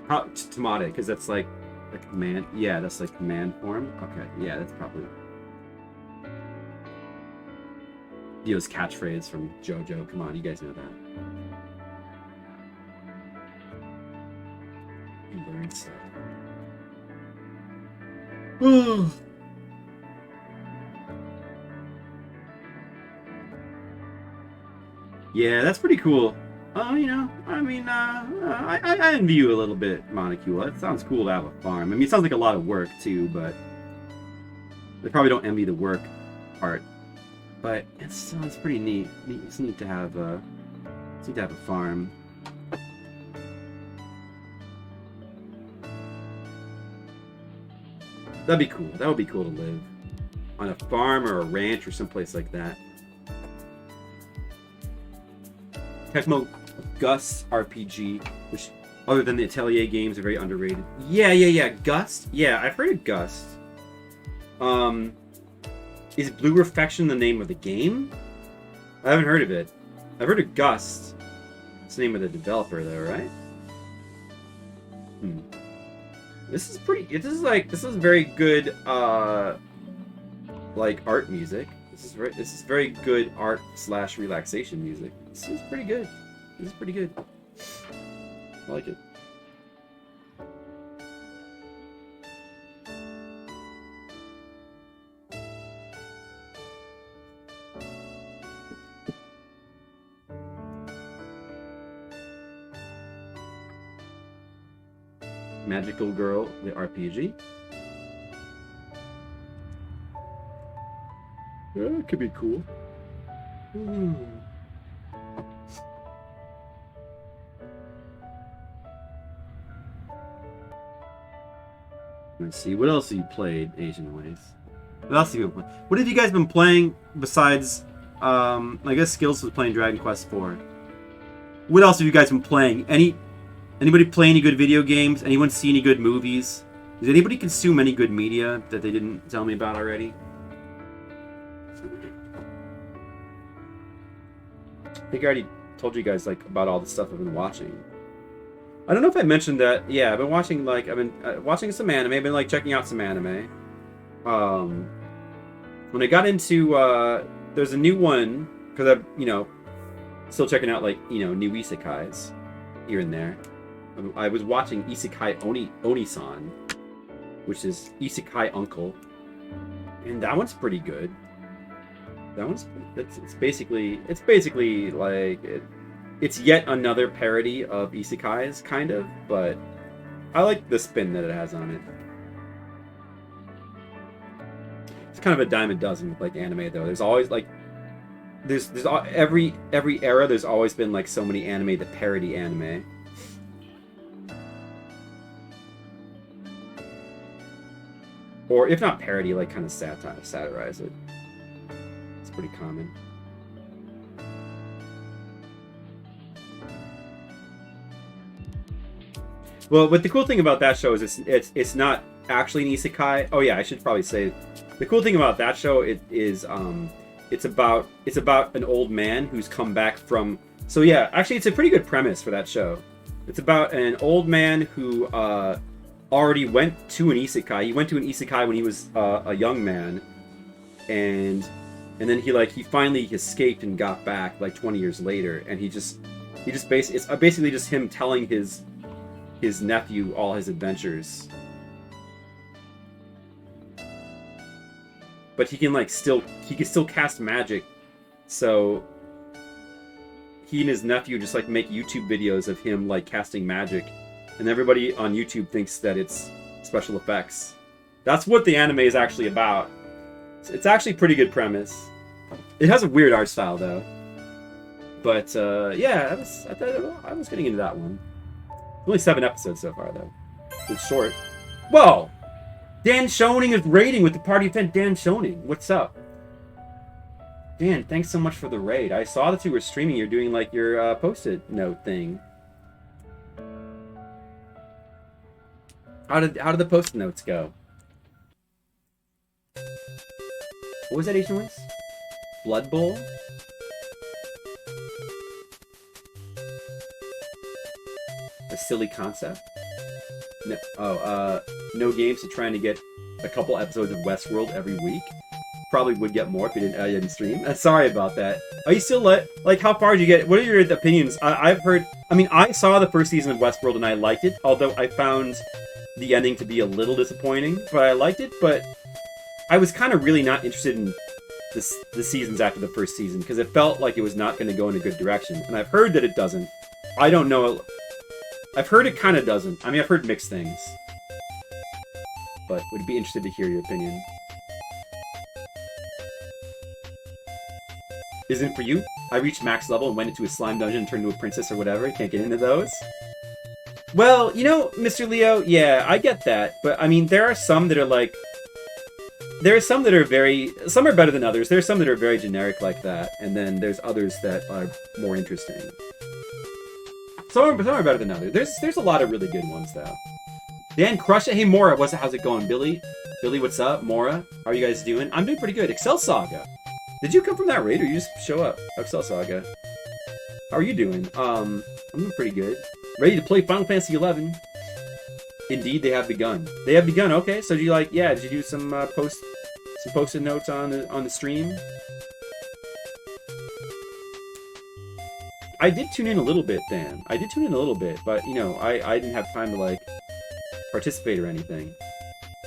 Probably Tomare, because that's like a command. Yeah, that's like command form. Okay, yeah, that's probably Dio's catchphrase from JoJo. Come on, you guys know that. You learn stuff. Yeah, that's pretty cool. You know, I mean, I envy you a little bit, Monocula. It sounds cool to have a farm. I mean, it sounds like a lot of work too, but they probably don't envy the work part. But it's pretty neat. It's neat to have a farm. That'd be cool. That would be cool to live on a farm or a ranch or someplace like that. Tecmo Gust RPG, which other than the Atelier games are very underrated. Yeah. Gust. Yeah, I've heard of Gust. Is Blue Reflection the name of the game? I haven't heard of it. I've heard of Gust. It's the name of the developer, though, right? This is very good, like art music. This is very good art / relaxation music. This is pretty good. This is pretty good. I like it. Magical Girl, the RPG. Yeah, it could be cool. Let's see, what else have you played, Asian Ways? What else have you been playing? What have you guys been playing besides, I guess Skills was playing Dragon Quest IV. What else have you guys been playing? Anybody play any good video games? Anyone see any good movies? Does anybody consume any good media that they didn't tell me about already? I think I already told you guys like about all the stuff I've been watching. I don't know if I mentioned that. Yeah, I've been watching watching some anime. I've been like checking out some anime. When I got into there's a new one because I'm still checking out like new isekais here and there. I was watching Isekai Oni-san, which is Isekai Uncle, and that one's pretty good. That one's it's basically like it's yet another parody of isekais, kind of, but I like the spin that it has on it. It's kind of a dime a dozen with like anime though. There's always like there's every era there's always been like so many anime that parody anime. Or if not parody, like kind of satirize it. It's pretty common. Well, but the cool thing about that show is it's not actually an isekai. Oh yeah, I should probably say the cool thing about that show is it's about an old man who's come back from. So yeah, actually it's a pretty good premise for that show. It's about an old man who already went to an isekai. He went to an isekai when he was a young man, and then he finally escaped and got back like 20 years later, and it's basically just him telling his nephew all his adventures. But he can still cast magic, so he and his nephew just like make YouTube videos of him like casting magic, and everybody on YouTube thinks that it's special effects. That's what the anime is actually about. It's actually a pretty good premise. It has a weird art style though. But yeah, I was getting into that one. Only 7 episodes so far though. It's short. Whoa! Dan Schoening is raiding with the party event. Dan Schoening, what's up? Dan, thanks so much for the raid. I saw that you were streaming. You're doing like your post-it note thing. How did the post-it notes go? What was that Asian voice? Blood Bowl? A silly concept? No, no games to trying to get a couple episodes of Westworld every week. Probably would get more if you didn't stream. Sorry about that. Are you still like how far did you get? What are your opinions? I've heard. I mean, I saw the first season of Westworld and I liked it. Although I found the ending to be a little disappointing, but I liked it. But I was kind of really not interested in the seasons after the first season because it felt like it was not going to go in a good direction. And I've heard that it doesn't. I don't know. I've heard it kind of doesn't. I mean, I've heard mixed things. But would be interested to hear your opinion. Isn't it for you? I reached max level and went into a slime dungeon and turned into a princess or whatever. Can't get into those. Well, you know, Mr. Leo, yeah, I get that. But, I mean, there are some that are like... There are some that are very... Some are better than others. There are some that are very generic like that. And then there's others that are more interesting. Some are better than others. There's a lot of really good ones, though. Dan, crush it. Hey, Mora, how's it going? Billy, what's up? Mora, how are you guys doing? I'm doing pretty good. Excel Saga. Did you come from that raid or you just show up? Excel Saga. How are you doing? I'm doing pretty good. Ready to play Final Fantasy XI. Indeed, they have begun. They have begun. Okay, so did you do some post-it notes on the stream? I did tune in a little bit, Dan. I did tune in a little bit, but you know, I didn't have time to like participate or anything.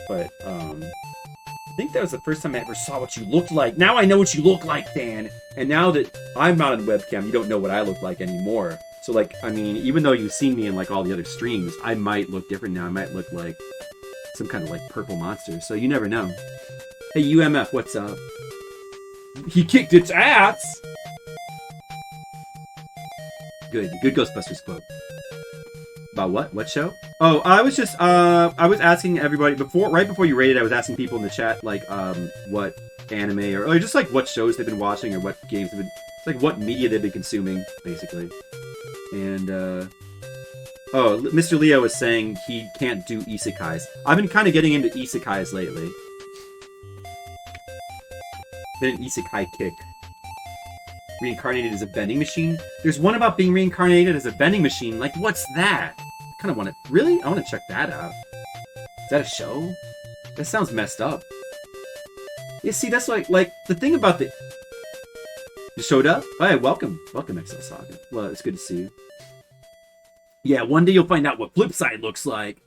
But I think that was the first time I ever saw what you looked like. Now I know what you look like, Dan. And now that I'm not on webcam, you don't know what I look like anymore. So, like, I mean, even though you've seen me in, like, all the other streams, I might look different now. I might look like some kind of, like, purple monster. So you never know. Hey, UMF, what's up? He kicked its ass! Good Ghostbusters quote. About what? What show? Oh, I was just, I was asking everybody, right before you rated, I was asking people in the chat, like, what anime, or just, like, what shows they've been watching, or what games they've been, like, what media they've been consuming, basically. And, oh, Mr. Leo is saying he can't do isekais. I've been kind of getting into isekais lately. Been an isekai kick. Reincarnated as a vending machine? There's one about being reincarnated as a vending machine. Like, what's that? I kind of want to... Really? I want to check that out. Is that a show? That sounds messed up. Yeah, see, that's like the thing about the... You showed up? Hi, welcome. Welcome, Excel Saga. Well, it's good to see you. Yeah, one day you'll find out what Flipside looks like.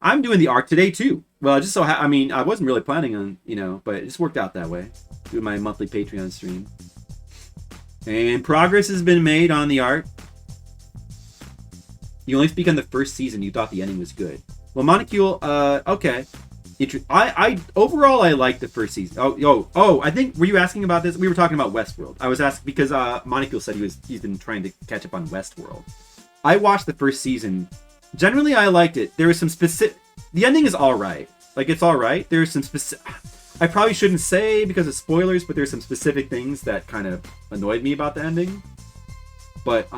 I'm doing the art today, too. Well, I just so... I mean, I wasn't really planning on, you know, but it just worked out that way. Doing my monthly Patreon stream. And progress has been made on the art. You only speak on the first season. You thought the ending was good. Well, Monocule, okay. Overall, I liked the first season. Oh, I think, were you asking about this? We were talking about Westworld. I was asking because Monocule said he's been trying to catch up on Westworld. I watched the first season. Generally, I liked it. There was some specific... The ending is alright. Like, it's alright. There's some specific... I probably shouldn't say because of spoilers, but there's some specific things that kind of annoyed me about the ending. But,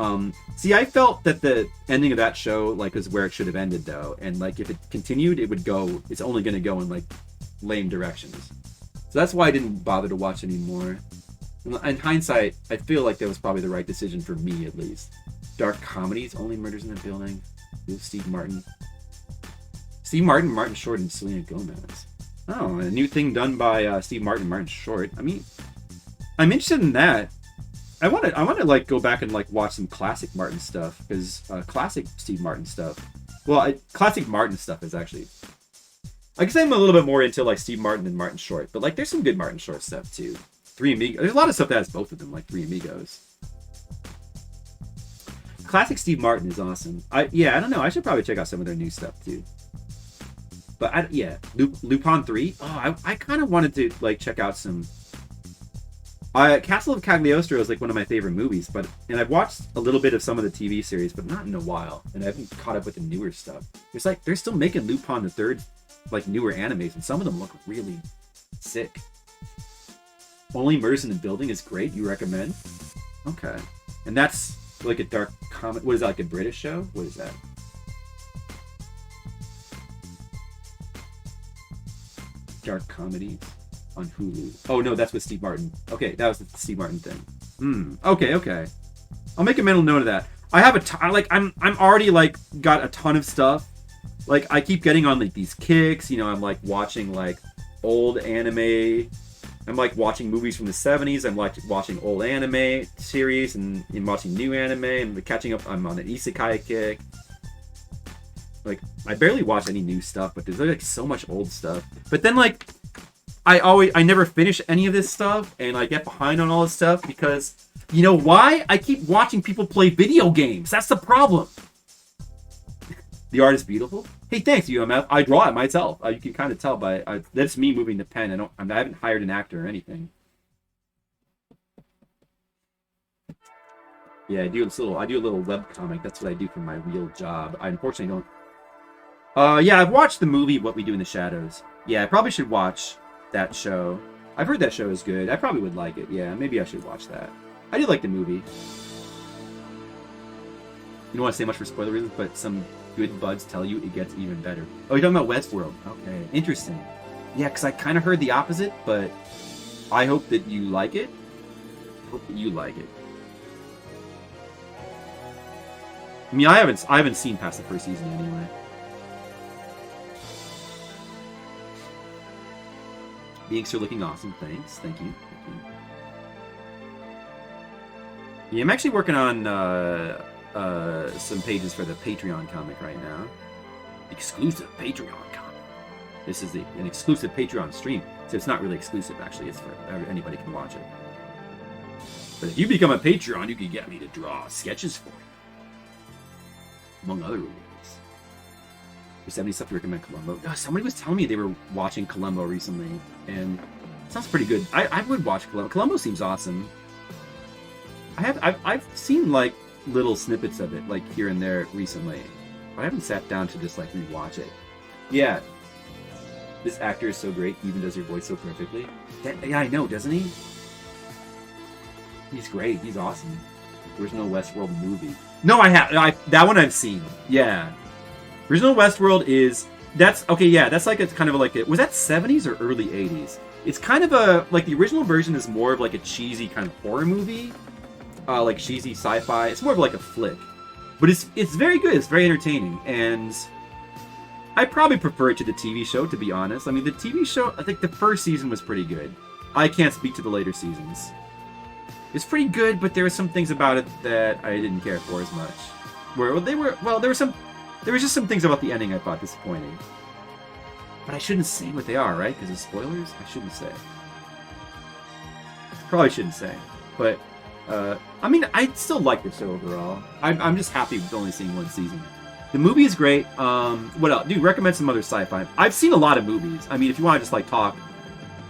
see, I felt that the ending of that show, like, was where it should have ended, though. And, like, if it continued, it's only going to go in, like, lame directions. So that's why I didn't bother to watch anymore. In hindsight, I feel like that was probably the right decision for me, at least. Dark comedies, only murders in the building. With Steve Martin. Martin Short, and Selena Gomez. Oh, a new thing done by Steve Martin, Martin Short. I mean, I'm interested in that. I want to like go back and like watch some classic Martin stuff because classic Steve Martin stuff. Well, classic Martin stuff is actually. I guess I'm a little bit more into like Steve Martin than Martin Short, but like there's some good Martin Short stuff too. Three Amigos. There's a lot of stuff that has both of them, like Three Amigos. classic Steve Martin is awesome. I don't know. I should probably check out some of their new stuff too. But Lupin 3. Oh, I kind of wanted to like check out some. Castle of Cagliostro is like one of my favorite movies, and I've watched a little bit of some of the TV series, but not in a while, and I haven't caught up with the newer stuff. It's like they're still making Lupin the Third, like newer animes, and some of them look really sick. Only Murders in the Building is great. You recommend? Okay, and that's like a dark comedy. What is that? Like a British show? What is that? Dark comedies on Hulu. Oh no, that's with Steve Martin. Okay, that was the Steve Martin thing. Okay. I'll make a mental note of that. I have a ton. Like I'm already like got a ton of stuff. Like I keep getting on like these kicks. You know, I'm like watching like old anime. I'm like watching movies from the 70s. I'm like watching old anime series and watching new anime and catching up. I'm on an isekai kick. Like I barely watch any new stuff, but there's like so much old stuff. But then like I never finish any of this stuff, and I get behind on all this stuff because you know why? I keep watching people play video games. That's the problem. The art is beautiful. Hey, thanks, UMF. I draw it myself. You can kind of tell by that's me moving the pen. I haven't hired an actor or anything. Yeah, I do a little web comic. That's what I do for my real job. I unfortunately don't. Yeah, I've watched the movie What We Do in the Shadows. Yeah, I probably should watch that show. I've heard that show is good. I probably would like it. Yeah, maybe I should watch that. I do like the movie. You don't want to say much for spoiler reasons, but some good buds tell you it gets even better. Oh, you're talking about Westworld. Okay, interesting. Yeah, because I kind of heard the opposite, but I hope that you like it. I hope that you like it. I mean, I haven't seen past the first season anyway. The inks are looking awesome. Thanks. Thank you. Yeah, I'm actually working on some pages for the Patreon comic right now. Exclusive Patreon comic. This is an exclusive Patreon stream, so it's not really exclusive. Actually, it's for anybody can watch it. But if you become a Patreon, you can get me to draw sketches for you, among other movies. There's 70 stuff to recommend Columbo. Oh, somebody was telling me they were watching Columbo recently, and it sounds pretty good. I would watch Columbo. Columbo seems awesome. I've seen like little snippets of it like here and there recently, but I haven't sat down to just like rewatch it. Yeah, this actor is so great. He even does your voice so perfectly. Yeah, I know, doesn't he? He's great. He's awesome. Original Westworld movie. No, that one I've seen. Yeah. Original Westworld that's okay, yeah, that's like it's kind of like was that 70s or early 80s? It's kind of a like the original version is more of like a cheesy kind of horror movie. Like cheesy sci-fi. It's more of like a flick. But it's very good, it's very entertaining, and I probably prefer it to the TV show, to be honest. I mean the TV show, I think the first season was pretty good. I can't speak to the later seasons. It's pretty good, but there were some things about it that I didn't care for as much. There was just some things about the ending I thought disappointing. But I shouldn't say what they are, right? Because of spoilers? I shouldn't say. Probably shouldn't say. But, I mean, I still like the show overall. I'm just happy with only seeing one season. The movie is great. What else? Dude, recommend some other sci-fi. I've seen a lot of movies. I mean, if you want to just, like, talk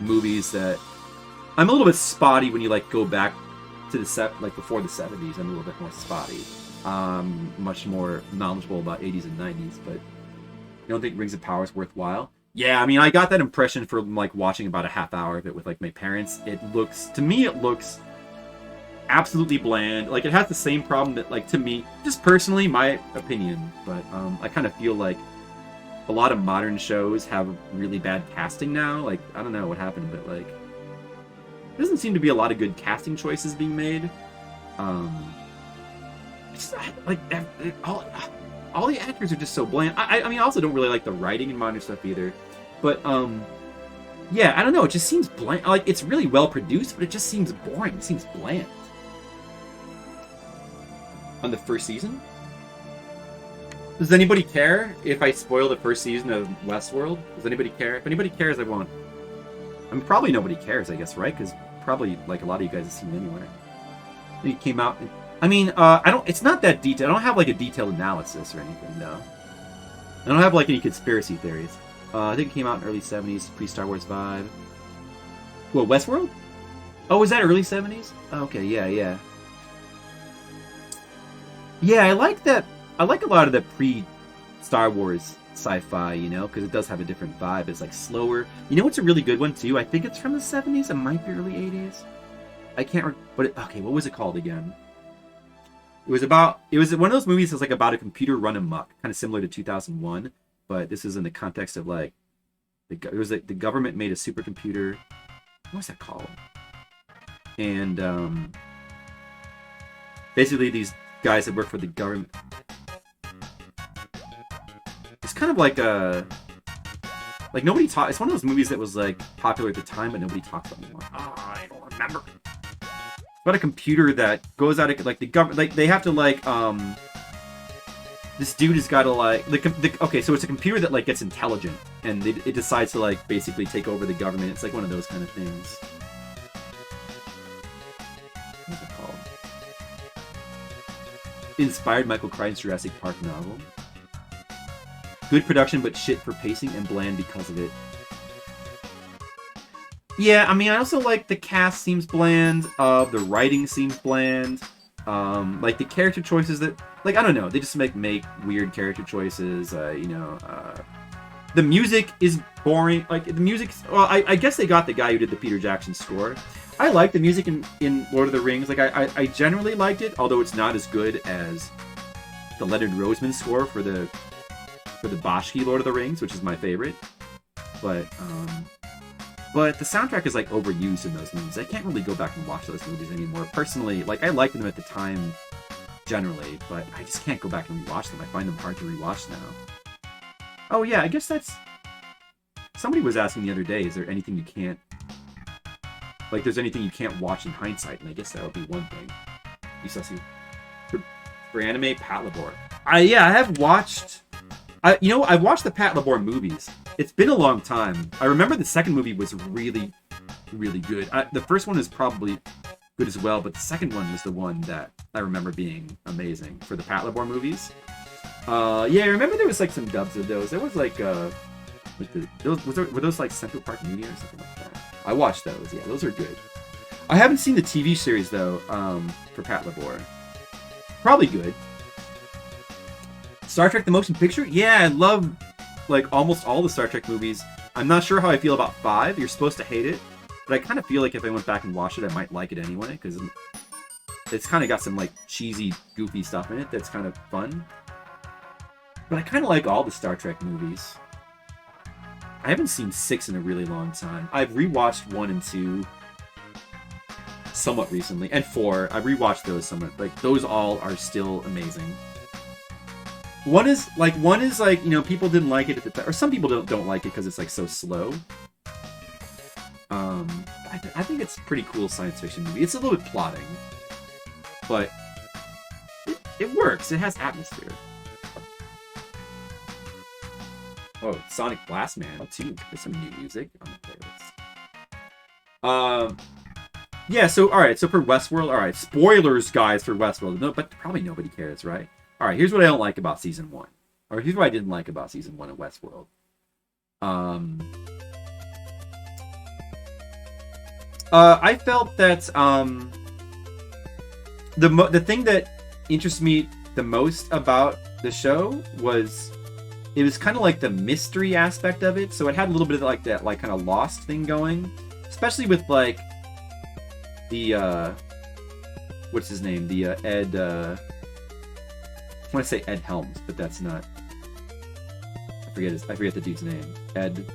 movies that... I'm a little bit spotty when you, like, go back to before the 70s. I'm a little bit more spotty. Much more knowledgeable about 80s and 90s, but you don't think Rings of Power is worthwhile? Yeah, I mean, I got that impression from like watching about a half hour of it with like my parents. To me it looks absolutely bland. Like it has the same problem that like to me, just personally, my opinion, but I kind of feel like a lot of modern shows have really bad casting now. Like I don't know what happened, but like there doesn't seem to be a lot of good casting choices being made. Like all the actors are just so bland. I mean, I also don't really like the writing in modern stuff either. But yeah, I don't know. It just seems bland. Like it's really well produced, but it just seems boring. It seems bland. On the first season, does anybody care if I spoil the first season of Westworld? Does anybody care? If anybody cares, I won't. I mean, probably nobody cares, I guess, right? Because probably like a lot of you guys have seen it anyway. It came out I mean, I don't. It's not that detailed. I don't have like a detailed analysis or anything, though. I don't have like any conspiracy theories. I think it came out in early '70s, pre-Star Wars vibe. What, Westworld? Oh, was that early '70s? Oh, okay, yeah. Yeah, I like that. I like a lot of the pre-Star Wars sci-fi, you know, because it does have a different vibe. It's like slower. You know what's a really good one too? I think it's from the '70s. It might be early '80s. I can't remember. But okay, what was it called again? It was one of those movies that's like about a computer run amok, kind of similar to 2001, but this is in the context of like the government made a supercomputer. What was that called? And basically these guys that work for the government. It's kind of like nobody talk. It's one of those movies that was like popular at the time, but nobody talks about anymore. Oh, I don't remember. About a computer that goes out of like the government, like they have to like this dude has got to like okay, so it's a computer that like gets intelligent and it decides to like basically take over the government. It's like one of those kind of things. What's it called? Inspired Michael Crichton's Jurassic Park novel. Good production, but shit for pacing and bland because of it. Yeah, I mean, I also like the cast seems bland. The writing seems bland. Like the character choices that, like, I don't know, they just make weird character choices. The music is boring. Like the music, well, I guess they got the guy who did the Peter Jackson score. I like the music in Lord of the Rings. Like I generally liked it, although it's not as good as the Leonard Roseman score for the Bashki Lord of the Rings, which is my favorite. But the soundtrack is like overused in those movies. I can't really go back and watch those movies anymore. Personally, like I liked them at the time generally, but I just can't go back and rewatch them. I find them hard to rewatch now. Oh yeah, I guess that's... Somebody was asking the other day, is there anything you can't... Like there's anything you can't watch in hindsight, and I guess that would be one thing. You saw see... For anime, Pat Labor. I have watched... I've watched the Pat Labor movies. It's been a long time. I remember the second movie was really, really good. The first one is probably good as well, but the second one was the one that I remember being amazing for the Pat Labor movies. I remember there was like some dubs of those. There was like were those like Central Park Media or something like that? I watched those. Yeah, those are good. I haven't seen the TV series though for Pat Labor. Probably good. Star Trek: The Motion Picture? Yeah, I love like almost all the Star Trek movies. I'm not sure how I feel about 5. You're supposed to hate it, but I kind of feel like if I went back and watched it, I might like it anyway because it's kind of got some like cheesy, goofy stuff in it that's kind of fun. But I kind of like all the Star Trek movies. I haven't seen 6 in a really long time. I've rewatched 1 and 2 somewhat recently, and 4. I've rewatched those somewhat. Like those all are still amazing. One is like people didn't like it at the time, or some people don't like it because it's like so slow. I think it's a pretty cool science fiction movie. It's a little bit plotting, but it works. It has atmosphere. Oh, Sonic Blast Man too. There's some new music on the playlist. Yeah. So all right. So for Westworld, all right. Spoilers, guys, for Westworld. No, but probably nobody cares, right? All right, here's what I don't like about Season 1. Or here's what I didn't like about Season 1 of Westworld. I felt that the thing that interests me the most about the show was it was kind of like the mystery aspect of it. So it had a little bit of like that like kind of Lost thing going. Especially with like the what's his name? The Ed I want to say Ed Helms, but that's not. I forget the dude's name. Ed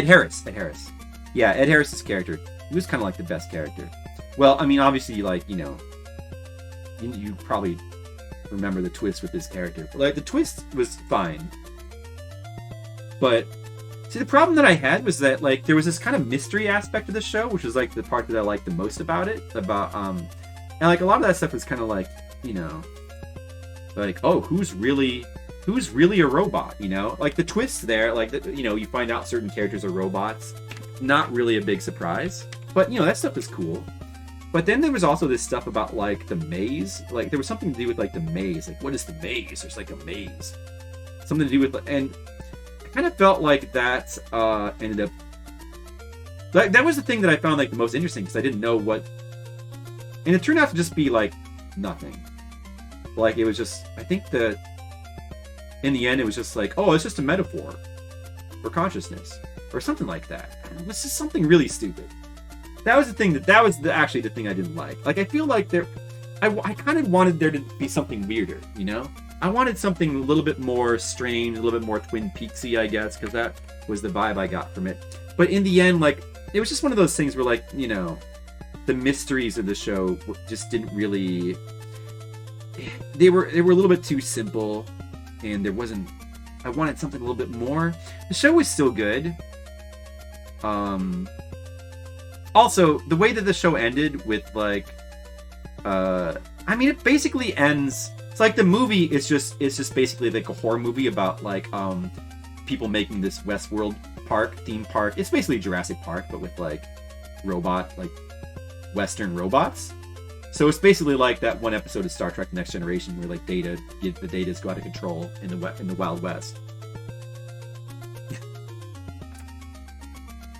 Harris. Ed Harris. Yeah, Ed Harris's character. He was kind of like the best character. Well, I mean, obviously, like you probably remember the twist with his character. But, like the twist was fine, but see, the problem that I had was that like there was this kind of mystery aspect of the show, which was like the part that I liked the most about it. And like a lot of that stuff was kind of like. Like, oh, who's really a robot, like the twists there, like you find out certain characters are robots, not really a big surprise, but that stuff is cool. But then there was also this stuff about like the maze. Like there was something to do with like the maze. Like what is the maze? There's like a maze. Something to do with, and I kind of felt like that ended up. Like that was the thing that I found like the most interesting because I didn't know what, and it turned out to just be like nothing. Like it was just, I think that in the end it was just like, oh, it's just a metaphor for consciousness or something like that. It was just something really stupid. That was the thing actually the thing I didn't like. Like I feel like I kind of wanted there to be something weirder, you know? I wanted something a little bit more strange, a little bit more Twin Peaksy, I guess, because that was the vibe I got from it. But in the end, like, it was just one of those things where, like, you know, the mysteries of the show just didn't really. They were a little bit too simple, and there wasn't. I wanted something a little bit more. The show was still good. Also, the way that the show ended with like, I mean, it basically ends. It's like the movie is just basically like a horror movie about like people making this Westworld theme park. It's basically Jurassic Park, but with like Western robots. So it's basically like that one episode of Star Trek: Next Generation where like the Datas go out of control in the Wild West.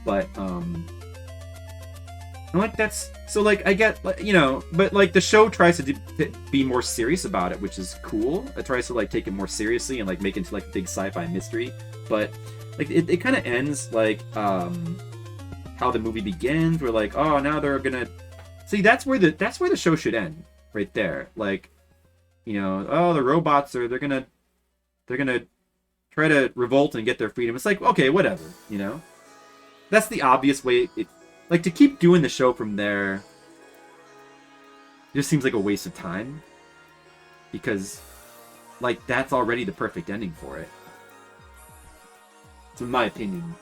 But and like that's so like I get, you know, but like the show tries to be more serious about it, which is cool. It tries to like take it more seriously and like make it into like a big sci-fi mystery. But like it kind of ends like how the movie begins, where like, oh, now they're gonna see, that's where the show should end, right there. Like, you know, oh, the robots they're gonna try to revolt and get their freedom. It's like, okay, whatever, you know. That's the obvious way. Like, to keep doing the show from there just seems like a waste of time. Because, like, that's already the perfect ending for it. So in my opinion,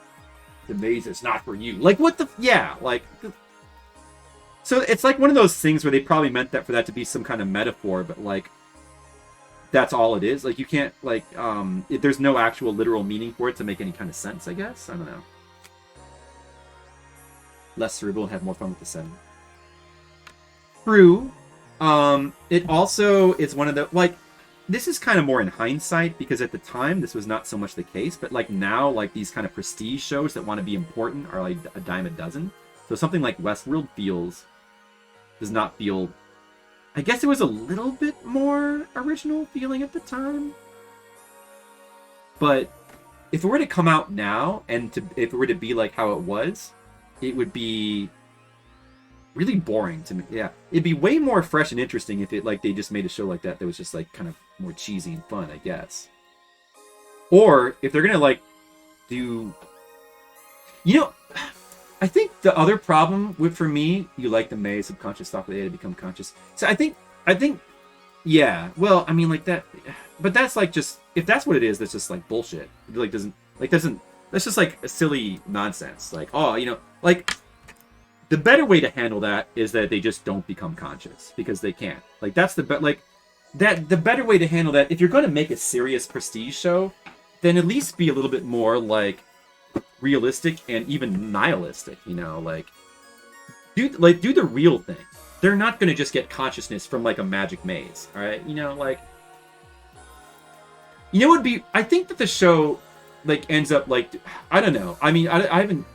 the maze is not for you. Like, what the... Yeah, like... So it's like one of those things where they probably meant that for that to be some kind of metaphor, but, like, that's all it is. Like, you can't, like, there's no actual literal meaning for it to make any kind of sense, I guess. I don't know. Less cerebral and have more fun with the setting. True. It also is one of the, like, this is kind of more in hindsight, because at the time this was not so much the case, but like now, like these kind of prestige shows that want to be important are like a dime a dozen. So something like Westworld does not feel, I guess it was a little bit more original feeling at the time. But if it were to come out now, and if it were to be like how it was, it would be really boring to me. Yeah, it'd be way more fresh and interesting if it like they just made a show like that was just like kind of more cheesy and fun, I guess. Or if they're gonna like do, you know, I think the other problem for me, you like the maze, subconscious thought that they had to become conscious. So I think, yeah. Well, I mean, like that, but that's like just, if that's what it is, that's just like bullshit. It like doesn't. That's just like a silly nonsense. Like, oh, you know, like the better way to handle that is that they just don't become conscious, because they can't. Like that's the better way to handle that. If you're going to make a serious prestige show, then at least be a little bit more like realistic and even nihilistic. You know, like do the real thing. They're not going to just get consciousness from like a magic maze. All right, you know, like, you know, I think that the show like ends up like, I don't know. I mean, I haven't.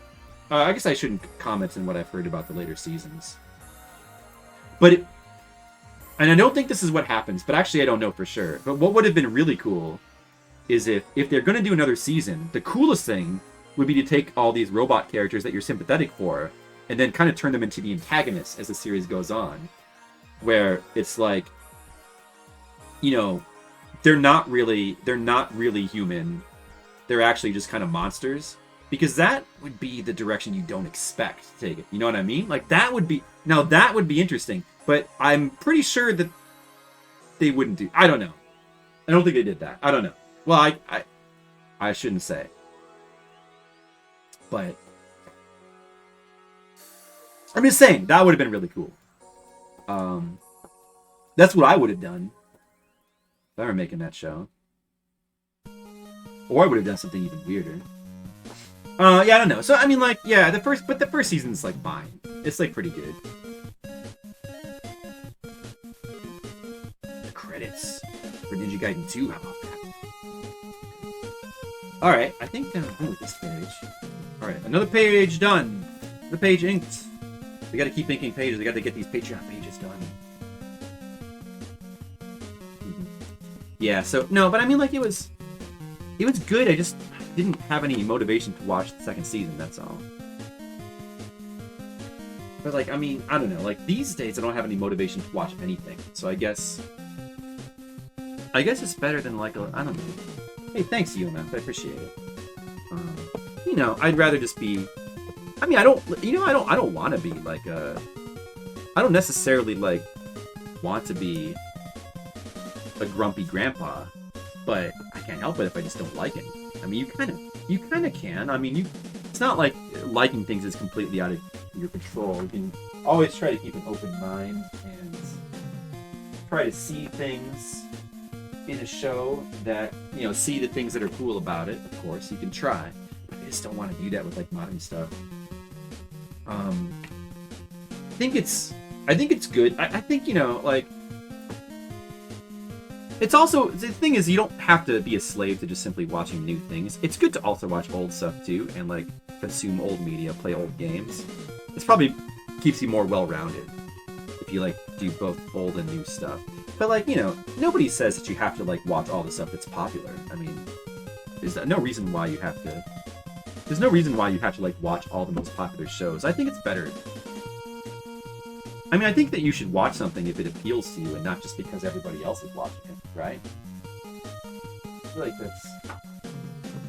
I guess I shouldn't comment on what I've heard about the later seasons. But and I don't think this is what happens. But actually, I don't know for sure. But what would have been really cool is if they're going to do another season, the coolest thing would be to take all these robot characters that you're sympathetic for, and then kind of turn them into the antagonists as the series goes on, where it's like, you know, they're not really human. They're actually just kind of monsters, because that would be the direction you don't expect to take it. You know what I mean? Like that would be interesting, but I'm pretty sure that they wouldn't do. I don't know. I don't think they did that. I don't know. Well, I shouldn't say, but I'm just saying that would have been really cool. That's what I would have done if I were making that show. Or I would have done something even weirder. Yeah, I don't know. So I mean, like, yeah, the first season's like fine. It's like pretty good. for Ninja Gaiden 2. How about that? Alright, I think I'm done with this page. Alright, another page done. The page inked. We gotta keep inking pages. We gotta get these Patreon pages done. Yeah, so, no, but I mean, like, it was good. I just didn't have any motivation to watch the second season, that's all. But, like, I mean, I don't know. Like, these days, I don't have any motivation to watch anything. So I guess it's better than, like, I don't know. Hey, thanks, UMF. I appreciate it. You know, I'd rather just be... I mean, I don't want to be, like, I don't necessarily, like, want to be a grumpy grandpa, but I can't help it if I just don't like it. I mean, you kind of can. I mean, it's not like liking things is completely out of your control. You can always try to keep an open mind and try to see things in a show that, you know, see the things that are cool about it. Of course, you can try, but I just don't want to do that with, like, modern stuff. I think it's good. I think, you know, like, it's also, the thing is, you don't have to be a slave to just simply watching new things. It's good to also watch old stuff too, and, like, consume old media, play old games. This probably keeps you more well-rounded if you, like, do both old and new stuff. But, like, you know, nobody says that you have to, like, watch all the stuff that's popular. I mean, there's no reason why you have to. There's no reason why you have to, like, watch all the most popular shows. I think it's better. I mean, I think that you should watch something if it appeals to you and not just because everybody else is watching it, right? I feel like that's...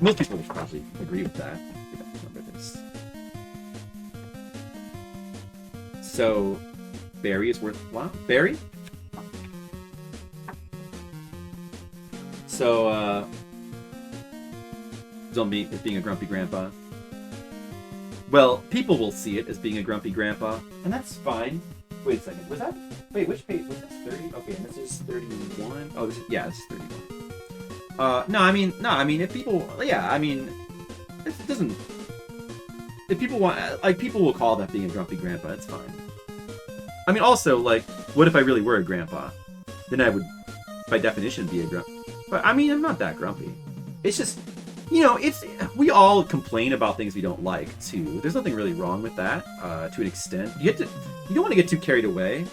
Most people would probably agree with that. Remember this. So, Barry is worth... Wow, Barry? So, Zombie is being a grumpy grandpa. Well, people will see it as being a grumpy grandpa, and that's fine. Wait a second, was that... Wait, which page? Was this 30? Okay, this is 31. Oh, this is... Yeah, this is 31. No, I mean, if people... Yeah, I mean, it doesn't... If people want... Like, people will call that being a grumpy grandpa, it's fine. I mean, also, like, what if I really were a grandpa? Then I would, by definition, be a grumpy... But, I mean, I'm not that grumpy. It's just... You know, we all complain about things we don't like, too. There's nothing really wrong with that, to an extent. You don't want to get too carried away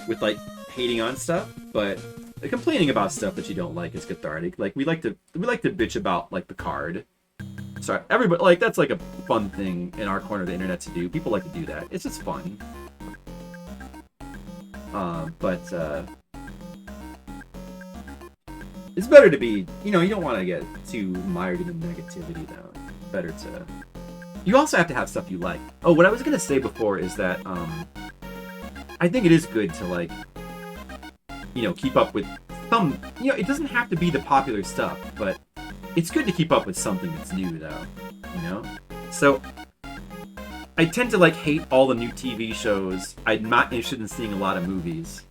with, like, hating on stuff, but complaining about stuff that you don't like is cathartic. Like, we like to bitch about, like, the card. Sorry, everybody, like, that's, like, a fun thing in our corner of the internet to do. People like to do that. It's just fun. It's better to be, you know, you don't want to get too mired in the negativity, though. Better to... You also have to have stuff you like. Oh, what I was going to say before is that, I think it is good to, like, you know, keep up with some... You know, it doesn't have to be the popular stuff, but it's good to keep up with something that's new, though. You know? So, I tend to, like, hate all the new TV shows. I'm not interested in seeing a lot of movies.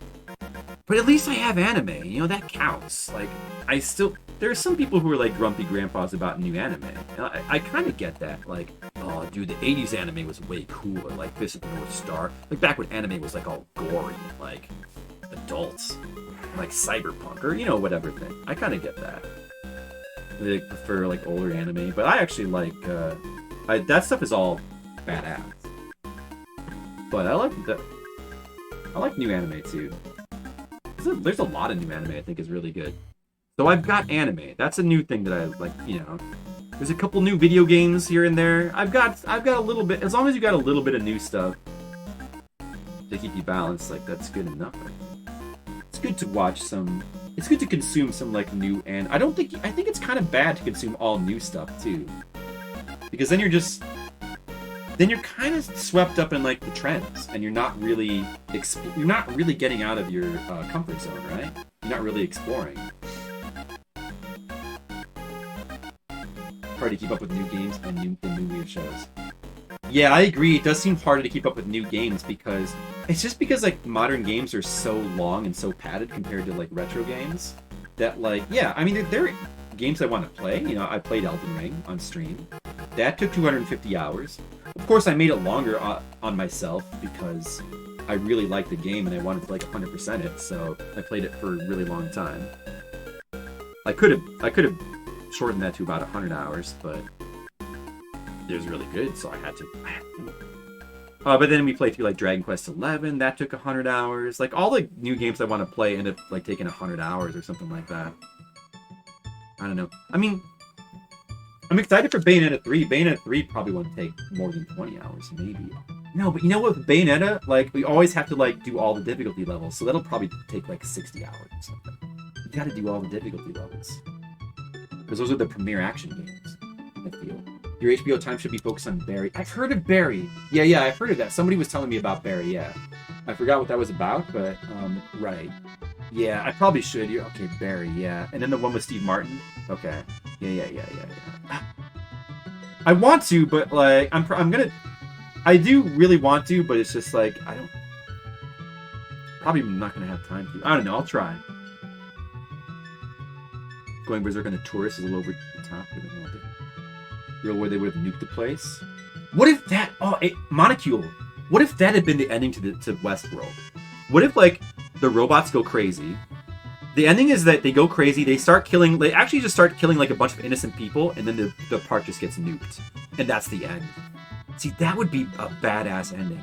But at least I have anime, you know, that counts. Like, there are some people who are, like, grumpy grandpas about new anime. And I kind of get that. Like, oh, dude, the 80s anime was way cooler. Like, Fist of the North Star. Like, back when anime was, like, all gory and, like, adults. Like, cyberpunk, or, you know, whatever thing. I kind of get that. They prefer, like, older anime. But I actually like, that stuff is all badass. But I like new anime, too. There's a lot of new anime I think is really good. So I've got anime. That's a new thing that I like, you know. There's a couple new video games here and there. I've got a little bit, as long as you got a little bit of new stuff to keep you balanced, like, that's good enough. It's good to watch it's good to consume some, like, new, and I think it's kind of bad to consume all new stuff too. Because then you're kind of swept up in, like, the trends, and you're not really getting out of your comfort zone, right? You're not really exploring. Hard to keep up with new games and new weird shows. Yeah, I agree. It does seem harder to keep up with new games because like, modern games are so long and so padded compared to, like, retro games that, like, yeah, I mean, there are games I want to play. You know, I played Elden Ring on stream. That took 250 hours. Of course, I made it longer on myself because I really liked the game and I wanted to like 100% it, so I played it for a really long time. I could have shortened that to about 100 hours, but it was really good, so I had to. But then we played through like Dragon Quest XI. That took 100 hours. Like all the new games I want to play end up like taking 100 hours or something like that. I don't know. I mean, I'm excited for Bayonetta 3. Bayonetta 3 probably won't take more than 20 hours, maybe. No, but you know what? With Bayonetta, like we always have to like do all the difficulty levels, so that'll probably take like 60 hours or something. You got to do all the difficulty levels because those are the premier action games. I feel your HBO time should be focused on Barry. I've heard of Barry. Yeah, I've heard of that. Somebody was telling me about Barry. Yeah, I forgot what that was about, but right. Yeah, I probably should. Okay, Barry. Yeah, and then the one with Steve Martin. Okay. Yeah. I want to, but like I'm gonna. I do really want to, but it's just like I don't. Probably not gonna have time to. I don't know. I'll try. Going berserk on the tourists is a little over the top. Real where they would have nuked the place. What if that? Monocule. What if that had been the ending to Westworld? What if like the robots go crazy? The ending is that they go crazy. They start killing. They actually just start killing like a bunch of innocent people, and then the park just gets nuked, and that's the end. See, that would be a badass ending.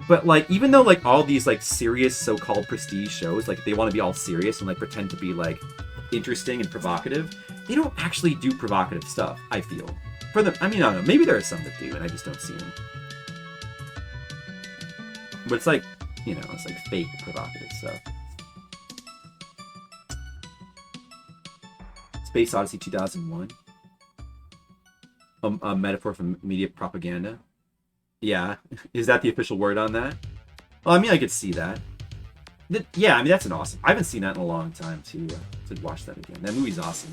But like, even though like all these like serious so-called prestige shows, like they want to be all serious and like pretend to be like interesting and provocative, they don't actually do provocative stuff. I feel for them. I mean, I don't know. Maybe there are some that do, and I just don't see them. But it's like, you know, it's like fake provocative stuff. Space Odyssey 2001. A metaphor for media propaganda. Yeah, is that the official word on that? Well, I mean, I could see that. Yeah, I mean, that's an awesome. I haven't seen that in a long time to watch that again. That movie's awesome.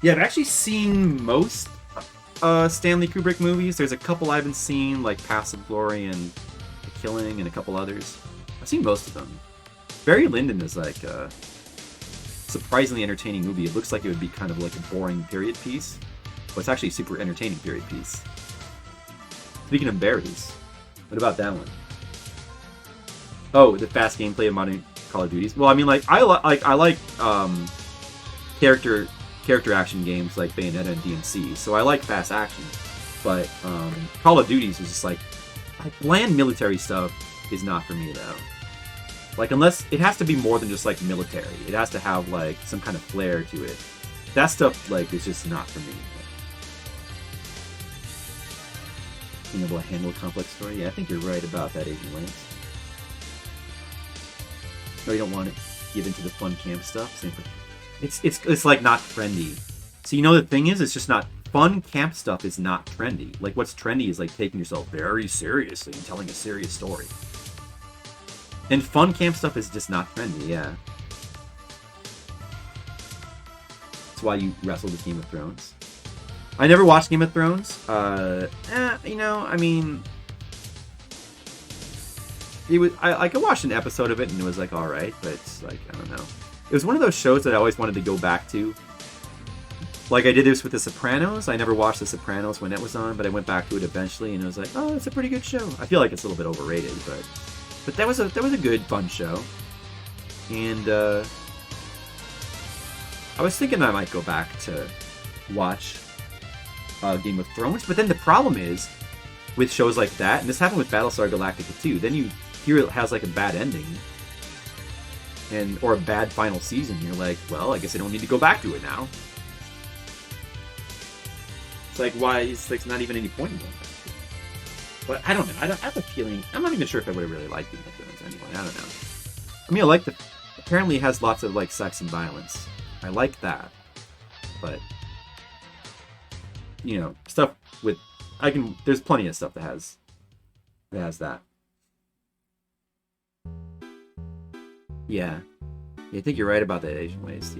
Yeah, I've actually seen most Stanley Kubrick movies. There's a couple I haven't seen, like Paths of Glory and The Killing, and a couple others. I've seen most of them. Barry Lyndon is like a surprisingly entertaining movie. It looks like it would be kind of like a boring period piece, but it's actually a super entertaining period piece. Speaking of berries, what about that one? Oh, the fast gameplay of modern Call of Duties. Well, I mean, like I like character action games like Bayonetta and DMC, so I like fast action. But Call of Duties is just like bland military stuff is not for me though. Like, unless it has to be more than just like military, it has to have like some kind of flair to it. That stuff like is just not for me. Being able to handle a complex story. Yeah, I think you're right about that, Agent Lance. No, you don't want to give into the fun camp stuff. It's like not trendy. So you know the thing is, it's just not fun camp stuff is not trendy. Like what's trendy is like taking yourself very seriously and telling a serious story. And fun camp stuff is just not trendy, yeah. That's why you wrestled with Game of Thrones. I never watched Game of Thrones. You know, I mean, it was. I watched an episode of it and it was like all right, but it's like I don't know. It was one of those shows that I always wanted to go back to. Like I did this with The Sopranos. I never watched The Sopranos when it was on, but I went back to it eventually, and it was like, oh, it's a pretty good show. I feel like it's a little bit overrated, but that was a good fun show. And I was thinking I might go back to watch Game of Thrones, but then the problem is with shows like that, and this happened with Battlestar Galactica too, then you hear it has like a bad ending or a bad final season, you're like, well, I guess I don't need to go back to it now. It's like, why is like not even any point in going back to it? But I don't know, I have a feeling, I'm not even sure if I would have really liked Game of Thrones anyway, I don't know. I mean, I like apparently it has lots of like sex and violence. I like that, but you know, stuff with there's plenty of stuff that has that. Yeah, I think you're right about that, Asian Waste.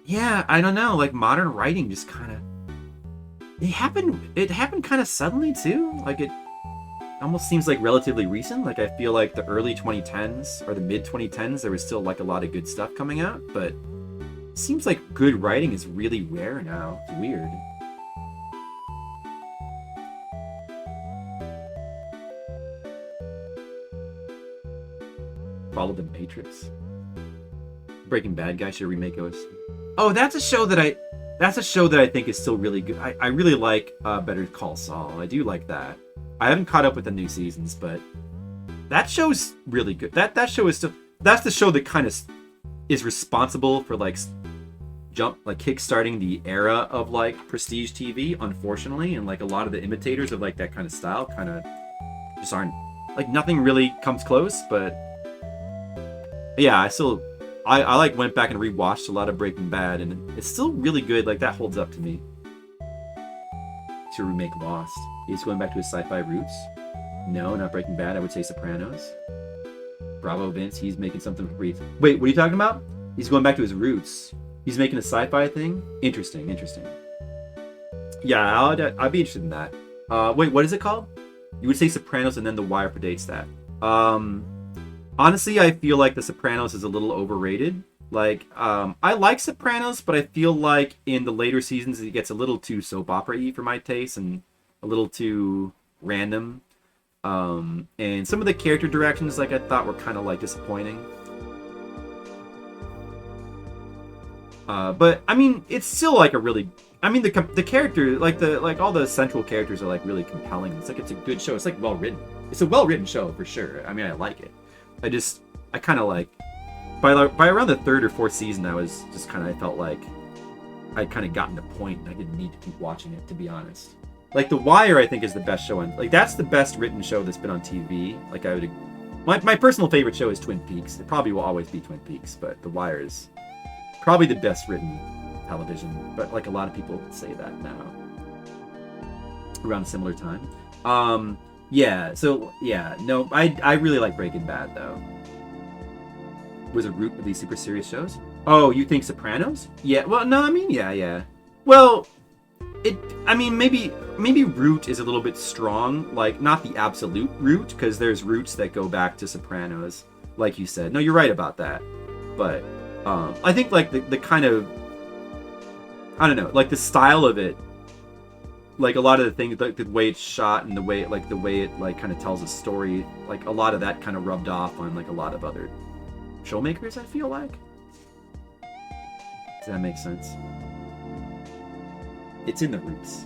Yeah, I don't know, like modern writing just kind of it happened kind of suddenly too. Like it almost seems like relatively recent. Like I feel like the early 2010s or the mid 2010s there was still like a lot of good stuff coming out, but it seems like good writing is really rare now. It's weird. Follow the Matrix. Breaking Bad guy should remake OC. Oh, that's a show that I think is still really good. I really like Better Call Saul. I do like that. I haven't caught up with the new seasons, but that show's really good. That show is still, that's the show that kind of is responsible for like kickstarting the era of like prestige TV, unfortunately, and like a lot of the imitators of like that kind of style kind of just aren't, like, nothing really comes close. But yeah, I like went back and rewatched a lot of Breaking Bad, and it's still really good. Like, that holds up to me. To remake Lost, he's going back to his sci-fi roots. No, not Breaking Bad. I would say Sopranos. Bravo, Vince. He's making something for free. Wait, what are you talking about? He's going back to his roots. He's making a sci-fi thing? Interesting. Yeah, I'd be interested in that. Wait, what is it called? You would say Sopranos, and then The Wire predates that. Honestly, I feel like The Sopranos is a little overrated. Like, I like Sopranos, but I feel like in the later seasons it gets a little too soap opera-y for my taste, and a little too random. And some of the character directions, like, I thought were kind of like disappointing. But I mean, it's still like a really, I mean, the character, like all the central characters are like really compelling. It's like, it's a good show. It's like well written. It's a well written show for sure. I mean, I like it. I kind of like, by around the third or fourth season, I felt like I'd kind of gotten the point, and I didn't need to keep watching it, to be honest. Like, The Wire, I think, is the best show on, like, that's the best written show that's been on TV. Like, my personal favorite show is Twin Peaks. It probably will always be Twin Peaks, but The Wire is probably the best written television. But like, a lot of people say that now. Around a similar time. No, I really like Breaking Bad, though. Was a root of these super serious shows? Oh, you think Sopranos? Yeah, well, no, I mean, yeah. Well, maybe root is a little bit strong, like, not the absolute root, because there's roots that go back to Sopranos, like you said. No, you're right about that. But, I think, like, the kind of, I don't know, like, the style of it, like, a lot of the things, like, the way it's shot and the way it, like, kind of tells a story, like, a lot of that kind of rubbed off on, like, a lot of other showmakers, I feel like. Does that make sense? It's in the roots.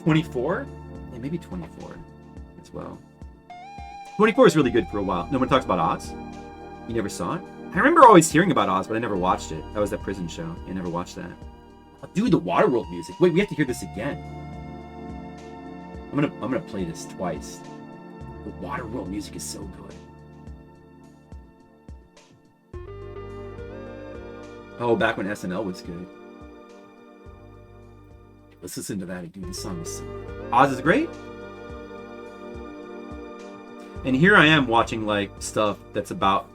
24? Yeah, maybe 24 as well. 24 is really good for a while. No one talks about Oz? You never saw it? I remember always hearing about Oz, but I never watched it. That was that prison show. I never watched that. Oh, dude, the Waterworld music. Wait, we have to hear this again. I'm gonna play this twice. The Waterworld music is so good. Oh, back when SNL was good. Let's listen to that, dude. This song is... Oz is great. And here I am watching, like, stuff that's about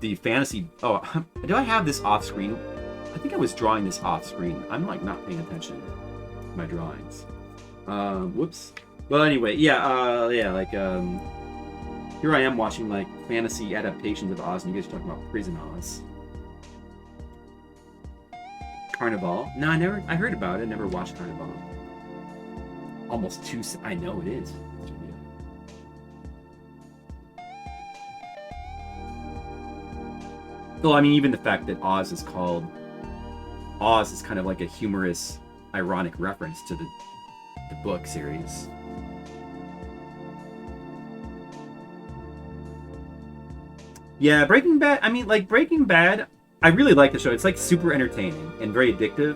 the fantasy... Oh, do I have this off screen? I think I was drawing this off screen. I'm, like, not paying attention to my drawings. Whoops. Well, anyway, here I am watching, like, fantasy adaptations of Oz, and you guys are talking about Prison Oz. Carnival. No, I heard about it. Never watched Carnival. Almost too... I know it is. Well, I mean, even the fact that Oz is called... Oz is kind of like a humorous, ironic reference to the book series. Yeah, Breaking Bad... I mean, like, Breaking Bad... I really like the show. It's like super entertaining and very addictive.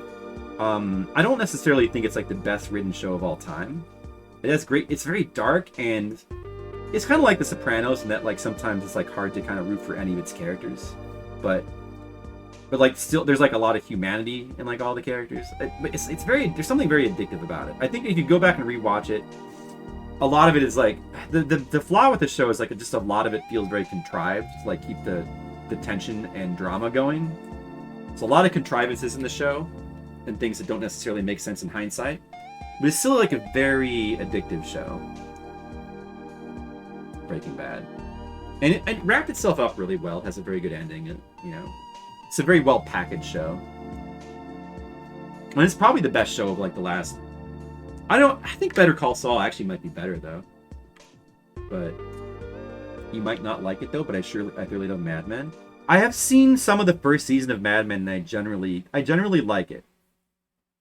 I don't necessarily think it's like the best written show of all time. It has great. It's very dark, and it's kind of like The Sopranos in that, like, sometimes it's like hard to kind of root for any of its characters, but like, still there's like a lot of humanity in like all the characters. But it's very, there's something very addictive about it. I think if you go back and rewatch it, a lot of it is like the flaw with the show is like just a lot of it feels very contrived to like keep the tension and drama going. It's a lot of contrivances in the show and things that don't necessarily make sense in hindsight, but it's still like a very addictive show. Breaking Bad, and it wrapped itself up really well. It has a very good ending, and you know, it's a very well packaged show, and it's probably the best show of like the last. I think Better Call Saul actually might be better though, but You might not like it though, but I really love Mad Men. I have seen some of the first season of Mad Men, and I generally like it.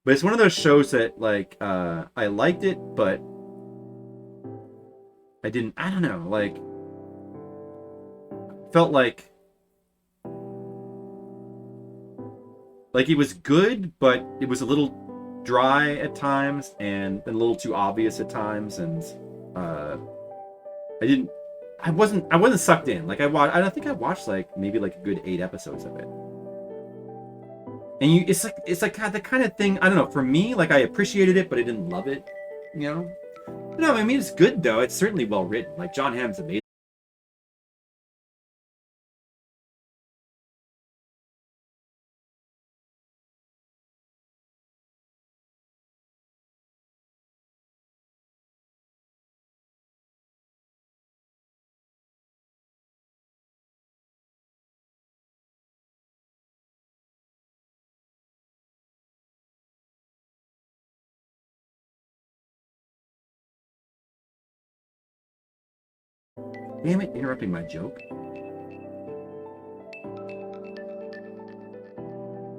But it's one of those shows that like I liked it, but I didn't. I don't know. Like, felt like it was good, but it was a little dry at times and a little too obvious at times, and I wasn't sucked in. Like I don't think I watched like maybe like a good 8 episodes of it. And it's like the kind of thing, I don't know, for me, like I appreciated it, but I didn't love it, you know? No, I mean it's good though. It's certainly well written. Like John Hamm's amazing. Damn it, interrupting my joke.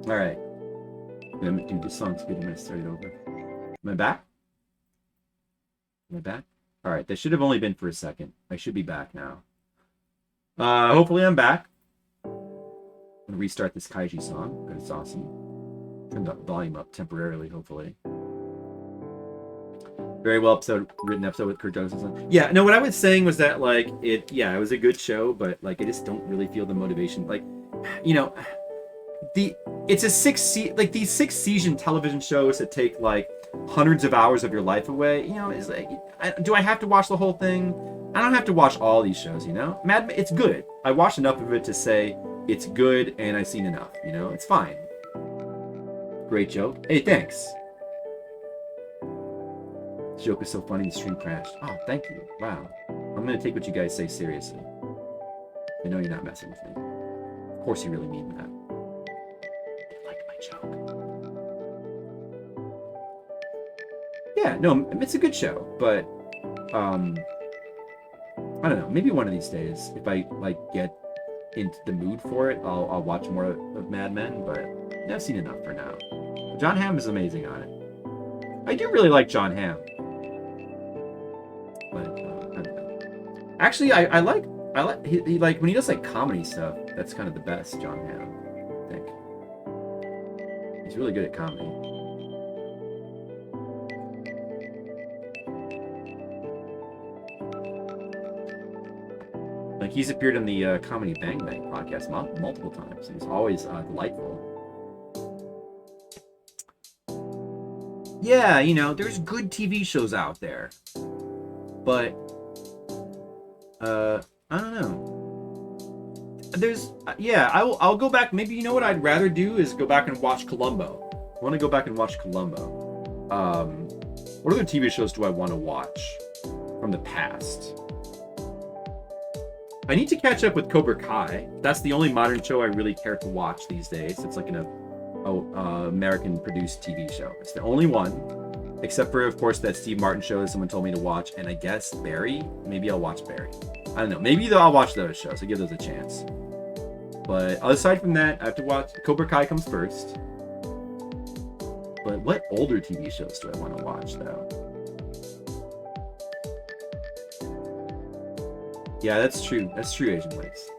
Alright. Dude, this song's good. I'm gonna start it over. Am I back? Am I back? Alright, that should have only been for a second. I should be back now. Hopefully I'm back. I'm gonna restart this Kaiji song, because it's awesome. Turn the volume up temporarily, hopefully. Very well written episode with Kurt Johnson. Yeah, no, what I was saying was that, like, it was a good show, but, like, I just don't really feel the motivation. Like, you know, it's a these 6-season television shows that take, like, hundreds of hours of your life away, you know, it's like, do I have to watch the whole thing? I don't have to watch all these shows, you know? Mad Men, it's good. I watched enough of it to say it's good, and I've seen enough, you know? It's fine. Great joke. Hey, thanks. This joke is so funny, the stream crashed. Oh, thank you. Wow. I'm gonna take what you guys say seriously. I know you're not messing with me. Of course you really mean that. You like my joke. Yeah, no, it's a good show, but I don't know, maybe one of these days, if I like get into the mood for it, I'll watch more of Mad Men, but I've seen enough for now. John Hamm is amazing on it. I do really like John Hamm. But I don't know. Actually, I like he like when he does like comedy stuff. That's kind of the best, John Hamm. I think he's really good at comedy. Like he's appeared on the Comedy Bang Bang podcast multiple times. He's always delightful. Yeah, you know, there's good TV shows out there. But, I don't know. There's, yeah, I'll go back. Maybe, you know what I'd rather do is go back and watch Columbo. I want to go back and watch Columbo. What other TV shows do I want to watch from the past? I need to catch up with Cobra Kai. That's the only modern show I really care to watch these days. It's like an American-produced TV show. It's the only one, except for, of course, that Steve Martin show that someone told me to watch, and I guess Barry. Maybe I'll watch Barry. I don't know. Maybe I'll watch those shows. I'll give those a chance. But aside from that, I have to watch Cobra Kai comes first. But what older TV shows do I want to watch, though? Yeah, that's true. That's true, Asian Ways.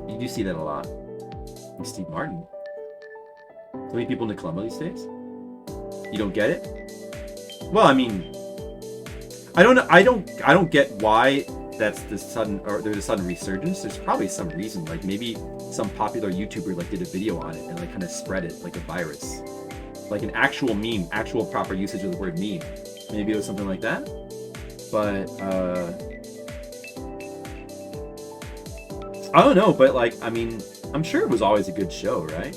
You do see that a lot. And Steve Martin. So many people in the Columbo these days? You don't get it? Well, I mean, I don't get why that's the sudden, or there's a sudden resurgence. There's probably some reason, like maybe some popular YouTuber like did a video on it and like kind of spread it like a virus, like an actual meme, actual proper usage of the word meme. Maybe it was something like that. But I don't know. But like, I mean, I'm sure it was always a good show, right?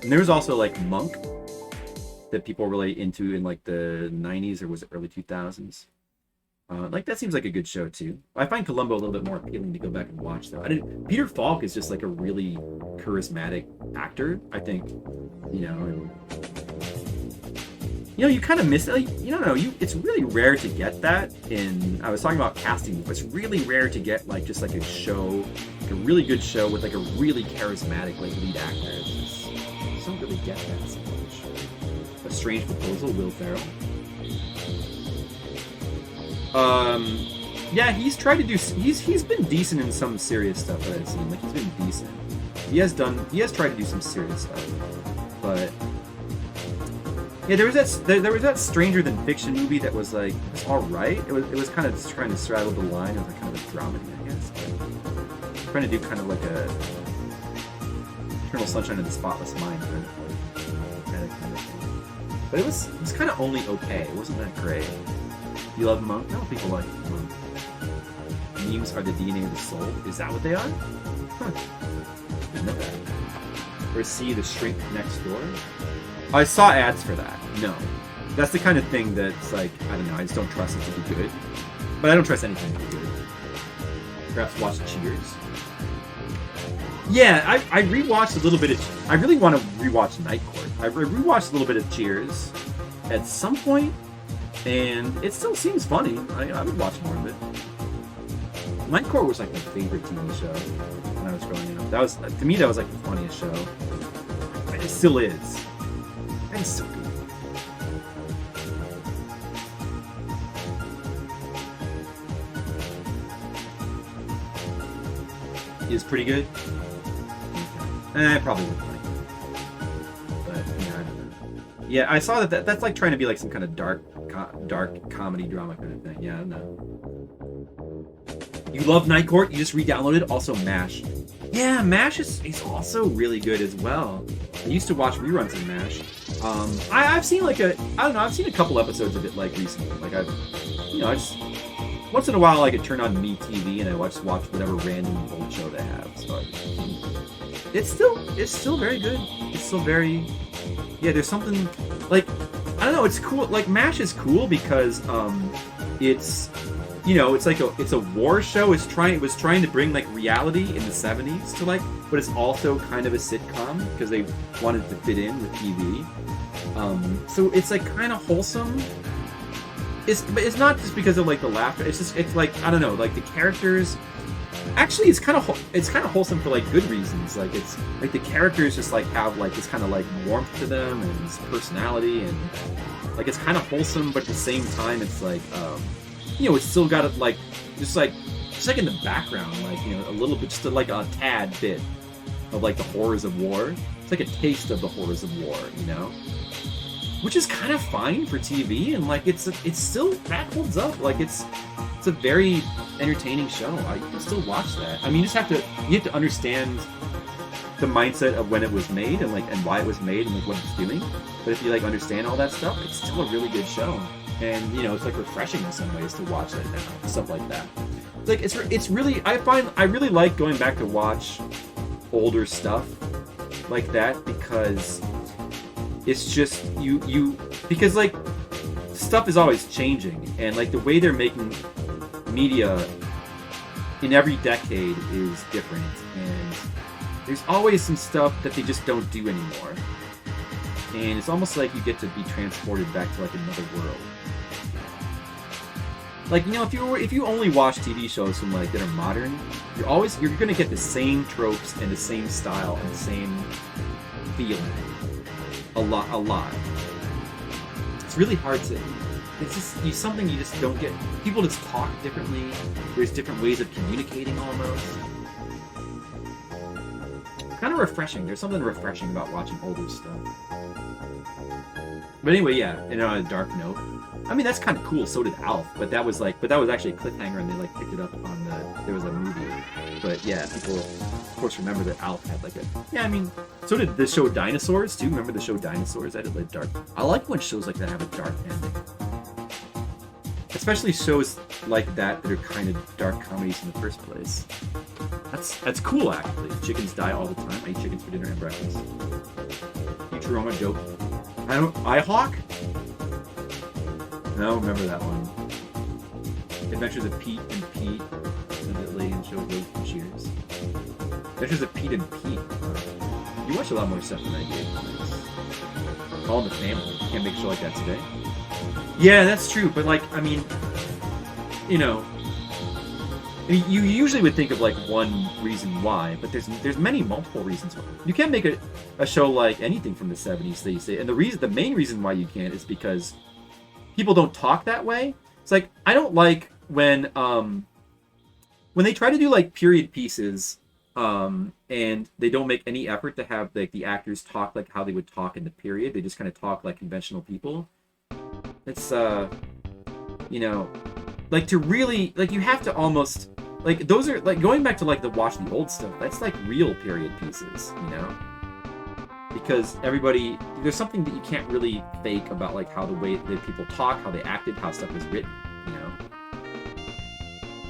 And there was also like Monk that people were really into in like the 90s, or was it early 2000s? Like that seems like a good show too. I find Columbo a little bit more appealing to go back and watch though. Peter Falk is just like a really charismatic actor, I think, you know. You know, you kind of miss it. Like, you don't know. It's really rare to get that in. I was talking about casting, but it's really rare to get like just like a show, like a really good show with like a really charismatic like lead actor. You just don't really get that so much. A Strange Proposal, Will Ferrell. Yeah, he's tried to do. He's been decent in some serious stuff that I've seen. Like he's been decent. He has tried to do some serious stuff, but. Yeah, there was that Stranger Than Fiction movie that was like, it was all right. It was kind of trying to straddle the line of like kind of a dramedy, I guess. But trying to do kind of like a Eternal Sunshine of the Spotless Mind kind of thing. But it was kind of only okay. It wasn't that great. You love Monk? No, people like Monk. Memes are the DNA of the soul. Is that what they are? Huh. Didn't know that. Or see The Shrink Next Door. I saw ads for that. No. That's the kind of thing that's like, I don't know, I just don't trust it to be good. But I don't trust anything to be good. Perhaps watch Cheers. Yeah, I rewatched a little bit of... I really want to rewatch Night Court. I rewatched a little bit of Cheers at some point, and it still seems funny. I would watch more of it. Night Court was like my favorite TV show when I was growing up. That was, to me, that was like the funniest show. It still is. That is so good. He is pretty good. I probably would like it. But yeah, I don't know. Yeah, I saw that's like trying to be like some kind of dark comedy drama kind of thing. Yeah, I don't know. You love Night Court? You just re-downloaded? Also MASH. Yeah, MASH is also really good as well. I used to watch reruns of MASH. I've seen like I've seen a couple episodes of it like recently. Like I just once in a while I could turn on MeTV and I just watch whatever random old show they have. So it's still very good. It's still very, yeah. There's something like, I don't know. It's cool. Like MASH is cool because it's, you know, it's like it's a war show. It was trying to bring like reality in the 70s to like, but it's also kind of a sitcom because they wanted to fit in with TV. So it's like kind of wholesome. But it's not just because of like the laughter. It's like, I don't know, like the characters. Actually, it's kind of wholesome for like good reasons. Like it's like the characters just like have like this kind of like warmth to them and this personality, and like it's kind of wholesome, but at the same time it's like you know, it's still got it like just like in the background, like, you know, a little bit, just like a tad bit of like the horrors of war. It's like a taste of the horrors of war, you know, which is kind of fine for TV, and like it's still, that holds up. Like it's a very entertaining show. You can still watch that. I mean, you have to understand the mindset of when it was made and like and why it was made and like what it's doing. But if you like understand all that stuff, it's still a really good show. And you know, it's like refreshing in some ways to watch that now, stuff like that. Like it's really, I really like going back to watch older stuff like that, because it's just because like stuff is always changing, and like the way they're making media in every decade is different, and there's always some stuff that they just don't do anymore, and it's almost like you get to be transported back to like another world. Like, you know, if you only watch TV shows from like that are modern, you're gonna get the same tropes and the same style and the same feeling a lot. It's really hard to. It's just something you just don't get. People just talk differently. There's different ways of communicating almost. Kind of refreshing. There's something refreshing about watching older stuff. But anyway, yeah. And on a dark note, I mean, that's kind of cool. So did Alf, but that was actually a cliffhanger, and they like picked it up on there was a movie. But yeah, people of course remember that Alf had like a, yeah. I mean, so did the show Dinosaurs too. Remember the show Dinosaurs? That had like dark. I like when shows like that have a dark ending. Especially shows like that are kind of dark comedies in the first place. That's cool, actually. Chickens die all the time. I eat chickens for dinner and breakfast. Futurama joke. IHawk? No, remember that one. Adventures of Pete and Pete. And the lady and show goes from Cheers. Adventures of Pete and Pete. You watch a lot more stuff than I did. All in the Family. You can't make a show like that today. Yeah, that's true. But like, I mean, you know, you usually would think of like one reason why, but there's many multiple reasons why. You can't make a show like anything from the 70s these days. And the main reason why you can't is because people don't talk that way. It's like, I don't like when they try to do like period pieces, and they don't make any effort to have like the actors talk like how they would talk in the period. They just kind of talk like conventional people. It's you know, like to really like you have to almost like those are like going back to like watch the old stuff. That's like real period pieces, you know, because there's something that you can't really fake about like how the way that people talk, how they acted, how stuff was written, you know.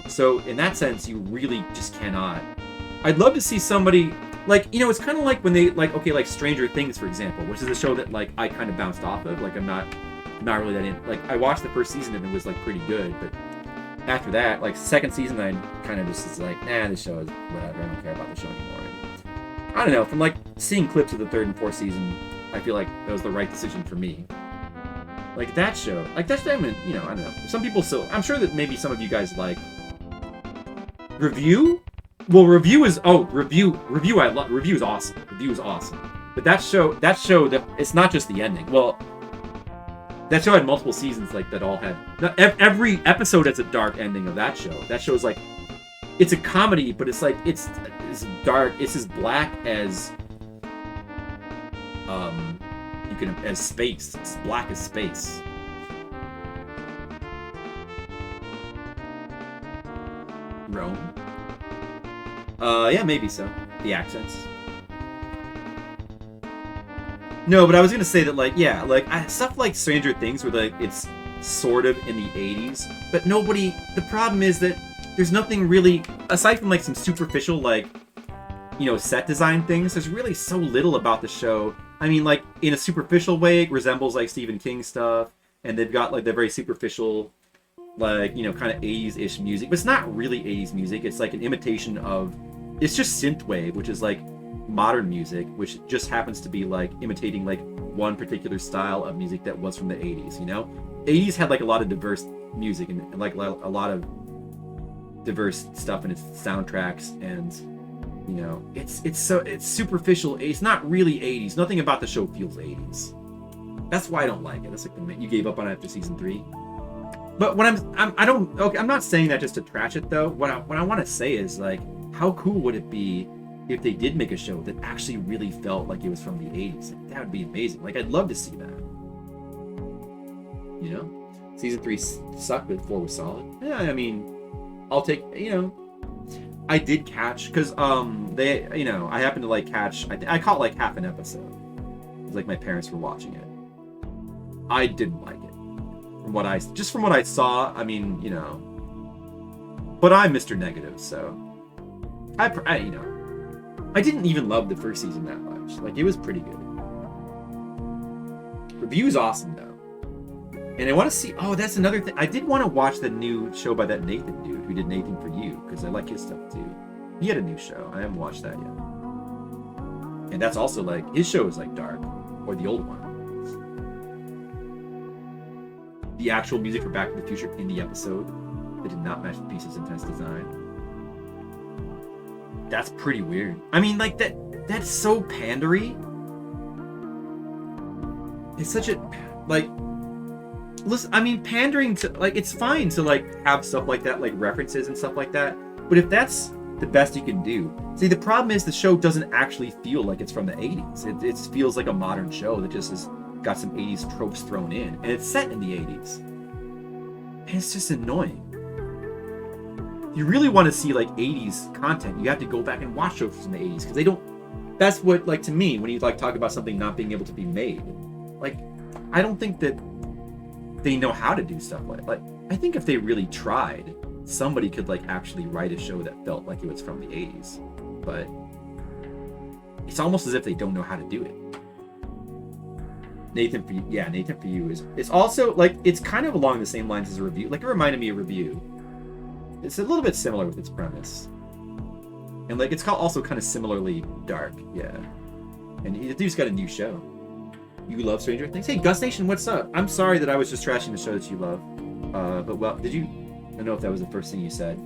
So in that sense, you really just cannot. I'd love to see somebody like, you know, it's kind of like when they like, okay, like Stranger Things, for example, which is a show that like I kind of bounced off of. Like I'm not really that in. Like I watched the first season and it was like pretty good, but after that, like second season, I kind of just was like, nah, this show is whatever. I don't care about the show anymore. And I don't know. From like seeing clips of the third and fourth season, I feel like that was the right decision for me. Like that show, like that's I mean, you know, I don't know. Some people still. I'm sure that maybe some of you guys like Review. Well, Review is Review. Review is awesome. Review is awesome. But that show that it's not just the ending. Well, that show had multiple seasons like that all had. Every episode has a dark ending of that show. That show is like, it's a comedy, but it's like it's dark. It's as black as as space. It's black as space. Rome. Yeah, maybe so. The accents. No, but I was gonna say that, like, yeah, like stuff like Stranger Things, where like it's sort of in the '80s, but nobody. The problem is that there's nothing really aside from like some superficial, like, you know, set design things. There's really so little about the show. I mean, like in a superficial way, it resembles like Stephen King stuff, and they've got like the very superficial, like, you know, kind of 80s-ish music, but it's not really 80s music. It's like an imitation of. It's just synthwave, which is like modern music, which just happens to be like imitating like one particular style of music that was from the 80s, you know? 80s had like a lot of diverse music and like a lot of diverse stuff in its soundtracks, and you know, it's superficial. It's not really 80s. Nothing about the show feels 80s. That's why I don't like it. That's like you gave up on it after season 3. But when I'm not saying that just to trash it though. What I want to say is like, how cool would it be if they did make a show that actually really felt like it was from the 80s? Like, that would be amazing. Like, I'd love to see that. You know? Season 3 sucked, but 4 was solid. Yeah, I mean, I'll take, you know, I did catch, because, they, you know, I happened to, like, catch, I caught, like, half an episode. It was like my parents were watching it. I didn't like it. From what I saw, I mean, you know, but I'm Mr. Negative, so I you know, I didn't even love the first season that much. Like, it was pretty good. Review's awesome though, and I want to see. Oh, that's another thing. I did want to watch the new show by that Nathan dude who did Nathan For You, because I like his stuff too. He had a new show. I haven't watched that yet, and that's also like his show is like dark, or the old one. The actual music for Back to the Future in the episode that did not match the piece's intense design. That's pretty weird. I mean, like, that's so pandery. It's such a, like, listen, I mean, pandering to, like, it's fine to, like, have stuff like that, like, references and stuff like that, but if that's the best you can do. See, the problem is the show doesn't actually feel like it's from the 80s. It feels like a modern show that just has got some 80s tropes thrown in, and it's set in the 80s. And it's just annoying. If you really want to see like 80s content, you have to go back and watch shows from the 80s, because they don't. That's what, like, to me, when you like talk about something not being able to be made, like, I don't think that they know how to do stuff like I think if they really tried, somebody could like actually write a show that felt like it was from the 80s, but it's almost as if they don't know how to do it. Nathan For You is, it's also like, it's kind of along the same lines as a Review. Like, it reminded me of Review. It's a little bit similar with its premise, and like it's also kind of similarly dark. Yeah, And the dude's got a new show. You love Stranger Things? Hey, Gus Nation, what's up? I'm sorry that I was just trashing the show that you love. But well, did you? I don't know if that was the first thing you said.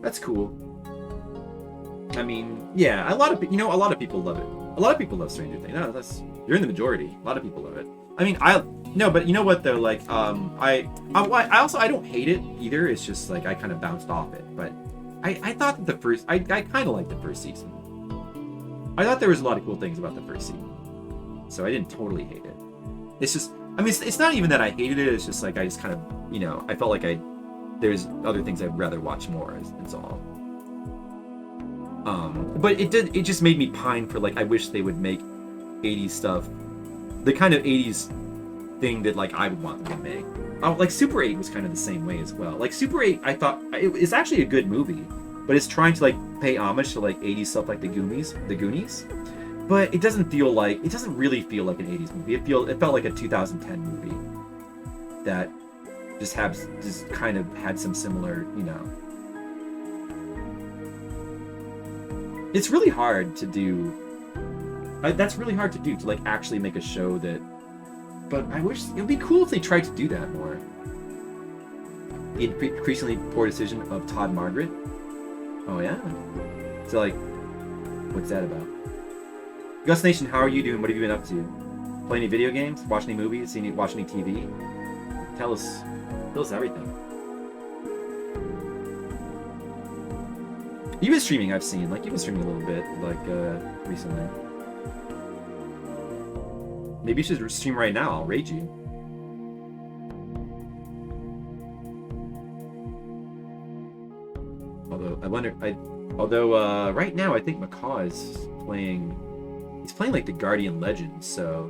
That's cool. I mean, yeah, a lot of people love it. A lot of people love Stranger Things. No, you're in the majority. A lot of people love it. I mean, no, but you know what though? Like, I don't hate it either. It's just like I kind of bounced off it. But I thought that I kind of liked the first season. I thought there was a lot of cool things about the first season. So I didn't totally hate it. It's just, I mean, it's not even that I hated it. It's just like I just kind of, I felt like there's other things I'd rather watch more. It's all. But it just made me pine for like I wish they would make 80s stuff, the kind of 80s thing that like I would want them to make. Like Super 8 was kind of the same way as well. Like Super 8, I thought it's actually a good movie, but it's trying to like pay homage to like 80s stuff like the Goonies. But it doesn't really feel like an 80s movie. It felt like a 2010 movie that just kind of had some similar, It's really hard to do. That's really hard to do, to like actually make a show that. But I wish it would be cool if they tried to do that more. The increasingly poor decision of Todd Margaret. Oh yeah. So like, what's that about? Gus Nation, how are you doing? What have you been up to? Play any video games? Watch any movies? Watch any TV? Tell us everything. You've been streaming, I've seen. Like, you've been streaming a little bit, like, recently. Maybe you should stream right now. I'll raid you. Although, right now, I think Macaw is playing... He's playing, like, the Guardian Legends, so...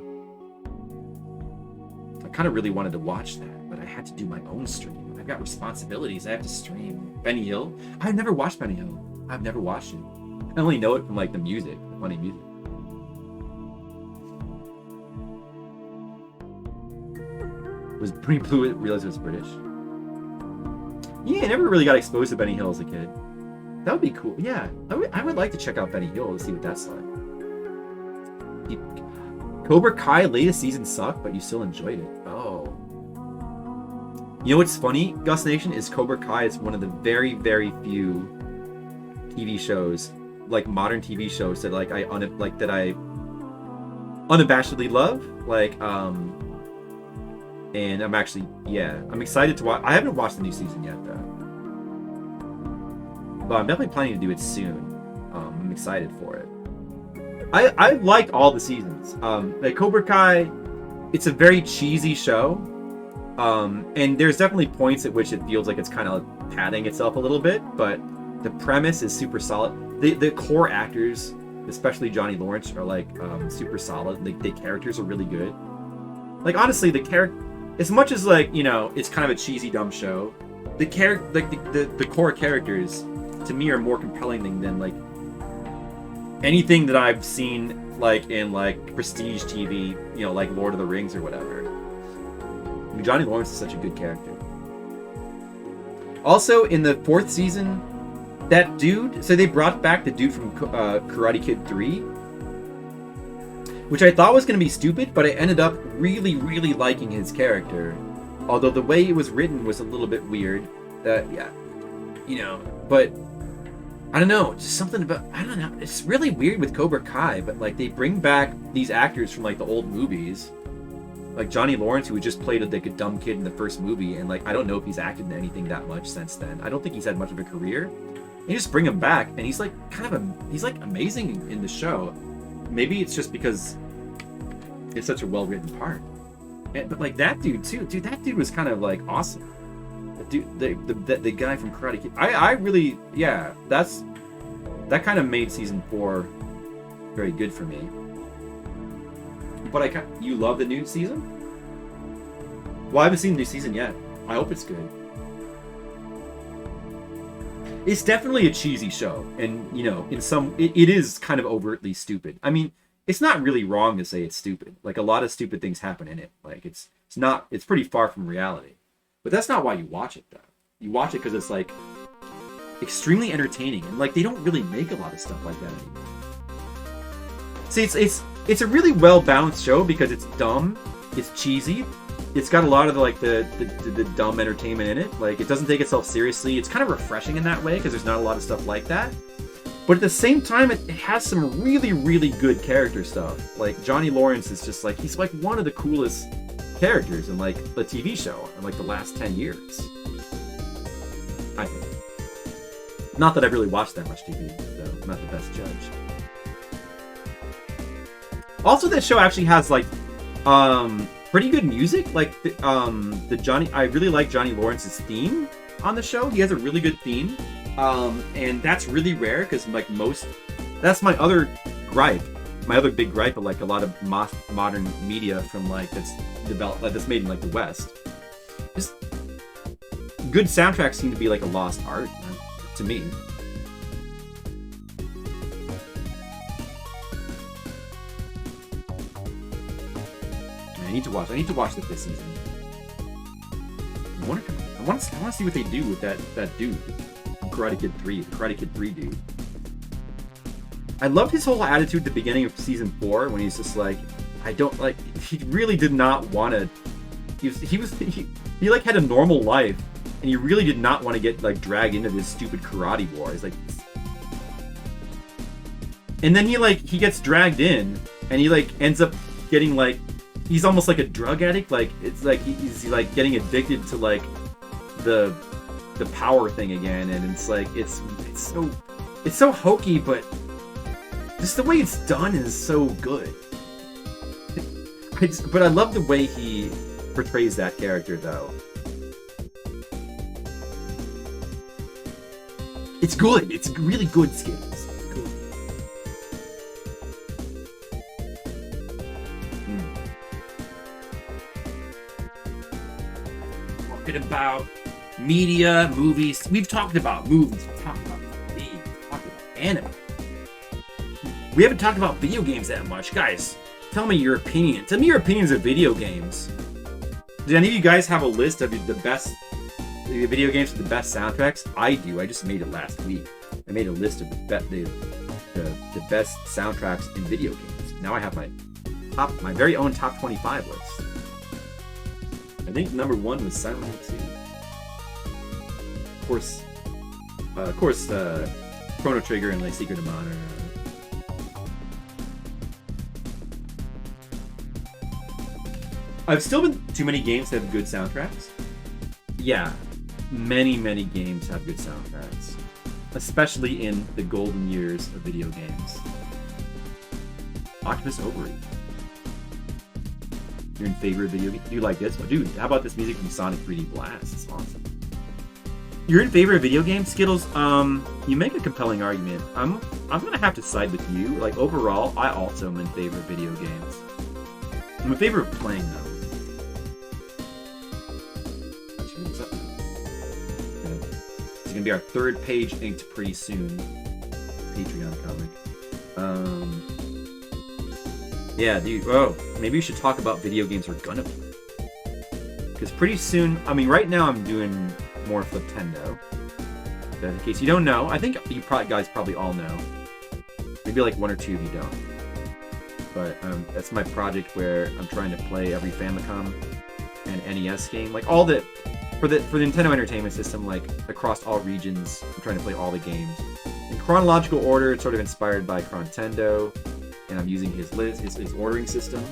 I kind of really wanted to watch that, but I had to do my own stream. I've got responsibilities. I have to stream. Benny Hill? I've never watched Benny Hill. I've never watched it. I only know it from, like, the music. The funny music. Was pretty blue, realized it was British. Yeah, I never really got exposed to Benny Hill as a kid. That would be cool. Yeah, I would like to check out Benny Hill to see what that's like. Cobra Kai latest season sucked, but you still enjoyed it. Oh. You know what's funny, Gus Nation, is Cobra Kai is one of the very, very few TV shows, like modern TV shows that I unabashedly love. And I'm actually, I'm excited to watch. I haven't watched the new season yet though, but I'm definitely planning to do it soon. I'm excited for it. I liked all the seasons. Like Cobra Kai, it's a very cheesy show, and there's definitely points at which it feels like it's kind of padding itself a little bit, but the premise is super solid. The core actors, especially Johnny Lawrence, are like super solid. The characters are really good. Like honestly, as much as like it's kind of a cheesy dumb show, the core characters to me are more compelling than like anything that I've seen like in like prestige TV, like Lord of the Rings or whatever. I mean, Johnny Lawrence is such a good character. Also, in the 4th season, that dude, so they brought back the dude from Karate Kid 3, which I thought was going to be stupid, but I ended up really, really liking his character. Although the way it was written was a little bit weird. But I don't know, just something about, I don't know, it's really weird with Cobra Kai, but like they bring back these actors from like the old movies, like Johnny Lawrence, who just played like a dumb kid in the first movie, and like I don't know if he's acted in anything that much since then. I don't think he's had much of a career. And you just bring him back, and he's like he's like amazing in the show. Maybe it's just because it's such a well-written part. But like that dude too, that dude was kind of like awesome. The guy from Karate Kid. I really, that kind of made season 4 very good for me. But you love the new season? Well, I haven't seen the new season yet. I hope it's good. It's definitely a cheesy show, and it is kind of overtly stupid. I mean, it's not really wrong to say it's stupid. Like a lot of stupid things happen in it. Like it's pretty far from reality. But that's not why you watch it though. You watch it because it's like extremely entertaining, and like they don't really make a lot of stuff like that anymore. See, it's a really well balanced show because it's dumb, it's cheesy, it's got a lot of the dumb entertainment in it. Like, it doesn't take itself seriously. It's kind of refreshing in that way because there's not a lot of stuff like that. But at the same time, it has some really, really good character stuff. Like, Johnny Lawrence is just like, he's like one of the coolest characters in like the TV show in like the last 10 years. I think. Not that I've really watched that much TV, so I'm not the best judge. Also, that show actually has like pretty good music. Like I really like Johnny Lawrence's theme on the show. He has a really good theme. And that's really rare because like that's my other gripe. My other big gripe of like a lot of modern media from like that's developed, like that's made in like the West. Just good soundtracks seem to be like a lost art to me. I need to watch it this season. I want to see what they do with that dude. Karate Kid 3, the Karate Kid 3 dude. I loved his whole attitude at the beginning of season 4 when he's just like, he really did not want to. He like had a normal life, and he really did not want to get like dragged into this stupid karate war. He's like, and then he gets dragged in, and he like ends up getting like, he's almost like a drug addict. Like it's like he's like getting addicted to like the power thing again, and it's like it's so hokey, but just the way it's done is so good. But I love the way he portrays that character, though. It's good. It's really good, Skittles. It's good. Talking about media, movies. We've talked about movies. We've talked about TV. We've talked about anime. We haven't talked about video games that much. Guys, tell me your opinion. Tell me your opinions of video games. Do any of you guys have a list of the best video games with the best soundtracks? I do. I just made it last week. I made a list of the best soundtracks in video games. Now I have my very own top 25 list. I think number 1 was Silent Hill 2. Of course, Chrono Trigger and like Secret of Mana. I've still been too many games that have good soundtracks. Yeah, many games have good soundtracks, especially in the golden years of video games. Octopus Overeat. You're in favor of video games? Do you like this one? Dude, how about this music from Sonic 3D Blast? It's awesome. You're in favor of video games, Skittles? You make a compelling argument. I'm gonna have to side with you. Like, overall, I also am in favor of video games. I'm in favor of playing them. It's gonna be our 3rd page inked pretty soon. Patreon comic. Yeah, dude. Oh, maybe we should talk about video games we're gonna play. Because pretty soon, I mean, right now I'm doing more Fliptendo. In case you don't know, I think you guys probably all know. Maybe like 1 or 2 of you don't. But that's my project where I'm trying to play every Famicom and NES game, like all the for the Nintendo Entertainment System, like across all regions. I'm trying to play all the games in chronological order. It's sort of inspired by Nintendo, and I'm using his list, his ordering system.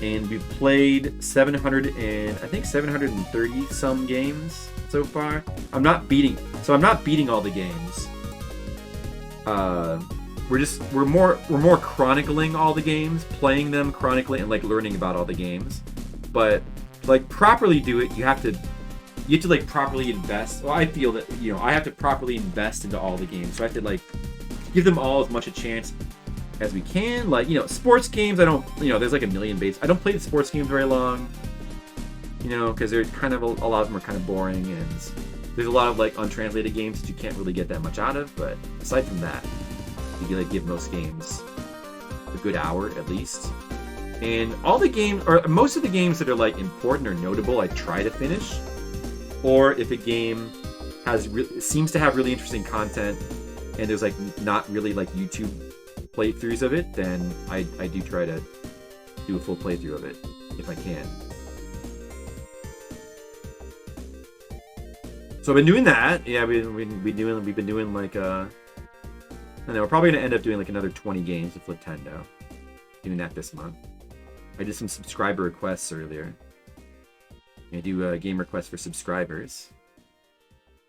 And we've played 730 some games so far. I'm not beating all the games. We're more chronicling all the games, playing them chronically, and like learning about all the games. But to like properly do it, you have to like properly invest. Well, I feel that I have to properly invest into all the games, so I have to like give them all as much a chance as we can. Like, sports games, I don't, there's like a million base. I don't play the sports games very long, because they're kind of, a lot of them are kind of boring, and there's a lot of like untranslated games that you can't really get that much out of. But aside from that, you can like give most games a good hour at least. And all the games, or most of the games that are like important or notable, I try to finish. Or if a game seems to have really interesting content, and there's like not really like YouTube playthroughs of it, then I do try to do a full playthrough of it if I can. So I've been doing that. Yeah, we've been doing like I don't know, we're probably gonna end up doing like another 20 games with Nintendo. Doing that this month. I did some subscriber requests earlier. I do game requests for subscribers.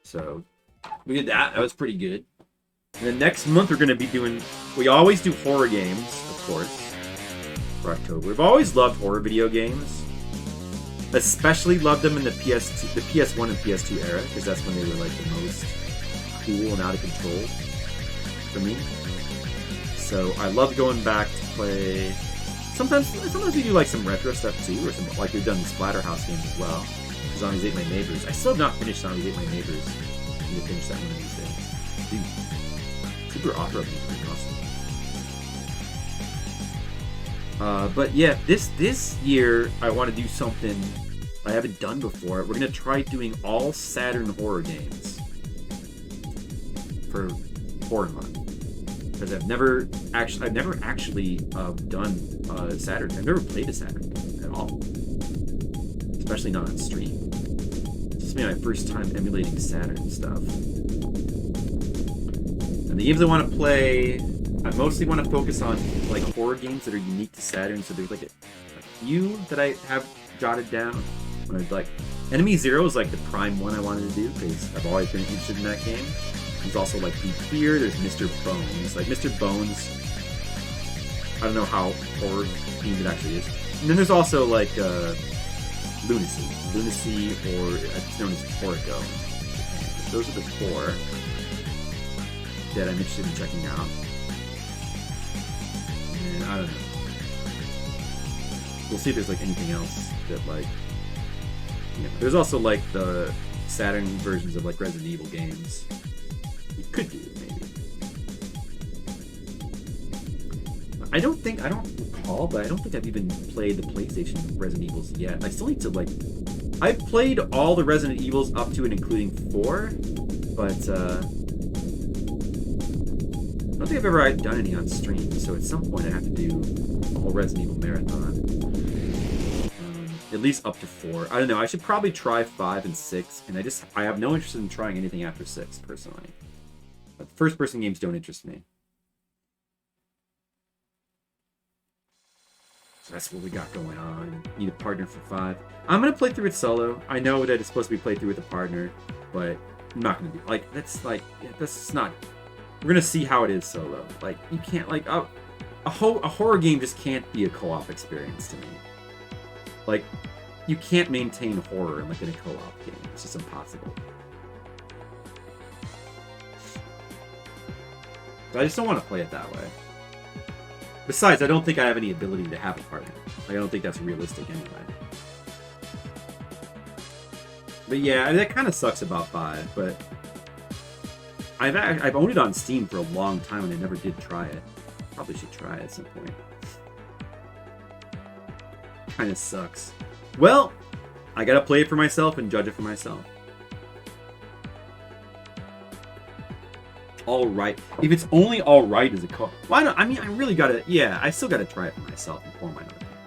So we did that. That was pretty good. And then next month we're gonna be doing. We always do horror games, of course, for October. We've always loved horror video games. Especially loved them in the PS1 and PS2 era, because that's when they were like the most cool and out of control for me. So I love going back to play. Sometimes we do like some retro stuff too, or some like we've done the Splatterhouse games as well. Zombies Ate My Neighbors. I still have not finished Zombies Ate My Neighbors. I need to finish that one of these days. Dude, Super Opera games pretty awesome. But yeah, this year I want to do something I haven't done before. We're gonna try doing all Saturn horror games for Horror Month, because I've never actually done Saturn. I've never played a Saturn at all, especially not on stream. This is my first time emulating Saturn stuff. And the games I want to play, I mostly want to focus on like horror games that are unique to Saturn. So there's like a few that I have jotted down. Like Enemy Zero is like the prime one I wanted to do, because I've always been interested in that game. There's also like Deep Fear. There's Mr. Bones. Like Mr. Bones, I don't know how horror themed it actually is. And then there's also like Lunacy, or it's known as Toriko. Those are the four that I'm interested in checking out. And I don't know. We'll see if there's like anything else that like. You know, there's also like the Saturn versions of like Resident Evil games. You could do it maybe. I don't recall, but I don't think I've even played the PlayStation Resident Evils yet. I still need to like. I've played all the Resident Evils up to and including 4, but I don't think I've ever done any on stream. So at some point I have to do a whole Resident Evil marathon. At least up to 4. I don't know. I should probably try 5 and 6, and I have no interest in trying anything after 6 personally. But first-person games don't interest me. So that's what we got going on. Need a partner for 5. I'm gonna play through it solo. I know that it's supposed to be played through with a partner, but I'm not gonna do like that's not. We're gonna see how it is solo. Like you can't like a horror game just can't be a co-op experience to me. Like, you can't maintain horror like in a co-op game. It's just impossible. So I just don't want to play it that way. Besides, I don't think I have any ability to have a partner. Like, I don't think that's realistic anyway. But yeah, that kind of sucks about 5, but I've owned it on Steam for a long time and I never did try it. Probably should try it at some point. Kind of sucks. Well, I gotta play it for myself and judge it for myself. All right. If it's only all right as a co. Why not? I mean, I really gotta. Yeah, I still gotta try it for myself and form my own opinion.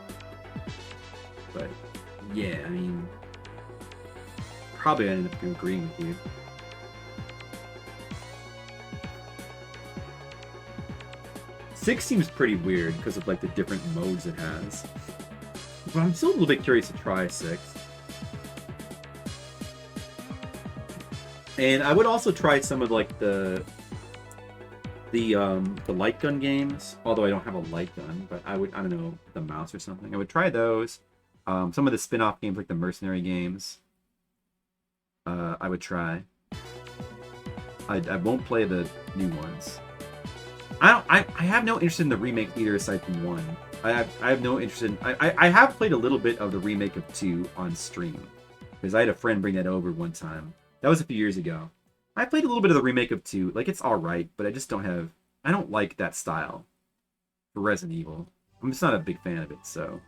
But yeah, I mean, probably I end up agreeing with you. Six seems pretty weird because of like the different modes it has. But I'm still a little bit curious to try 6. And I would also try some of like the light gun games. Although I don't have a light gun, but I don't know, the mouse or something. I would try those. Some of the spin-off games like the Mercenary games. I would try. I won't play the new ones. I have no interest in the remake either, aside from 1. I have no interest in. I have played a little bit of the remake of 2 on stream, because I had a friend bring that over one time. That was a few years ago. I played a little bit of the remake of 2. Like, it's all right, but I just don't have. I don't like that style for Resident Evil. I'm just not a big fan of it, so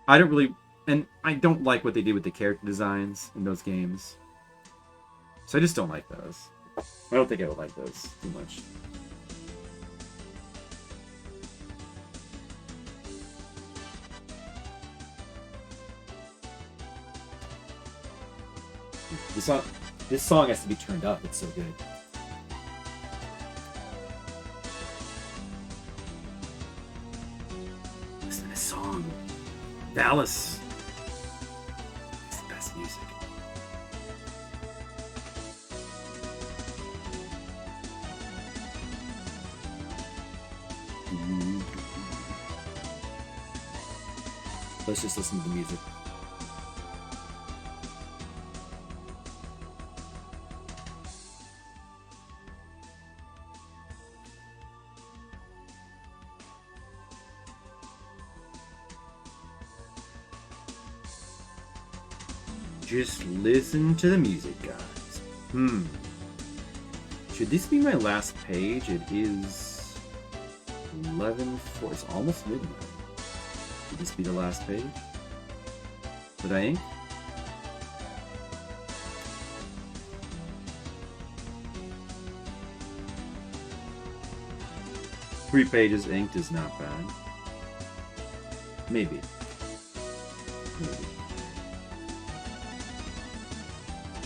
I don't really. And I don't like what they did with the character designs in those games. So I just don't like those. I don't think I would like those too much. This song has to be turned up. It's so good. Listen to this song. Dallas. It's the best music. Let's just listen to the music. Just listen to the music, guys. Should this be my last page? It is 11:04. It's almost midnight. Should this be the last page? Did I ink? Three pages inked is not bad. Maybe.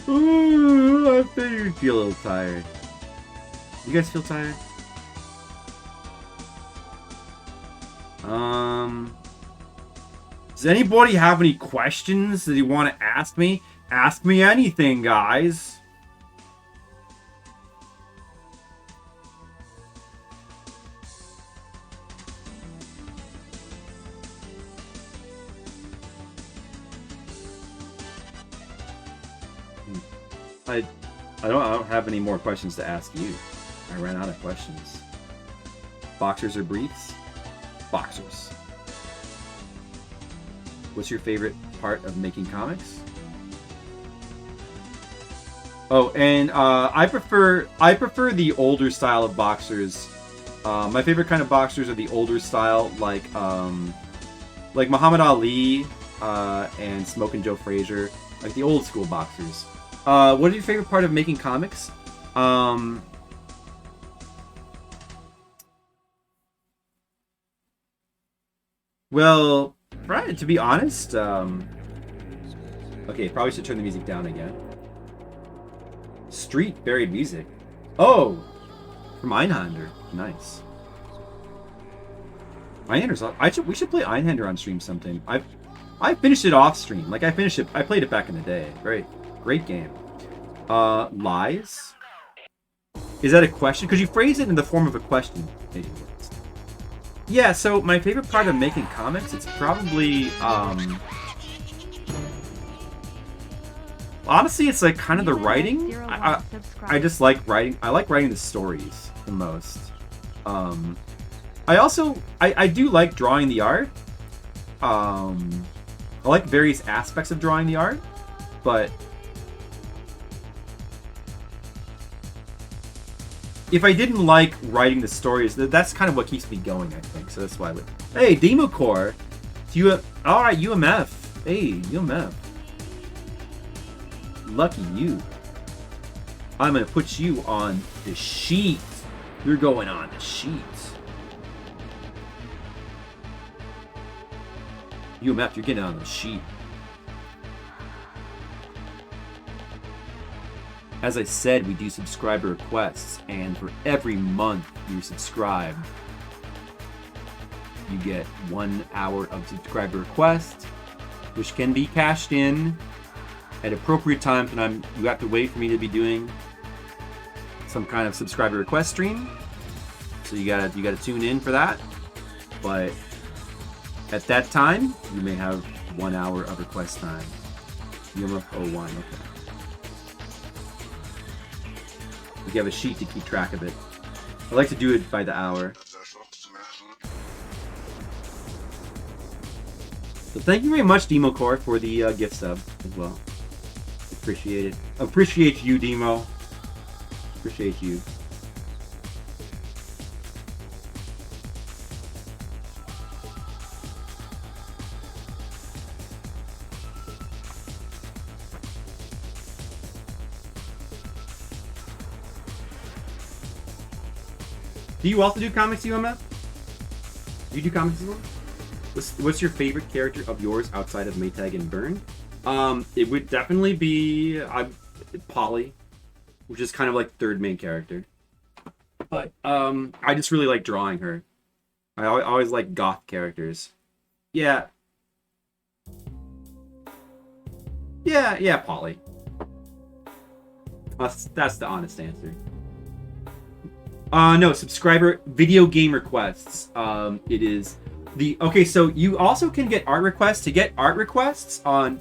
Ooh, I feel a little tired. You guys feel tired? Does anybody have any questions that you want to ask me? Ask me anything, guys. I don't have any more questions to ask you. I ran out of questions. Boxers or briefs? Boxers. What's your favorite part of making comics? Oh, and I prefer the older style of boxers. My favorite kind of boxers are the older style, like Muhammad Ali and Smokin' Joe Frazier, like the old school boxers. What is your favorite part of making comics? Well, right, to be honest, okay, probably should turn the music down again. Street buried music. Oh, from Einhander. Nice. Einhander's. We should play Einhander on stream sometime. I finished it off stream. Like I played it back in the day. Great game. Lies? Is that a question? Could you phrase it in the form of a question? Yeah, so my favorite part of making comics, it's probably, honestly, it's like kind of the writing. I just like writing. I like writing the stories the most. I do like drawing the art. I like various aspects of drawing the art, but if I didn't like writing the stories, that's kind of what keeps me going, I think. So that's why I would. Hey, Democore! Alright, UMF. Hey, UMF. Lucky you. I'm gonna put you on the sheet. You're going on the sheet. UMF, you're getting on the sheet. As I said, we do subscriber requests, and for every month you subscribe, you get 1 hour of subscriber requests, which can be cashed in at appropriate times, and you have to wait for me to be doing some kind of subscriber request stream. So you gotta tune in for that. But at that time, you may have 1 hour of request time. UMF 01, okay. You have a sheet to keep track of it. I like to do it by the hour. So thank you very much, Democore, for the gift sub as well. Appreciate it. Appreciate you, Demo. Appreciate you. Do you also do comics, UMF? Do you do comics as well? What's your favorite character of yours outside of Maytag and Burn? It would definitely be Polly, which is kind of like third main character. But I just really like drawing her. I always like goth characters. Yeah. Yeah, Polly. That's the honest answer. No, subscriber video game requests. It is the okay. So you also can get art requests. To get art requests on,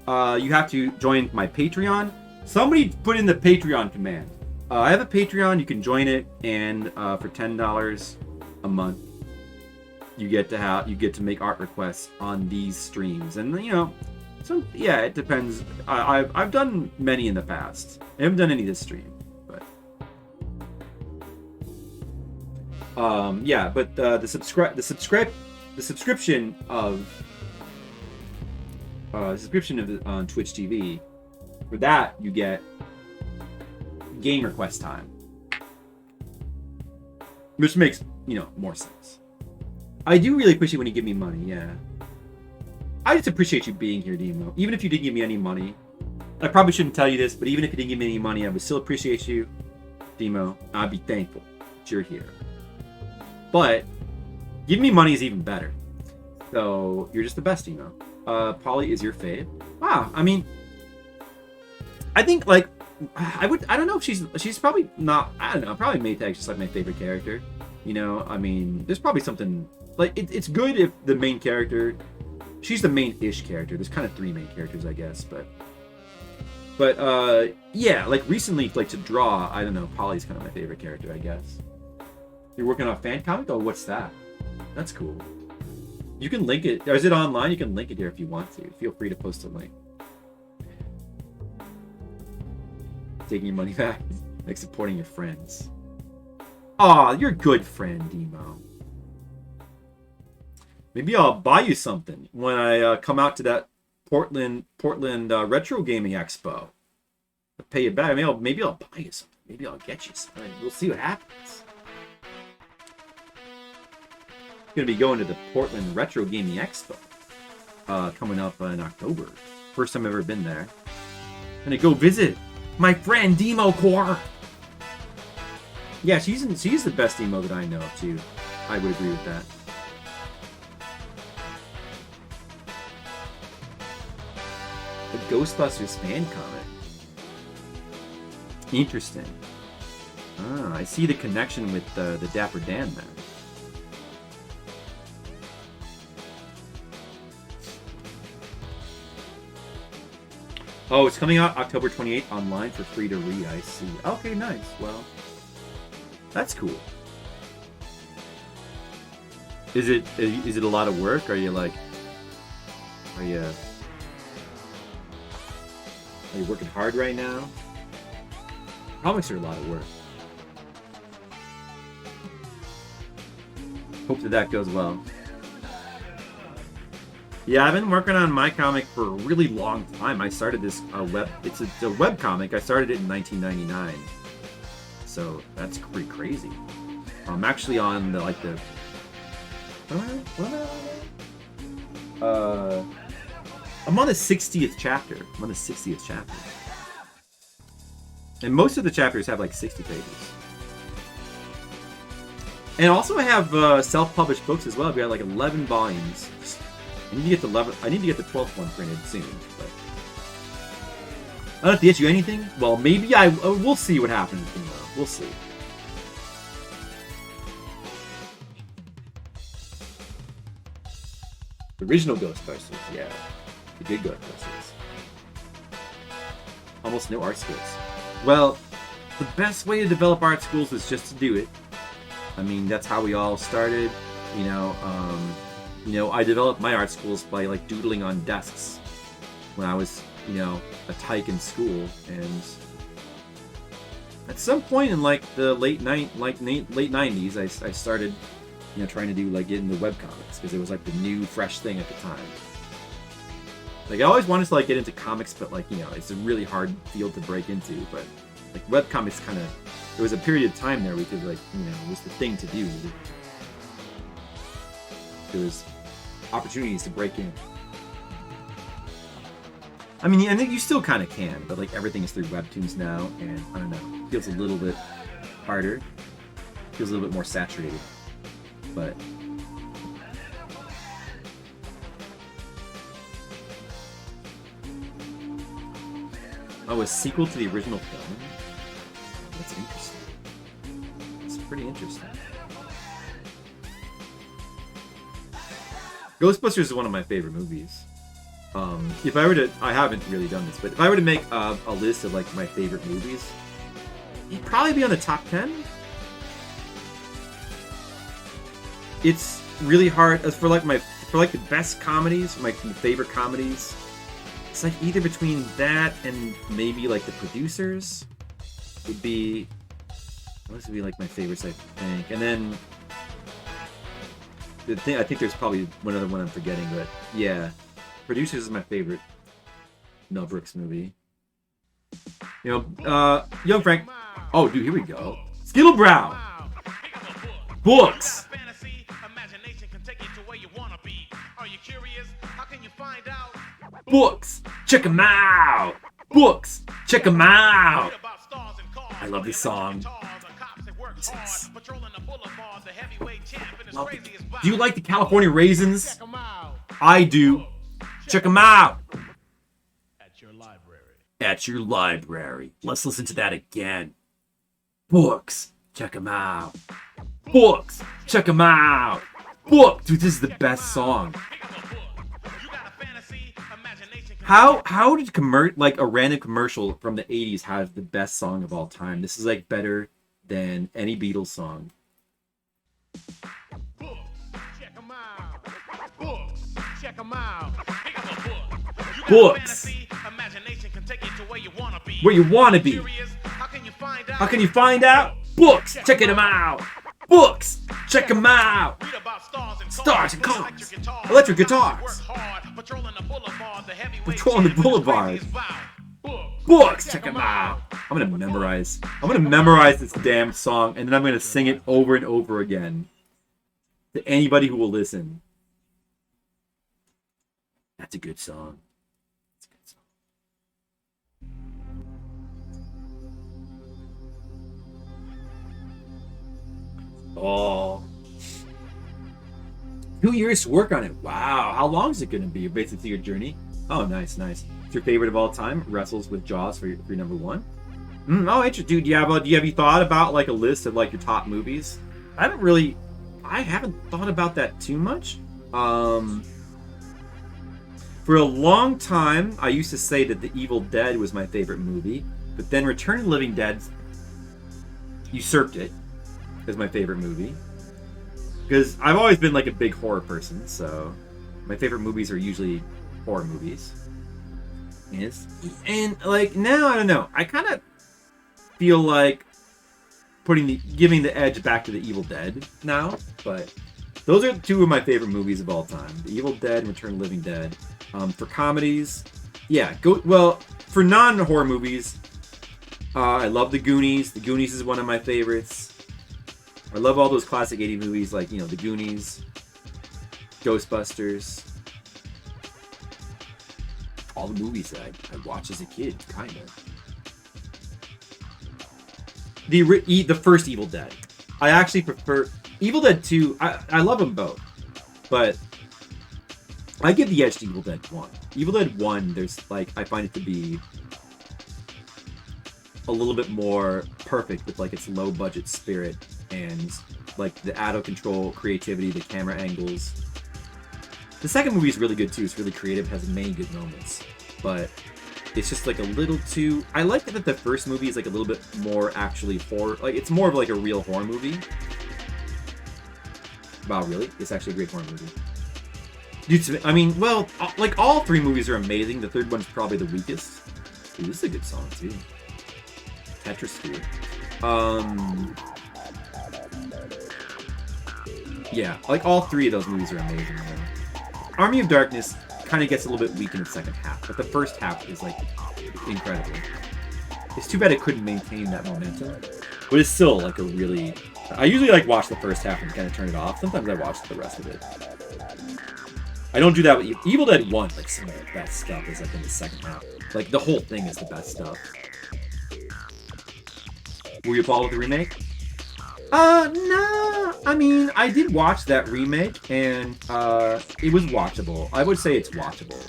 you have to join my Patreon. Somebody put in the Patreon command. I have a Patreon. You can join it, and for $10 a month, you get to make art requests on these streams. And you know, so yeah, it depends. I've done many in the past. I haven't done any this stream, but yeah. But the subscription of on Twitch TV, for that you get game request time, which makes, you know, more sense. I do really appreciate when you give me money. Yeah, I just appreciate you being here, Demo. Even if you didn't give me any money, I probably shouldn't tell you this, but even if you didn't give me any money, I would still appreciate you, Demo. I'd be thankful that you're here. But giving me money is even better. So you're just the best, Demo. Polly is your fave. Wow. I mean, I think like I don't know if she's probably not. I don't know. Probably Maytag's just like my favorite character. You know, I mean, there's probably something like it's good if the main character. She's the main-ish character. There's kind of three main characters, I guess, but yeah, like recently, like to draw, I don't know, Polly's kind of my favorite character, I guess. You're working on a fan comic? Oh, what's that? That's cool. You can link it. Or is it online? You can link it here if you want to. Feel free to post a link. Taking your money back, like supporting your friends. Aw, you're a good friend, Demo. Maybe I'll buy you something when I come out to that Portland Retro Gaming Expo. I'll pay you back. Maybe I'll buy you something. Maybe I'll get you something. We'll see what happens. I'm gonna be going to the Portland Retro Gaming Expo coming up in October. First time I've ever been there. Gonna go visit my friend Demo Core. Yeah, she's the best Demo that I know of too. I would agree with that. The Ghostbusters fan comic. Interesting. Ah, I see the connection with the Dapper Dan there. Oh, it's coming out October 28th online for free to read. I see. Okay, nice. Well, that's cool. Is it a lot of work? Are you working hard right now? Comics are a lot of work. Hope that goes well. Yeah, I've been working on my comic for a really long time. I started this it's a web comic. I started it in 1999. So that's pretty crazy. I'm actually on I'm on the 60th chapter. And most of the chapters have like 60 pages. And also I have self-published books as well. We have like 11 volumes. I need to get the 12th one printed soon. But I don't have to get you anything. Well, maybe we'll see what happens. We'll see. The original Ghostbusters, yeah. The good Ghostbusters. Almost no art skills. Well, the best way to develop art skills is just to do it. I mean, that's how we all started. I developed my art skills by like doodling on desks when I was, a tyke in school. And at some point in like the late 90s, I started, trying to do like get into webcomics because it was like the new fresh thing at the time. Like I always wanted to like get into comics, but like it's a really hard field to break into. But like webcomics there was a period of time there because like it was the thing to do. There was opportunities to break in. I mean, I think you still kind of can, but like everything is through webtoons now, and I don't know, it feels a little bit harder, feels a little bit more saturated, but. Oh, a sequel to the original film? That's interesting. It's pretty interesting. Ghostbusters is one of my favorite movies. If I were to, I haven't really done this, but if I were to make a list of like my favorite movies, it'd probably be on the top 10. It's really hard as for the best comedies, my favorite comedies. It's like either between that and maybe like The Producers would be. Those would be like my favorites, I think. And then I think there's probably one other one I'm forgetting, but yeah, Producers is my favorite Mel Brooks movie. You know, Young Frank. Oh, dude, here we go. Skittlebrow. Books. Books. Check 'em out. Books. Check 'em out. I love this song. Do you like the California Raisins? I do. Check them out. At your library. Let's listen to that again. Books. Check them out. Books. Check them out. Book. Dude, this is the best song. How did a random commercial from the 80s have the best song of all time? This is like better than any Beatles song. Books. Where you wanna be. How can you find out? Books. Check them out. Books. Check them out. Stars and cars. Electric guitars. Patrolling the boulevard. Books. Check them out. I'm gonna memorize this damn song, and then I'm gonna sing it over and over again to anybody who will listen. That's a good song. Oh. 2 years to work on it. Wow. How long is it going to be? Basically your journey. Oh, nice. It's your favorite of all time. Wrestles with Jaws for your number one. Oh, interesting. Dude, have you thought about like a list of like your top movies? I haven't thought about that too much. For a long time, I used to say that The Evil Dead was my favorite movie, but then Return of the Living Dead usurped it as my favorite movie. Because I've always been like a big horror person, so my favorite movies are usually horror movies. And like now, I don't know. I kind of feel like giving the edge back to The Evil Dead now, but those are two of my favorite movies of all time: The Evil Dead and Return of the Living Dead. For comedies, yeah, for non-horror movies, I love The Goonies. The Goonies is one of my favorites. I love all those classic 80s movies like, The Goonies, Ghostbusters. All the movies that I watched as a kid, kind of. The first Evil Dead. I actually prefer Evil Dead 2. I love them both, but I give the edge to Evil Dead 1. Evil Dead 1, I find it to be a little bit more perfect with like its low budget spirit and like the out of control creativity, the camera angles. The second movie is really good too. It's really creative, has many good moments, but it's just like a little too. I like that the first movie is like a little bit more actually horror. Like it's more of like a real horror movie. Wow, really? It's actually a great horror movie. Dude, I mean, well, like all three movies are amazing. The third one's probably the weakest. Ooh, this is a good song too. Tetrasphere. Yeah, like all three of those movies are amazing. Though. Army of Darkness kind of gets a little bit weak in the second half, but the first half is like incredible. It's too bad it couldn't maintain that momentum, but it's still like a really. I usually like watch the first half and kind of turn it off. Sometimes I watch the rest of it. I don't do that with Evil Dead 1. Like, some of the best stuff is like in the second half. Like, the whole thing is the best stuff. Will you follow the remake? No. I mean, I did watch that remake, and it was watchable. I would say it's watchable.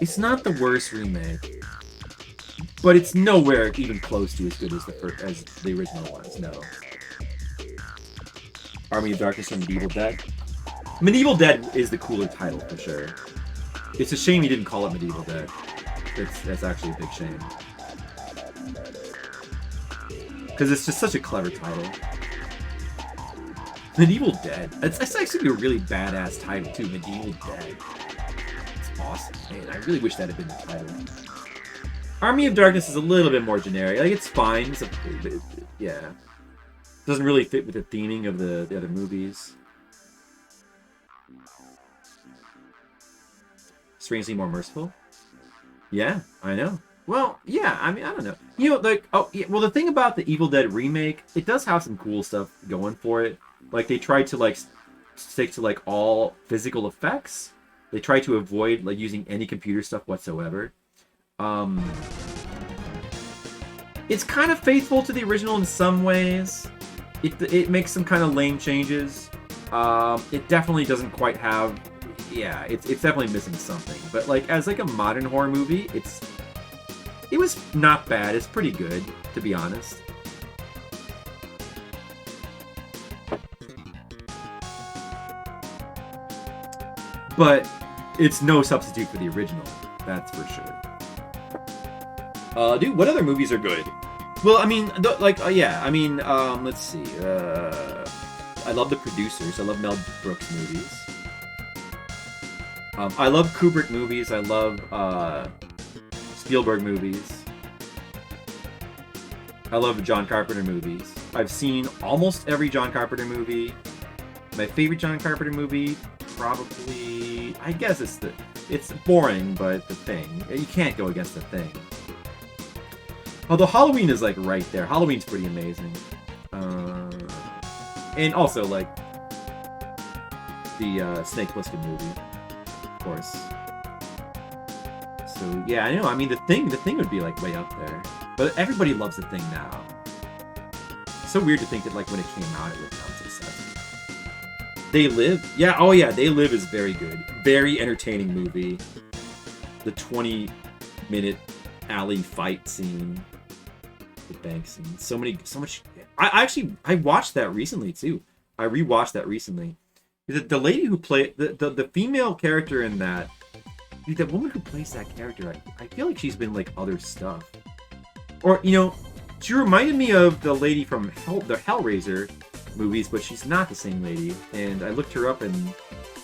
It's not the worst remake, but it's nowhere even close to as good as the original ones. No. Army of Darkness and Medieval Dead. Medieval Dead is the cooler title for sure. It's a shame he didn't call it Medieval Dead. That's actually a big shame. Because it's just such a clever title. Medieval Dead. It's actually a really badass title too. Medieval Dead. It's awesome. Man, I really wish that had been the title. Army of Darkness is a little bit more generic. Like, it's fine. Yeah. Doesn't really fit with the theming of the other movies. Strangely more merciful? Yeah, I know. Well, yeah, I mean, I don't know. You know, like, oh, yeah, well, the thing about the Evil Dead remake, it does have some cool stuff going for it. Like, they tried to, like, stick to, like, all physical effects. They tried to avoid, like, using any computer stuff whatsoever. It's kind of faithful to the original in some ways. It makes some kind of lame changes. It definitely doesn't quite have... Yeah, it's definitely missing something. But, like, as, like, a modern horror movie, it was not bad. It's pretty good, to be honest. But it's no substitute for the original. That's for sure. Dude, what other movies are good? Well, I mean, yeah. I mean, let's see. I love The Producers. I love Mel Brooks movies. I love Kubrick movies. I love Spielberg movies. I love John Carpenter movies. I've seen almost every John Carpenter movie. My favorite John Carpenter movie, probably, I guess it's boring, but The Thing. You can't go against The Thing. Although Halloween is like right there. Halloween's pretty amazing. And also like the Snake Plissken movie, of course. So yeah, I know. I mean, The Thing would be like way up there. But everybody loves The Thing now. It's so weird to think that like when it came out, it was not successful. They Live, yeah, oh yeah, They Live is very good, very entertaining movie. The 20-minute alley fight scene, the bank scene, so much. I watched that recently too. I rewatched that recently. The lady who played the female character in that. The woman who plays that character, I feel like she's been like other stuff. Or, you know, she reminded me of the lady from the Hellraiser movies, but she's not the same lady. And I looked her up and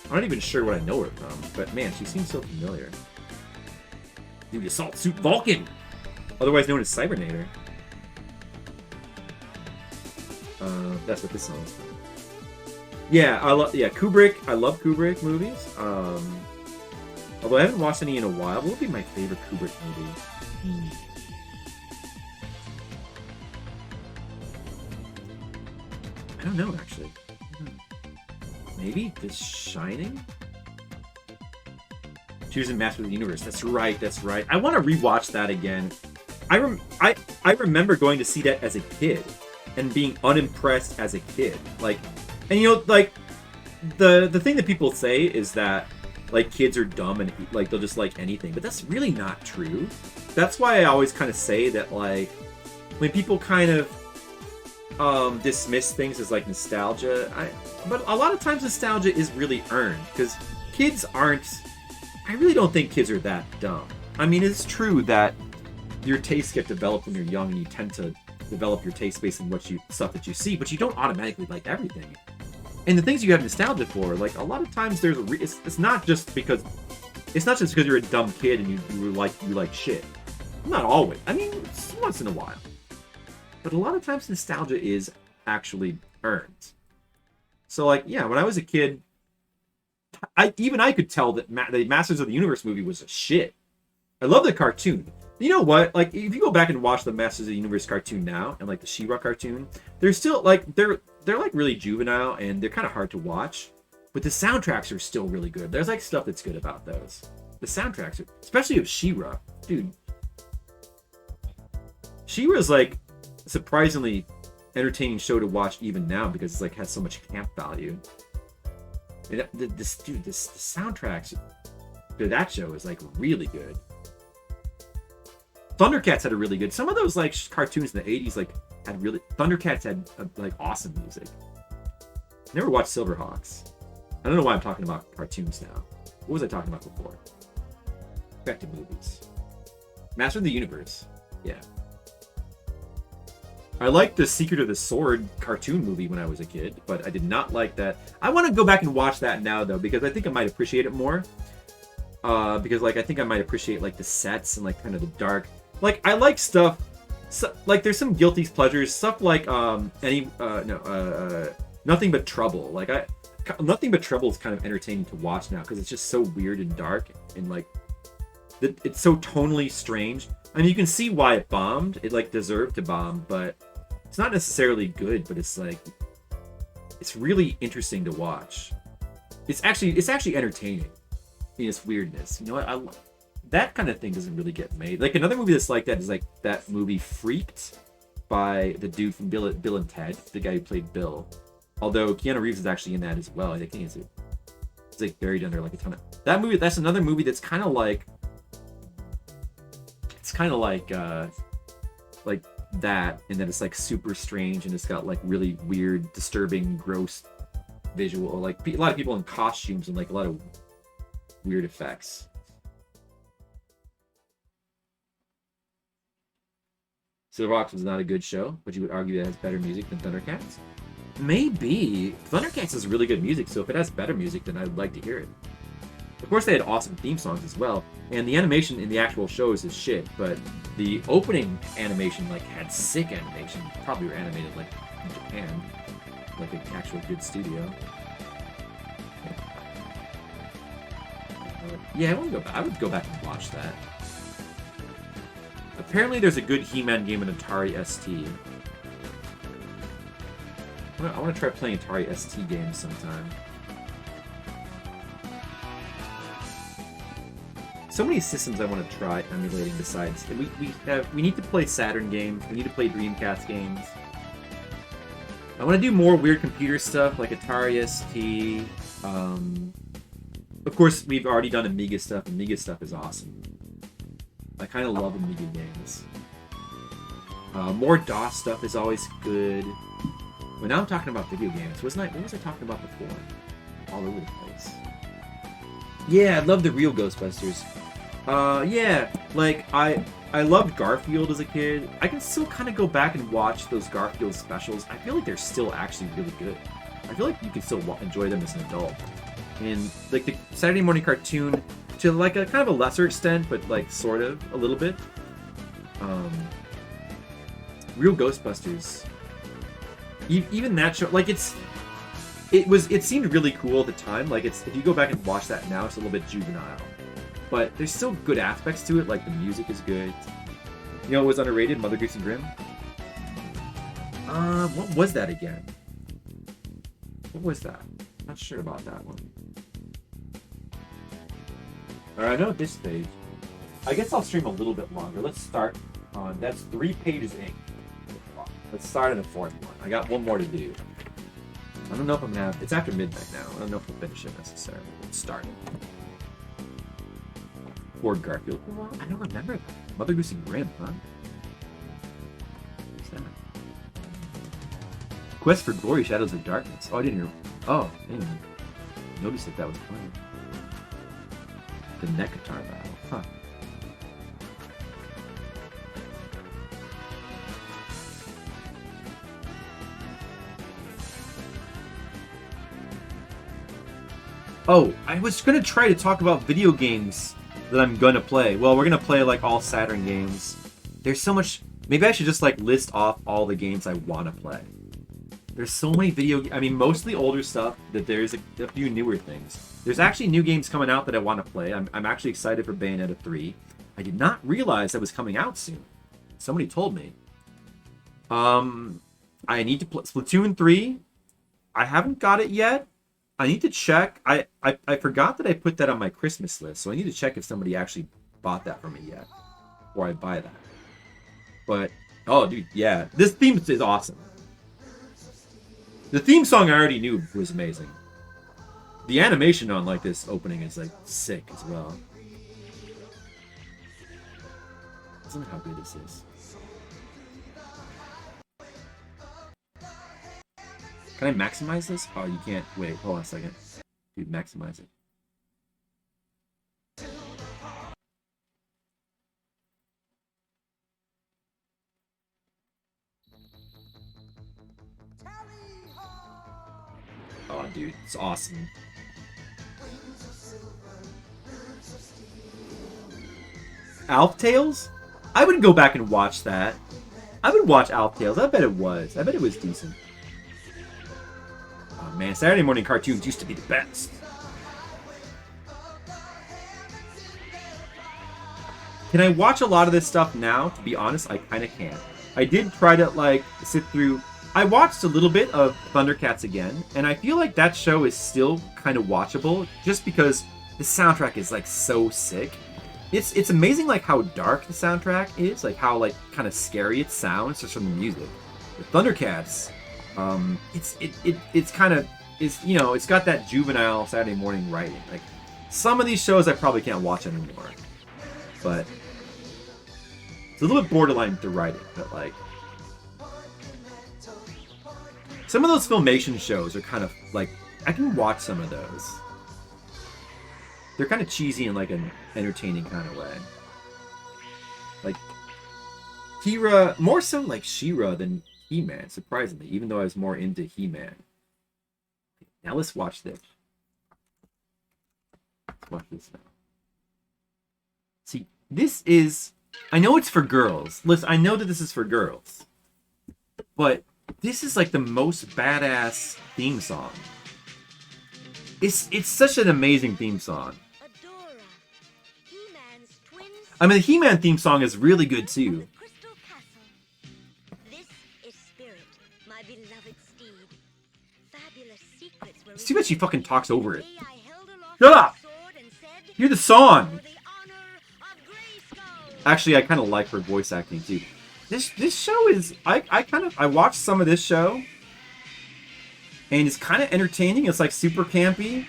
I'm not even sure what I know her from. But man, she seems so familiar. The Assault Suit Vulcan! Otherwise known as Cybernator. That's what this song is from. Yeah, Kubrick. I love Kubrick movies. Although I haven't watched any in a while, what would be my favorite Kubrick movie? I don't know, actually. Maybe The Shining? She was in Master of the Universe. That's right. I want to rewatch that again. I remember going to see that as a kid and being unimpressed as a kid. Like, and you know, like, the thing that people say is that like kids are dumb and like they'll just like anything, but that's really not true. That's why I always kind of say that like when people kind of dismiss things as like nostalgia, but a lot of times nostalgia is really earned because kids aren't. I really don't think kids are that dumb. I mean, it's true that your tastes get developed when you're young and you tend to develop your taste based on stuff that you see, but you don't automatically like everything. And the things you have nostalgia for, like a lot of times there's it's not just because you're a dumb kid and you like shit. Not always. I mean, it's once in a while. But a lot of times nostalgia is actually earned. So like, yeah, when I was a kid, I could tell that the Masters of the Universe movie was a shit. I love the cartoon. You know what? Like, if you go back and watch the Masters of the Universe cartoon now, and like the She-Ra cartoon, they're still like they're like really juvenile and they're kind of hard to watch. but the soundtracks are still really good. There's like stuff that's good about those. The soundtracks are, especially of She-Ra, dude. She-Ra's like a surprisingly entertaining show to watch even now because it's like has so much camp value. And the soundtracks to that show is like really good. Thundercats had a really good. Some of those like cartoons in the 80s like had really. Thundercats had like awesome music. Never watched Silverhawks. I don't know why I'm talking about cartoons now. What was I talking about before? Back to movies. Master of the Universe. Yeah. I liked the Secret of the Sword cartoon movie when I was a kid, but I did not like that. I want to go back and watch that now though, because I think I might appreciate it more. Because like I think I might appreciate like the sets and like kind of the dark. Like I like stuff. So, like there's some guilty pleasures, stuff like Nothing But Trouble. Like Nothing But Trouble is kind of entertaining to watch now because it's just so weird and dark and like it's so tonally strange. I mean, you can see why it bombed. It like deserved to bomb, but it's not necessarily good. But it's like it's really interesting to watch. It's actually entertaining in its weirdness. You know what? That kind of thing doesn't really get made. Like another movie that's like that is like that movie Freaked by the dude from Bill and Ted, the guy who played Bill. Although Keanu Reeves is actually in that as well. I think it's like buried under like a ton of that movie. That's another movie that's kind of like that, and then it's like super strange and it's got like really weird, disturbing, gross visual. Like a lot of people in costumes and like a lot of weird effects. Silverhawks was not a good show, but you would argue it has better music than Thundercats? Maybe. Thundercats has really good music, so if it has better music, then I'd like to hear it. Of course, they had awesome theme songs as well, and the animation in the actual shows is shit, but the opening animation like had sick animation. Probably were animated like in Japan, like an actual good studio. Yeah, I would go back and watch that. Apparently there's a good He-Man game in Atari ST. I want to try playing Atari ST games sometime. So many systems I want to try emulating besides. We need to play Saturn games. We need to play Dreamcast games. I want to do more weird computer stuff like Atari ST. Of course, we've already done Amiga stuff. Amiga stuff is awesome. I kind of love Amiga games. More DOS stuff is always good. But now I'm talking about video games. What was I talking about before? All over the place. Yeah, I love the real Ghostbusters. Yeah, like I loved Garfield as a kid. I can still kind of go back and watch those Garfield specials. I feel like they're still actually really good. I feel like you can still enjoy them as an adult. And like the Saturday morning cartoon, to like a kind of a lesser extent, but like sort of a little bit. Real Ghostbusters. Even that show, like it seemed really cool at the time. Like if you go back and watch that now, it's a little bit juvenile, but there's still good aspects to it. Like the music is good. You know, it was underrated. Mother Goose and Grimm. What was that again? What was that? Not sure about that one. Alright, I know this page. I guess I'll stream a little bit longer. Let's start on, that's 3 pages ink. Let's start on the 4th one. I got one more to do. I don't know if I'm gonna have, it's after midnight now. I don't know if we'll finish it necessarily. Let's start it. Ford Garfield. I don't remember that. Mother Goose and Grimm, huh? What's that? Quest for Glory, Shadows of Darkness. Oh, I didn't hear. Oh, I didn't even notice that was playing. The neck guitar battle. Huh. Oh, I was gonna try to talk about video games that I'm gonna play. Well, we're gonna play like all Saturn games. There's so much. Maybe I should just like list off all the games I want to play. There's so many I mean, mostly older stuff, that there's a few newer things. There's actually new games coming out that I want to play. I'm actually excited for Bayonetta 3. I did not realize that was coming out soon. Somebody told me. I need to play Splatoon 3. I haven't got it yet. I need to check. I forgot that I put that on my Christmas list, so I need to check if somebody actually bought that for me yet, before I buy that. But oh, dude, yeah, this theme is awesome. The theme song I already knew was amazing. The animation on like this opening is like sick as well. Listen to how good this is. Can I maximize this? Oh, you can't. Wait, hold on a second. Dude, maximize it. Oh, dude, it's awesome. Alf Tales? I would go back and watch that. I would watch Alf Tales. I bet it was. I bet it was decent. Oh man, Saturday morning cartoons used to be the best. Can I watch a lot of this stuff now? To be honest, I kind of can't. I did try to like sit through. I watched a little bit of Thundercats again, and I feel like that show is still kind of watchable, just because the soundtrack is like so sick. It's amazing like how dark the soundtrack is, like how like kind of scary it sounds just from the music. With Thundercats, it's kind of you know, it's got that juvenile Saturday morning writing. Like some of these shows I probably can't watch anymore, but it's a little bit borderline with the writing. But like some of those Filmation shows are kind of like I can watch some of those. They're kind of cheesy in like an entertaining kind of way. Like He-Ra, more so like She-Ra than He-Man, surprisingly, even though I was more into He-Man. Now let's watch this. Let's watch this now. See, this is... I know it's for girls. Listen, I know that this is for girls. But this is like the most badass theme song. It's such an amazing theme song. I mean, the He-Man theme song is really good too. It's too bad she fucking talks over it. Shut up! Hear the song! Actually, I kind of like her voice acting too. This show is... I watched some of this show, and it's kind of entertaining. It's like super campy.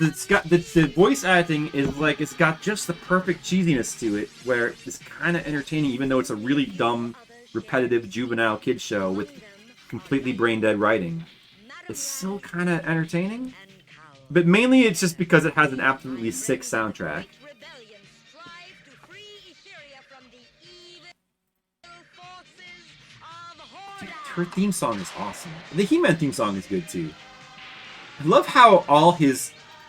It's got the voice acting is like it's got just the perfect cheesiness to it, where it's kind of entertaining, even though it's a really dumb, repetitive juvenile kid show with completely brain dead writing. It's still kind of entertaining, but mainly it's just because it has an absolutely sick soundtrack. Dude, her theme song is awesome. The He-Man theme song is good too. I love how all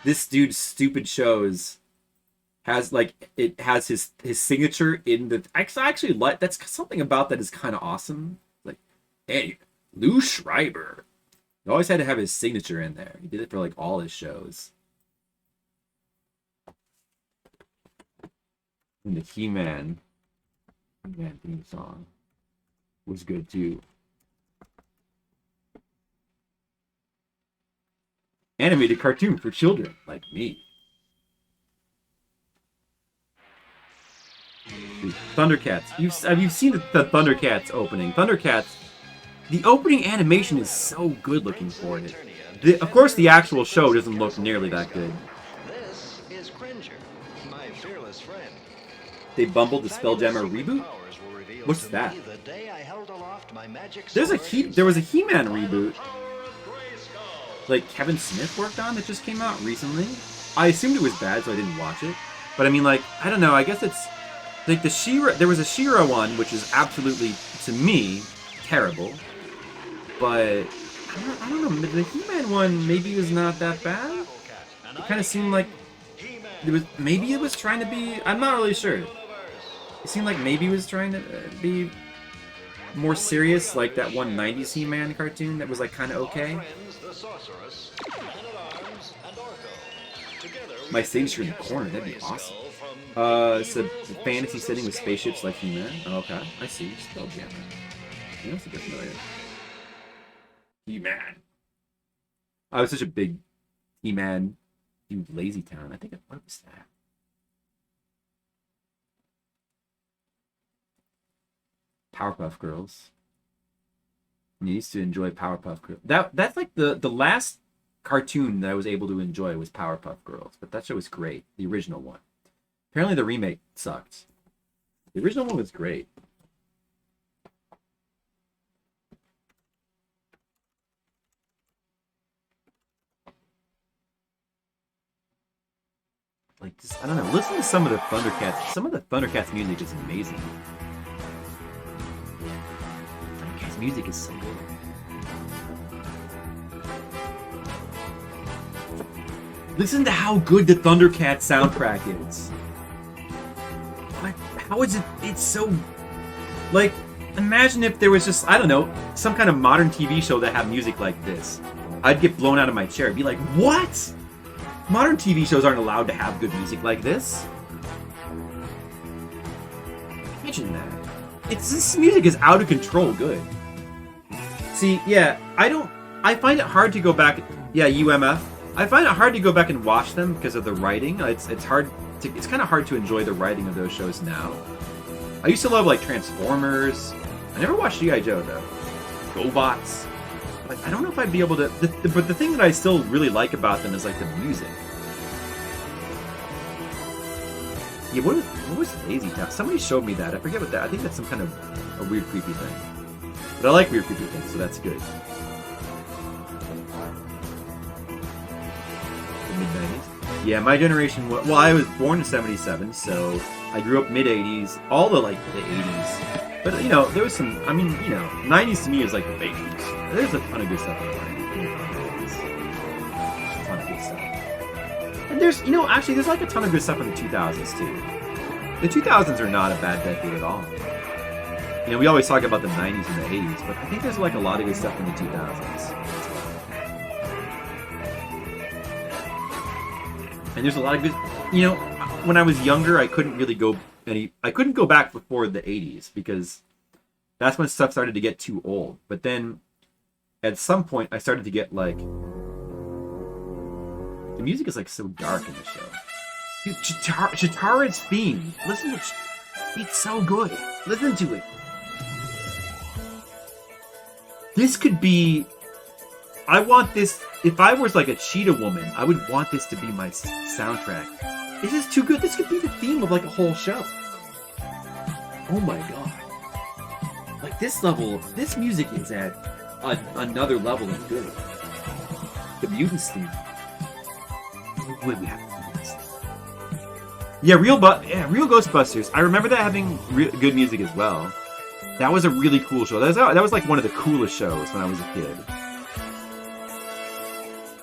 this dude's stupid shows has like it has his signature in the. I actually like that's something about that is kind of awesome. Like, hey, Lou Schreiber. He always had to have his signature in there. He did it for like all his shows. And the He-Man theme song was good too. Animated cartoon for children like me. Dude, Thundercats. Have you seen the Thundercats opening? Thundercats. The opening animation is so good looking for it. Of course, the actual show doesn't look nearly that good. This is Cringer, my fearless friend. They bumbled the Spelljammer reboot? What's that? There was a He-Man reboot. Like Kevin Smith worked on that just came out recently. I assumed it was bad, so I didn't watch it. But I mean, like, I don't know. I guess it's like the She-Ra. There was a She-Ra one, which is absolutely, to me, terrible. But I don't know. The He-Man one maybe was not that bad. It kind of seemed like maybe it was trying to be. I'm not really sure. It seemed like maybe it was trying to be more serious, like that one 90s He-Man cartoon that was like kind of okay. My signature in the corner, that'd be awesome. It's a fantasy setting with spaceships like He-Man. Oh, okay, I see. Spelljammer. Yeah, that's a good familiar. He-Man. I was such a big He-Man, dude, Lazy Town. I think what was that? Powerpuff Girls. I used to enjoy Powerpuff Girls. That's like the last cartoon that I was able to enjoy was Powerpuff Girls, but that show was great. The original one. Apparently the remake sucked. The original one was great. Like, just, I don't know. Listen to some of the Thundercats. Some of the Thundercats music is amazing. Thundercats music is so good. Listen to how good the Thundercats soundtrack is. What? How is it? It's so... Like, imagine if there was just, I don't know, some kind of modern TV show that had music like this. I'd get blown out of my chair. I'd be like, what? Modern TV shows aren't allowed to have good music like this. Imagine that. This music is out of control good. See, yeah, I find it hard to go back, yeah, UMF. I find it hard to go back and watch them because of the writing. It's kind of hard to enjoy the writing of those shows now. I used to love, like, Transformers. I never watched G.I. Joe, though. GoBots. Like, I don't know if I'd be able to... but the thing that I still really like about them is, like, the music. Yeah, what was Lazy Town? Somebody showed me that. I forget what that... I think that's some kind of a weird, creepy thing. But I like weird, creepy things, so that's good. The mid-90s? Yeah, my generation... Well, I was born in 77, so I grew up mid-80s. All the, like, the 80s. But, you know, there was some... I mean, you know, 90s to me is like the babies. There's a ton of good stuff in the 90s. A ton of good stuff. And there's, you know, actually, there's like a ton of good stuff in the 2000s, too. The 2000s are not a bad decade at all. You know, we always talk about the 90s and the 80s, but I think there's like a lot of good stuff in the 2000s. And there's a lot of good... You know, when I was younger, I couldn't really go... I couldn't go back before the 80s, because that's when stuff started to get too old. But then... At some point, I started to get, like... The music is, like, so dark in the show. Dude, Chitara's theme. Listen to... It's so good. Listen to it. This could be... I want this... If I was, like, a cheetah woman, I would want this to be my soundtrack. This is too good. This could be the theme of, like, a whole show. Oh, my God. Like, this level... This music is at... another level of good. The Mutants theme. Wait, we have to do this. Yeah, real Ghostbusters. I remember that having good music as well. That was a really cool show. That was like one of the coolest shows when I was a kid.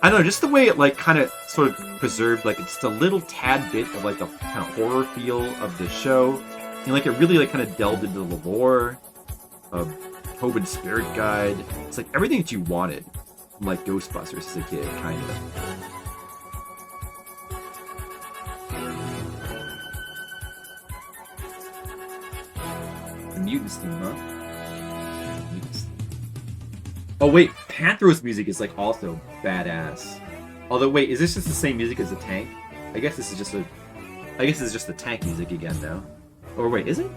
I don't know, just the way it like kind of sort of preserved like just a little tad bit of like the kind of horror feel of the show. And like it really like kind of delved into the lore of Tobin's Spirit Guide. It's like everything that you wanted from like Ghostbusters as a kid, kind of. The Mutants theme, huh? Mutants. Oh wait, Panthros music is like also badass. Although wait, is this just the same music as the Tank? I guess this is just the Tank music again now. Or wait, is it?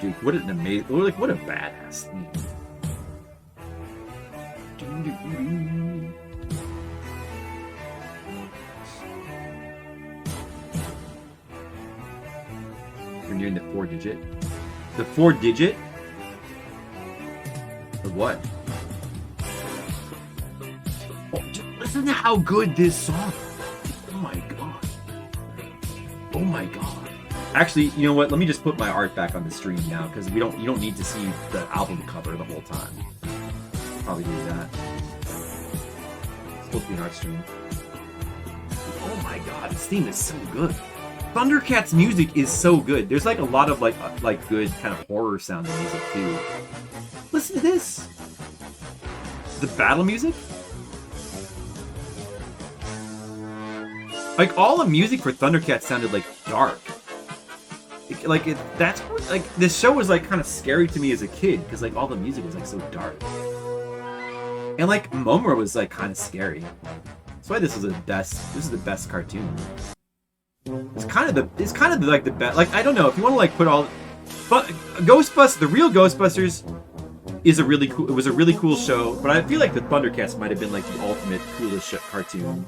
Dude, what an amazing... Like, what a badass theme. We're nearing the 4-digit. The 4-digit? Or what? Oh, listen to how good this song is. Oh my god. Oh my god. Actually, you know what? Let me just put my art back on the stream now, because you don't need to see the album cover the whole time. Probably do that. It's supposed to be an art stream. Oh my god, this theme is so good. Thundercats music is so good. There's like a lot of like good kind of horror sounding music too. Listen to this. The battle music. Like all the music for Thundercats sounded like dark. That's like this show was like kind of scary to me as a kid because like all the music was like so dark. And like Momura was like kind of scary. That's why this is the best cartoon. It's kind of like the best. Like I don't know if you want to like put all, but Ghostbusters, the real Ghostbusters, is a really cool. It was a really cool show, but I feel like the Thundercats might have been like the ultimate coolest cartoon.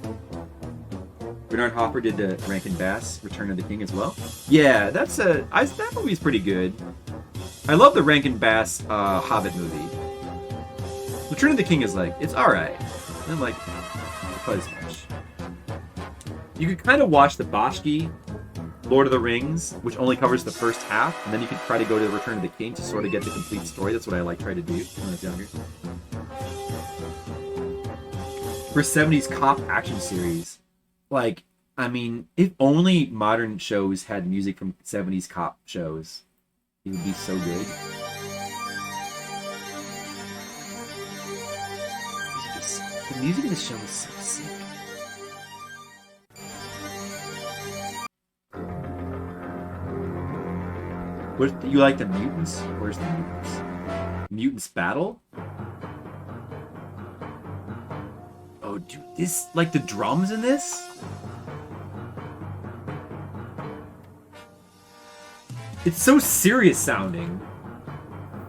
Bernard Hopper did the Rankin Bass Return of the King as well. Yeah, that movie's pretty good. I love the Rankin Bass Hobbit movie. Return of the King is like, it's alright. I'm like, not as much. You could kind of watch the Boschke Lord of the Rings, which only covers the first half, and then you could try to go to the Return of the King to sort of get the complete story. That's what I like try to do when I was younger. For 70s cop action series, like, I mean, if only modern shows had music from 70s cop shows, it would be so good. The music in the show is so sick. What, you like the mutants? Where's the mutants? Mutants battle? Oh, dude, this, like the drums in this? It's so serious sounding.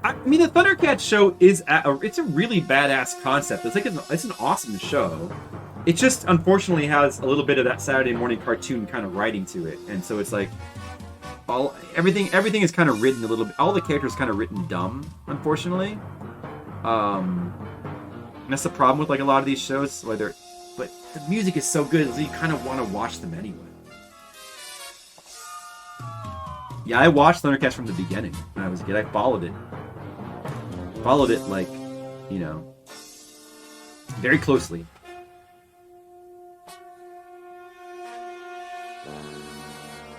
I mean, the Thundercats show is it's a really badass concept. It's like it's an awesome show. It just unfortunately has a little bit of that Saturday morning cartoon kind of writing to it, and so it's like everything is kind of written a little bit. All the characters kind of written dumb, unfortunately. And that's the problem with like a lot of these shows. But the music is so good, so you kind of want to watch them anyway. Yeah, I watched Thundercats from the beginning when I was a kid. I followed it. Like, you know, very closely.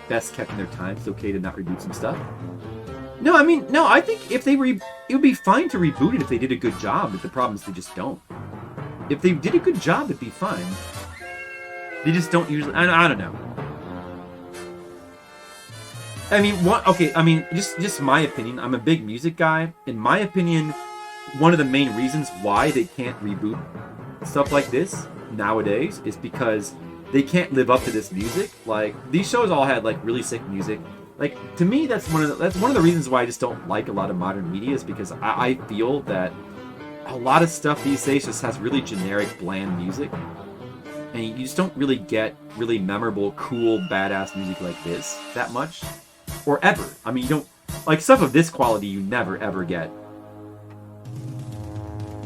Best kept in their time. It's okay to not reboot some stuff. No, I mean, no, I think if they it would be fine to reboot it if they did a good job, but the problem is they just don't. If they did a good job, it'd be fine. They just don't usually, I don't know. I mean, just my opinion. I'm a big music guy. In my opinion, one of the main reasons why they can't reboot stuff like this nowadays is because they can't live up to this music. Like, these shows all had like really sick music. Like, to me, that's one of the reasons why I just don't like a lot of modern media, is because I feel that a lot of stuff these days just has really generic, bland music, and you just don't really get really memorable, cool, badass music like this that much. Or ever. I mean, you don't... Like, stuff of this quality you never, ever get.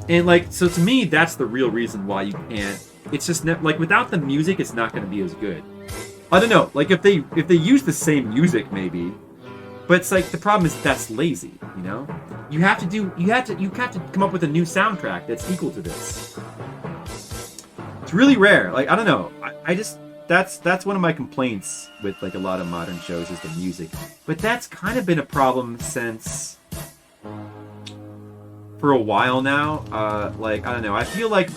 And, like, so to me, that's the real reason why you can't... It's just... Like, without the music, it's not going to be as good. I don't know. Like, if they use the same music, maybe. But it's like, the problem is that's lazy, you know? You have to come up with a new soundtrack that's equal to this. It's really rare. Like, I don't know. I just... That's one of my complaints with like a lot of modern shows, is the music. But that's kind of been a problem since for a while now. Like, I don't know. I feel like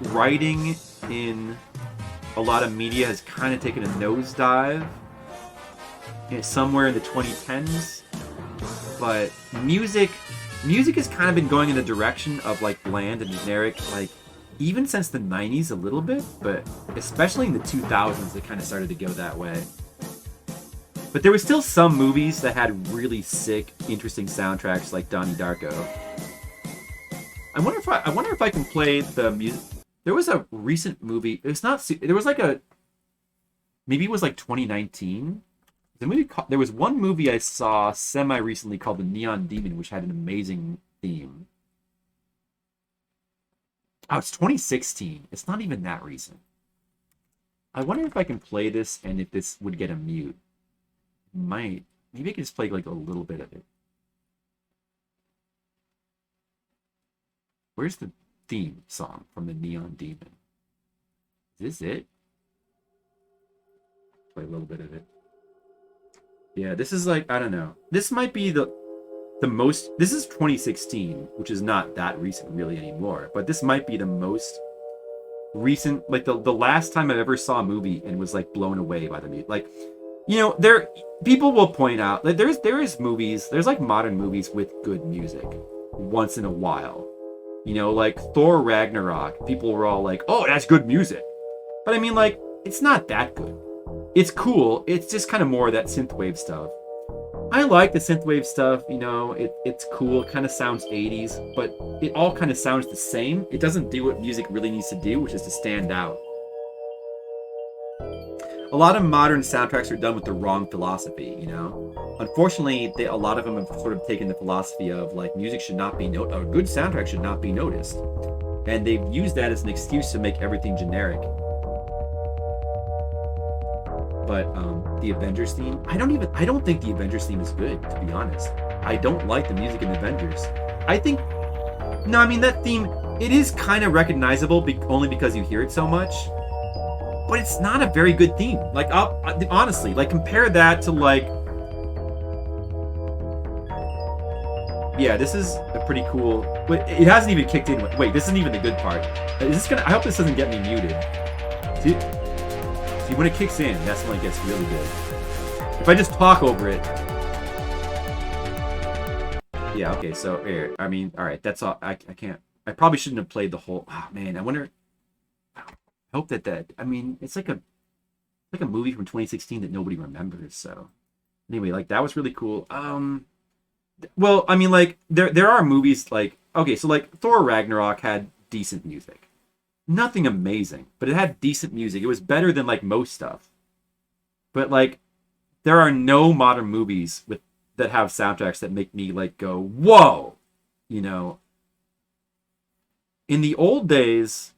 writing in a lot of media has kind of taken a nosedive somewhere in the 2010s. But music has kind of been going in the direction of like bland and generic, like, even since the 90s a little bit, but especially in the 2000s it kind of started to go that way. But there were still some movies that had really sick, interesting soundtracks, like Donnie Darko. I wonder if I can play the music. There was a recent movie. It's not. There was like a. Maybe it was like 2019. There was one movie I saw semi recently called The Neon Demon, which had an amazing theme. Oh, it's 2016. It's not even that recent. I wonder if I can play this and if this would get a mute. Might. Maybe I can just play like a little bit of it. Where's the theme song from the Neon Demon? Is this it? Play a little bit of it. Yeah, this is like, I don't know. This might be the most, this is 2016, which is not that recent really anymore, but this might be the most recent, like the last time I ever saw a movie and was like blown away by the music. Like, you know, people will point out that there is movies, there's like modern movies with good music once in a while. You know, like Thor Ragnarok. People were all like, "Oh, that's good music," but I mean, like, it's not that good. It's cool. It's just kind of more of that synthwave stuff. I like the synthwave stuff. You know, it's cool. It kind of sounds 80s, but it all kind of sounds the same. It doesn't do what music really needs to do, which is to stand out. A lot of modern soundtracks are done with the wrong philosophy, you know? Unfortunately, a lot of them have sort of taken the philosophy of, like, music should not be noticed, a good soundtrack should not be noticed. And they've used that as an excuse to make everything generic. But, the Avengers theme, I don't think the Avengers theme is good, to be honest. I don't like the music in Avengers. That theme, it is kind of recognizable only because you hear it so much. But it's not a very good theme. Like, honestly, like, compare that to, like... Yeah, this is a pretty cool... Wait, it hasn't even kicked in. Wait, this isn't even the good part. Is this gonna... I hope this doesn't get me muted. See, when it kicks in, that's when it gets really good. If I just talk over it... Yeah, okay, so, here, I mean, alright, that's all. I can't... I probably shouldn't have played the whole... Oh, man, I wonder... Hope that I mean, it's like a movie from 2016 that nobody remembers. So anyway, like, that was really cool. Well, I mean, like, there are movies like, okay, so like Thor Ragnarok had decent music, nothing amazing, but it had decent music. It was better than like most stuff. But like, there are no modern movies that have soundtracks that make me like go, whoa, you know. In the old days,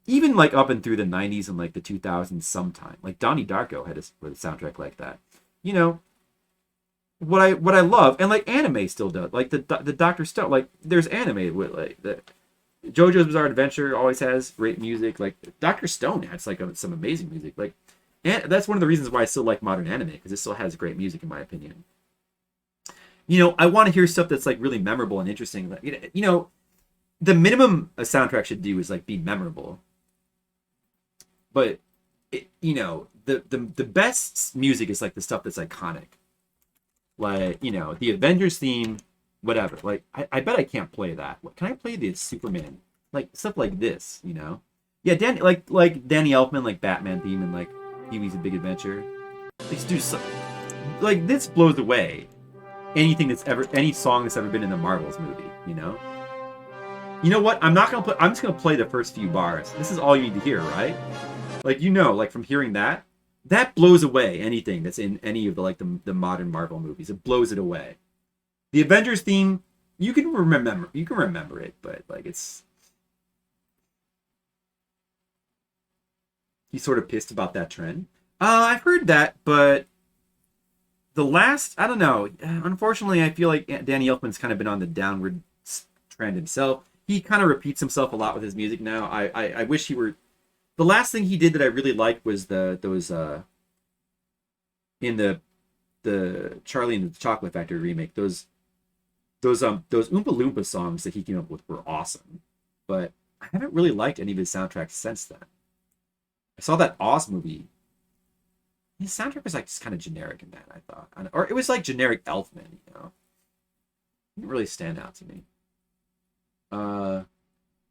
even like up and through the 90s and like the 2000s sometime, like Donnie Darko had a soundtrack like that. You know, what I love, and like anime still does, like the Dr. Stone, like there's anime with like the JoJo's Bizarre Adventure always has great music. Like Dr. Stone has like some amazing music. Like, and that's one of the reasons why I still like modern anime, because it still has great music in my opinion. You know, I want to hear stuff that's like really memorable and interesting. Like, you know, the minimum a soundtrack should do is like be memorable. But, you know, the best music is, like, the stuff that's iconic. Like, you know, the Avengers theme, whatever. Like, I bet I can't play that. Can I play the Superman? Like, stuff like this, you know? Yeah, like Danny Elfman, like, Batman theme and, like, Pee-wee's A Big Adventure. Let's do something. Like, this blows away any song that's ever been in a Marvels movie, you know? You know what? I'm just gonna play the first few bars. This is all you need to hear, right? Like, you know, like from hearing that blows away anything that's in any of the modern Marvel movies. It blows it away. The Avengers theme, you can remember it, but like it's... He's sort of pissed about that trend. I've heard that, but I don't know. Unfortunately, I feel like Danny Elfman's kind of been on the downward trend himself. He kind of repeats himself a lot with his music now. I wish he were... The last thing he did that I really liked was those in the Charlie and the Chocolate Factory remake. Those Oompa Loompa songs that he came up with were awesome. But I haven't really liked any of his soundtracks since then. I saw that Oz movie. His soundtrack was like just kind of generic in that, I thought. Or it was like generic Elfman, you know. It didn't really stand out to me.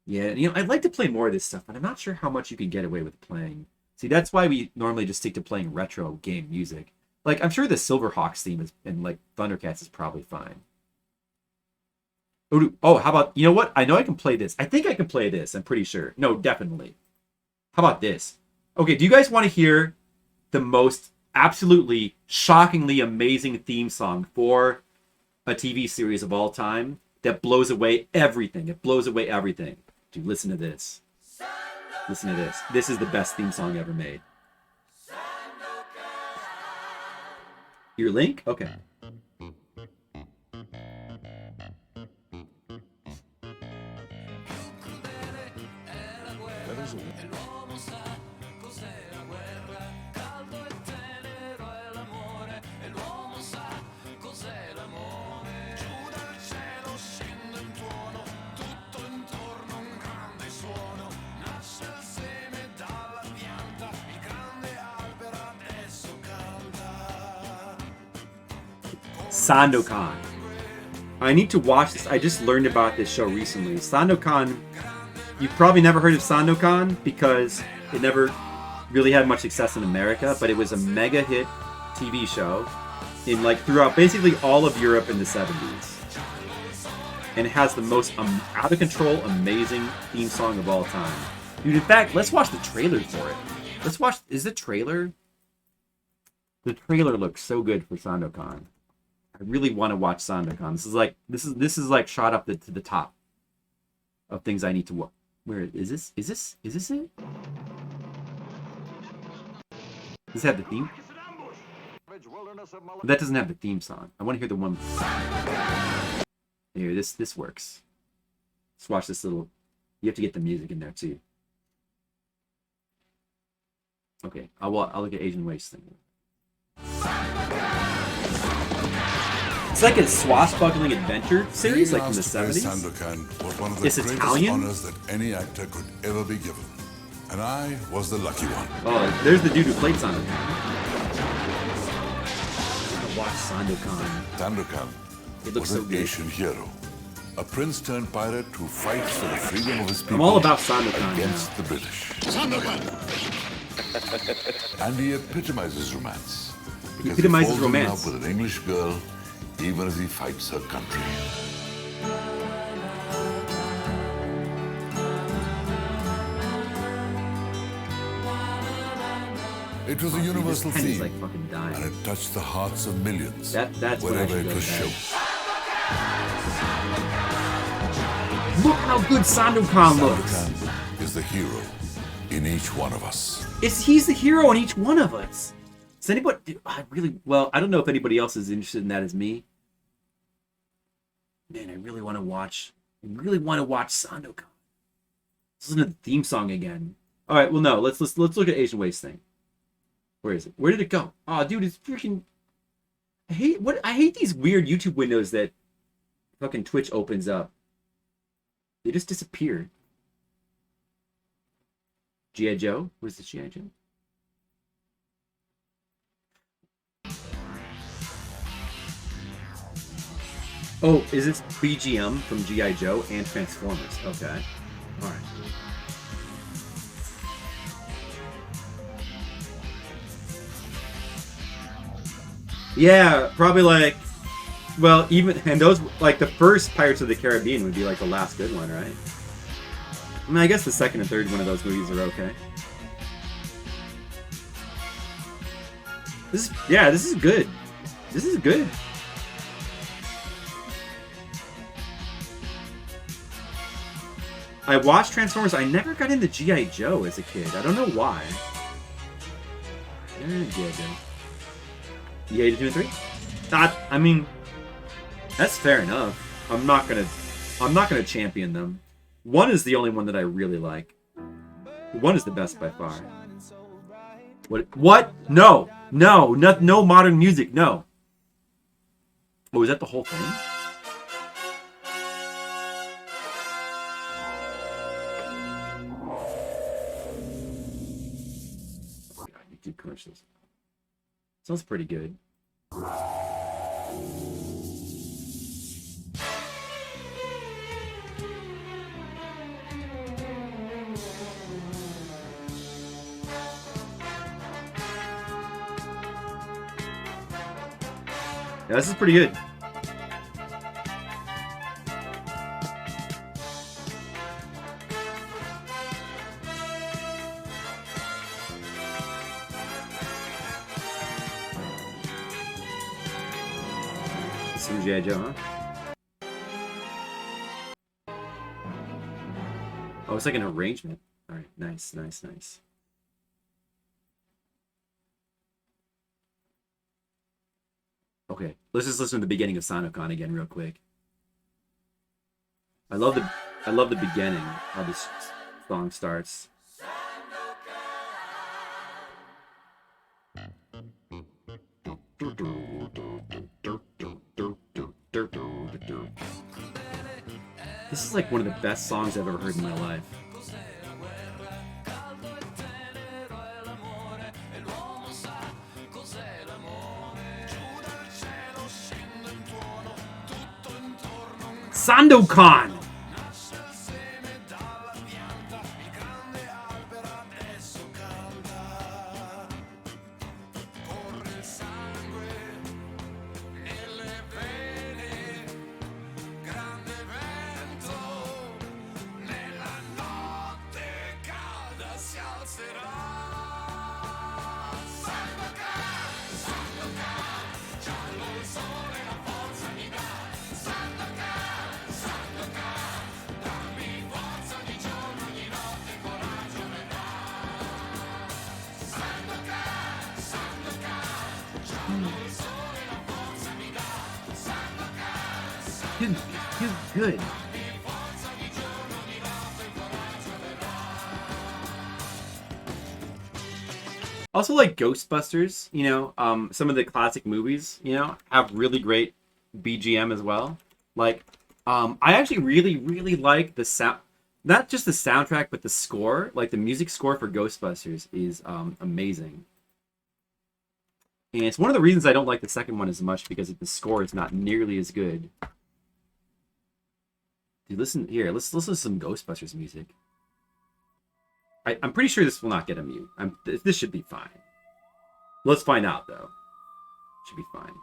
Yeah, you know, I'd like to play more of this stuff, but I'm not sure how much you can get away with playing. See, that's why we normally just stick to playing retro game music. Like, I'm sure the Silverhawks theme and like Thundercats is probably fine. Oh, how about, you know what? I know I can play this. I think I can play this, I'm pretty sure. No, definitely. How about this? Okay, do you guys want to hear the most absolutely shockingly amazing theme song for a TV series of all time that blows away everything? It blows away everything. Dude, listen to this. Listen to this. This is the best theme song ever made. Your link? Okay. Sandokan. I need to watch this. I just learned about this show recently. Sandokan. You've probably never heard of Sandokan because it never really had much success in America, but it was a mega hit TV show in like throughout basically all of Europe in the 70s. And it has the most out of control, amazing theme song of all time. Dude, in fact, let's watch the trailer for it. Let's watch. Is the trailer? The trailer looks so good for Sandokan. I really want to watch Sandokan. This is like shot up to the top of things I need to watch. Where is this? Is this it? Does this have the theme? That doesn't have the theme song. I want to hear the one. Here, this works. Let's watch this little. You have to get the music in there too. Okay, I'll look at Asian Waste thing. It's like a swashbuckling adventure series, like from the 70s. Sandokan was one of the It's greatest Italian? honors that any actor could ever be given. And I was the lucky one. Oh, there's the dude who played Sandokan. I watched Sandokan. Sandokan It looks was so an good. Asian hero. A prince turned pirate who fights for the freedom of his people I'm all about Sandokan against now. the British. And he epitomizes romance. Because epitomizes falls in romance. love with an English girl, even as he fights her country. It was a universal This pen is theme, like fucking dying. and it touched the hearts of millions That's when I wherever should it go was to bed. shown. Look how good Sandokan looks. Sandokan is the hero in each one of us. He's the hero in each one of us. Does anybody? I don't know if anybody else is interested in that as me. Man, I really want to watch Sandokan. Listen to the theme song again. All right, well, no, let's look at Asian Waste thing. Where is it? Where did it go? Oh, dude, it's freaking. I hate these weird YouTube windows that fucking Twitch opens up. They just disappeared. G.I. Joe? Where's the G.I. Joe? Oh, is this BGM from G.I. Joe and Transformers? Okay. Alright. Yeah, probably like, well, even, and those, like, the first Pirates of the Caribbean would be like the last good one, right? I mean, I guess the second and third one of those movies are okay. This is good. This is good. I watched Transformers. I never got into G.I. Joe as a kid. I don't know why. G.I. Joe. You hated 2 and 3? I mean, that's fair enough. I'm not gonna champion them. 1 is the only one that I really like. 1 is the best by far. What? No, no modern music. No. Oh, is that the whole thing? Oh God, YouTube commercials. Sounds pretty good. Yeah, this is pretty good. Some G.I. Joe, huh? Oh, it's like an arrangement. Alright, nice. Okay, let's just listen to the beginning of Sandokan again real quick. I love the beginning, how this song starts. This is like one of the best songs I've ever heard in my life. Sandokan. Good. Also, like Ghostbusters, you know, some of the classic movies, you know, have really great BGM as well. Like, I actually really like the sound, not just the soundtrack, but the score. Like the music score for Ghostbusters is amazing. And it's one of the reasons I don't like the second one as much, because the score is not nearly as good. Dude, listen here. Let's listen to some Ghostbusters music. I'm pretty sure this will not get a mute. This should be fine. Let's find out though. Should be fine.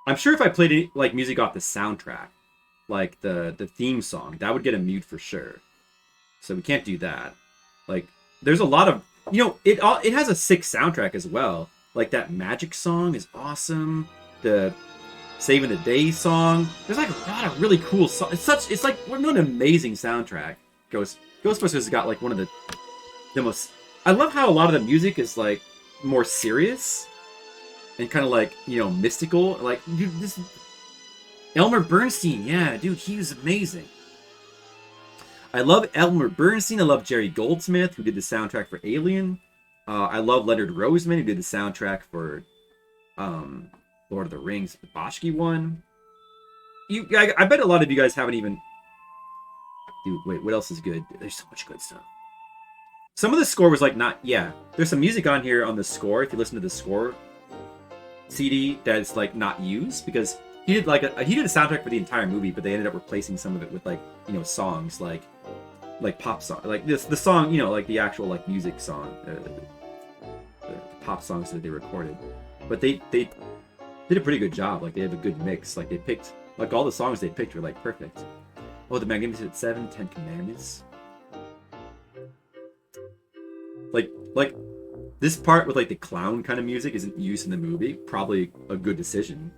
I'm sure if I played like music off the soundtrack, like the theme song, that would get a mute for sure. So we can't do that. Like, there's a lot of, you know, it has a sick soundtrack as well. Like that Magic song is awesome. The Saving the Day song. There's like a lot of really cool songs. It's like what an amazing soundtrack. Ghostbusters has got like one of the most. I love how a lot of the music is like more serious and kind of like, you know, mystical. Like, dude, this Elmer Bernstein, yeah, dude, he was amazing. I love Elmer Bernstein. I love Jerry Goldsmith, who did the soundtrack for Alien. I love Leonard Roseman, who did the soundtrack for Lord of the Rings, the Boschke one. I bet a lot of you guys haven't even... Dude, wait, what else is good? There's so much good stuff. Some of the score was like not... Yeah, there's some music on here on the score, if you listen to the score CD, that's like not used, because he did like he did a soundtrack for the entire movie, but they ended up replacing some of it with like, you know, songs like pop song, like the song, you know, like the actual like music song, the pop songs that they recorded. But they did a pretty good job. Like, they have a good mix. Like, they picked, like, all the songs they picked were like perfect. Oh, the Magnificent Seven, Ten Commandments. Like this part with like the clown kind of music isn't used in the movie. Probably a good decision.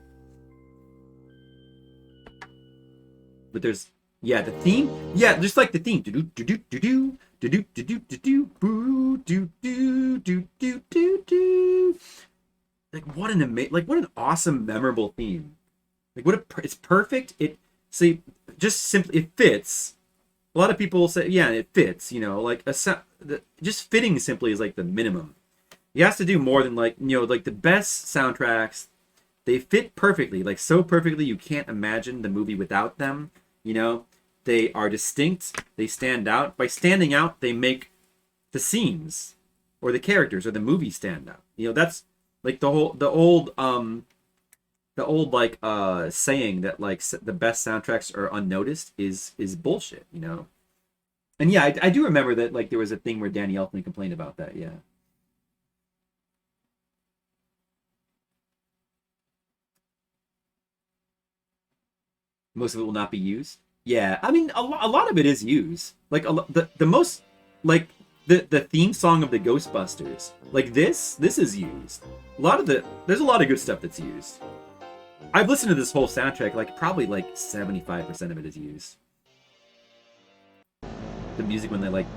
But there's, yeah, the theme, yeah, just like the theme. Do do do do do do do do do do do boo do do do do do do. Like, what an what an awesome, memorable theme. Like, it's perfect. Just simply, it fits. A lot of people say, yeah, it fits, you know, like just fitting simply is like the minimum. He has to do more than, like, you know, like the best soundtracks, they fit perfectly, like so perfectly you can't imagine the movie without them, you know. They are distinct, they stand out. By standing out, they make the scenes or the characters or the movie stand out. You know, that's like the old like saying that like the best soundtracks are unnoticed is bullshit, you know. And yeah, I do remember that, like, there was a thing where Danny Elfman complained about that. Yeah. Most of it will not be used. Yeah, I mean, a lot of it is used. Like the most, like the theme song of the Ghostbusters, like this is used. There's a lot of good stuff that's used. I've listened to this whole soundtrack, like probably like 75% of it is used. The music when they like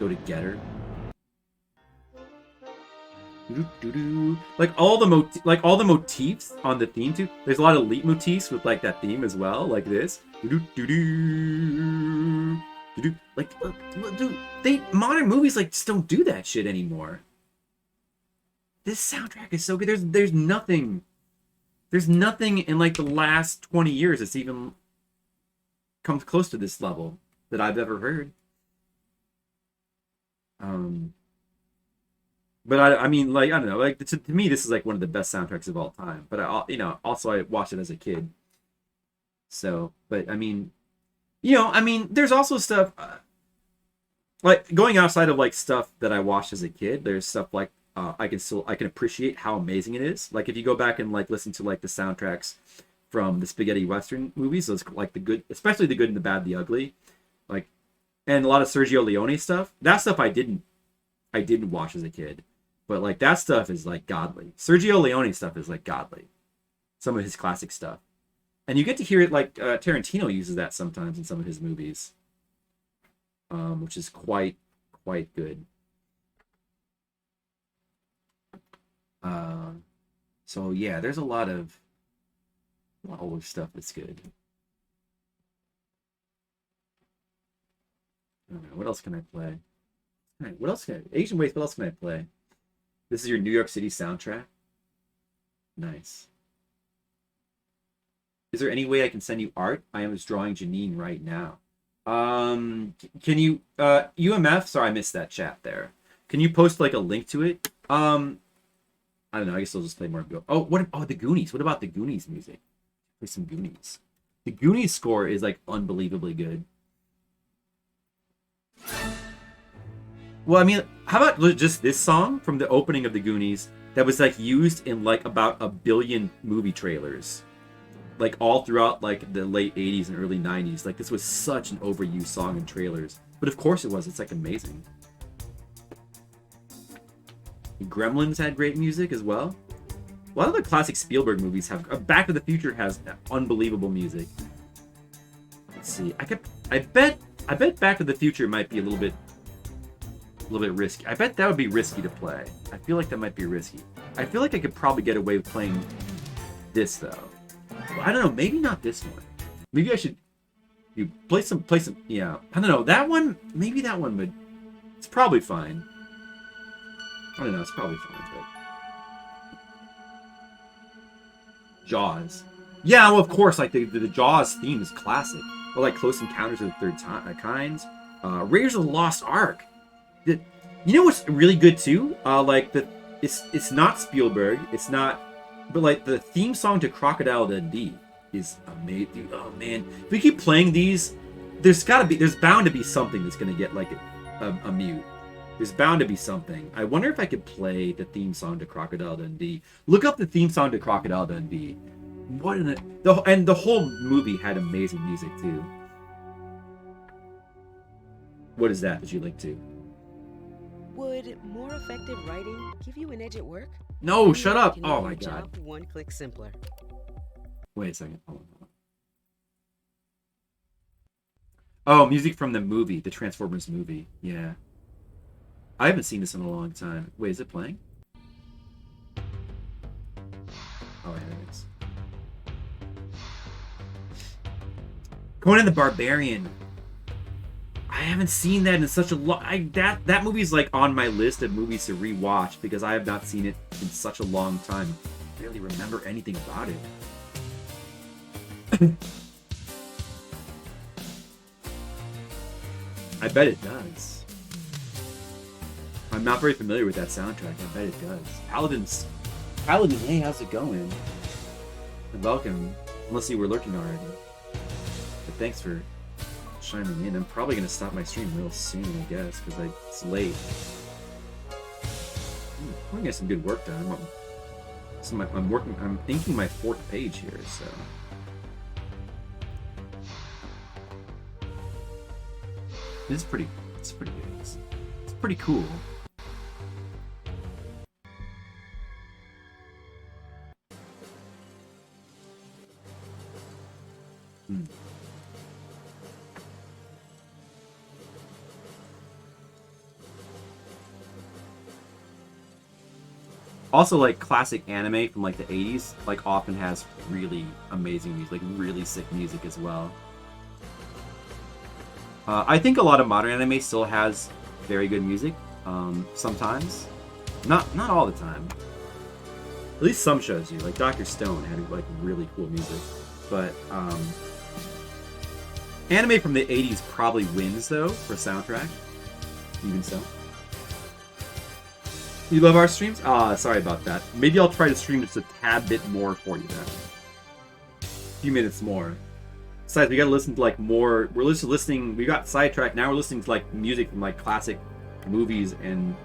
go to get her. Like all the motifs on the theme too. There's a lot of leitmotifs with like that theme as well, like this. Like, dude, modern movies like just don't do that shit anymore. This soundtrack is so good. There's nothing in like the last 20 years that's even comes close to this level that I've ever heard. But I mean, like, I don't know, like to me this is like one of the best soundtracks of all time. But I watched it as a kid, So, but I mean, there's also stuff like going outside of like stuff that I watched as a kid. There's stuff like I can appreciate how amazing it is. Like if you go back and like listen to like the soundtracks from the spaghetti western movies, those like the good, especially the good and the bad, the ugly, like, and a lot of Sergio Leone stuff. That stuff I didn't watch as a kid, but like that stuff is like godly. Sergio Leone stuff is like godly. Some of his classic stuff, and you get to hear it like Tarantino uses that sometimes in some of his movies, which is quite good. So yeah, there's a lot of older stuff that's good. I don't know, what else can I play? All right, what else can I... Asian Waste, what else can I play? This is your New York City soundtrack? Nice. Is there any way I can send you art? I am just drawing Janine right now. Can you... UMF? Sorry, I missed that chat there. Can you post like a link to it? I don't know, I guess I'll just play more Go. Oh, the Goonies. What about the Goonies music? Play some Goonies. The Goonies score is like unbelievably good. Well, I mean, how about just this song from the opening of the Goonies that was like used in like about 1 billion movie trailers, like all throughout like the late 80s and early 90s. Like this was such an overused song in trailers, but of course it was. It's like amazing. Gremlins had great music as well. A lot of the classic Spielberg movies have. Back to the Future has unbelievable music. Let's see. I bet Back to the Future might be a little bit risky. I bet that would be risky to play. I feel like that might be risky. I feel like I could probably get away with playing this though. I don't know. Maybe not this one. Maybe I should. You play some. Yeah. I don't know. That one. Maybe that one would. It's probably fine. I don't know, it's probably fine, but... Jaws. Yeah, well, of course, like, the Jaws theme is classic. Or, like, Close Encounters of the Third Kind. Raiders of the Lost Ark. You know what's really good, too? It's not Spielberg, it's not... But, like, the theme song to Crocodile Dundee is amazing. Oh, man. If we keep playing these, there's bound to be something that's gonna get, like, a mute. There's bound to be something. I wonder if I could play the theme song to Crocodile Dundee. Look up the theme song to Crocodile Dundee. And the whole movie had amazing music too. What is that you like too? Would more effective writing give you an edge at work? No, shut up! Can Oh make my your god. job one click simpler. Wait a second. Hold on. Oh, music from the movie, the Transformers movie. Yeah. I haven't seen this in a long time. Wait, is it playing? Oh, yeah, it is. Conan the Barbarian. I haven't seen that in such a long... That movie's like on my list of movies to rewatch because I have not seen it in such a long time. I barely remember anything about it. I bet it does. I'm not very familiar with that soundtrack. I bet it does. Paladin, hey, how's it going? And welcome, unless you were lurking already. But thanks for chiming in. I'm probably going to stop my stream real soon, I guess, because it's late. I'm going to get some good work done. I'm inking my 4th page here, so... It's pretty good. It's pretty cool. Also, like, classic anime from, like, the 80s, like, often has really amazing music, like, really sick music as well. I think a lot of modern anime still has very good music, sometimes. Not all the time. At least some shows do, like Dr. Stone had, like, really cool music. But, anime from the 80s probably wins, though, for soundtrack. Even so. You love our streams? Sorry about that. Maybe I'll try to stream just a tad bit more for you then. A few minutes more. Besides, we gotta listen to like more. We're listening. We got sidetracked. Now we're listening to like music from like classic movies and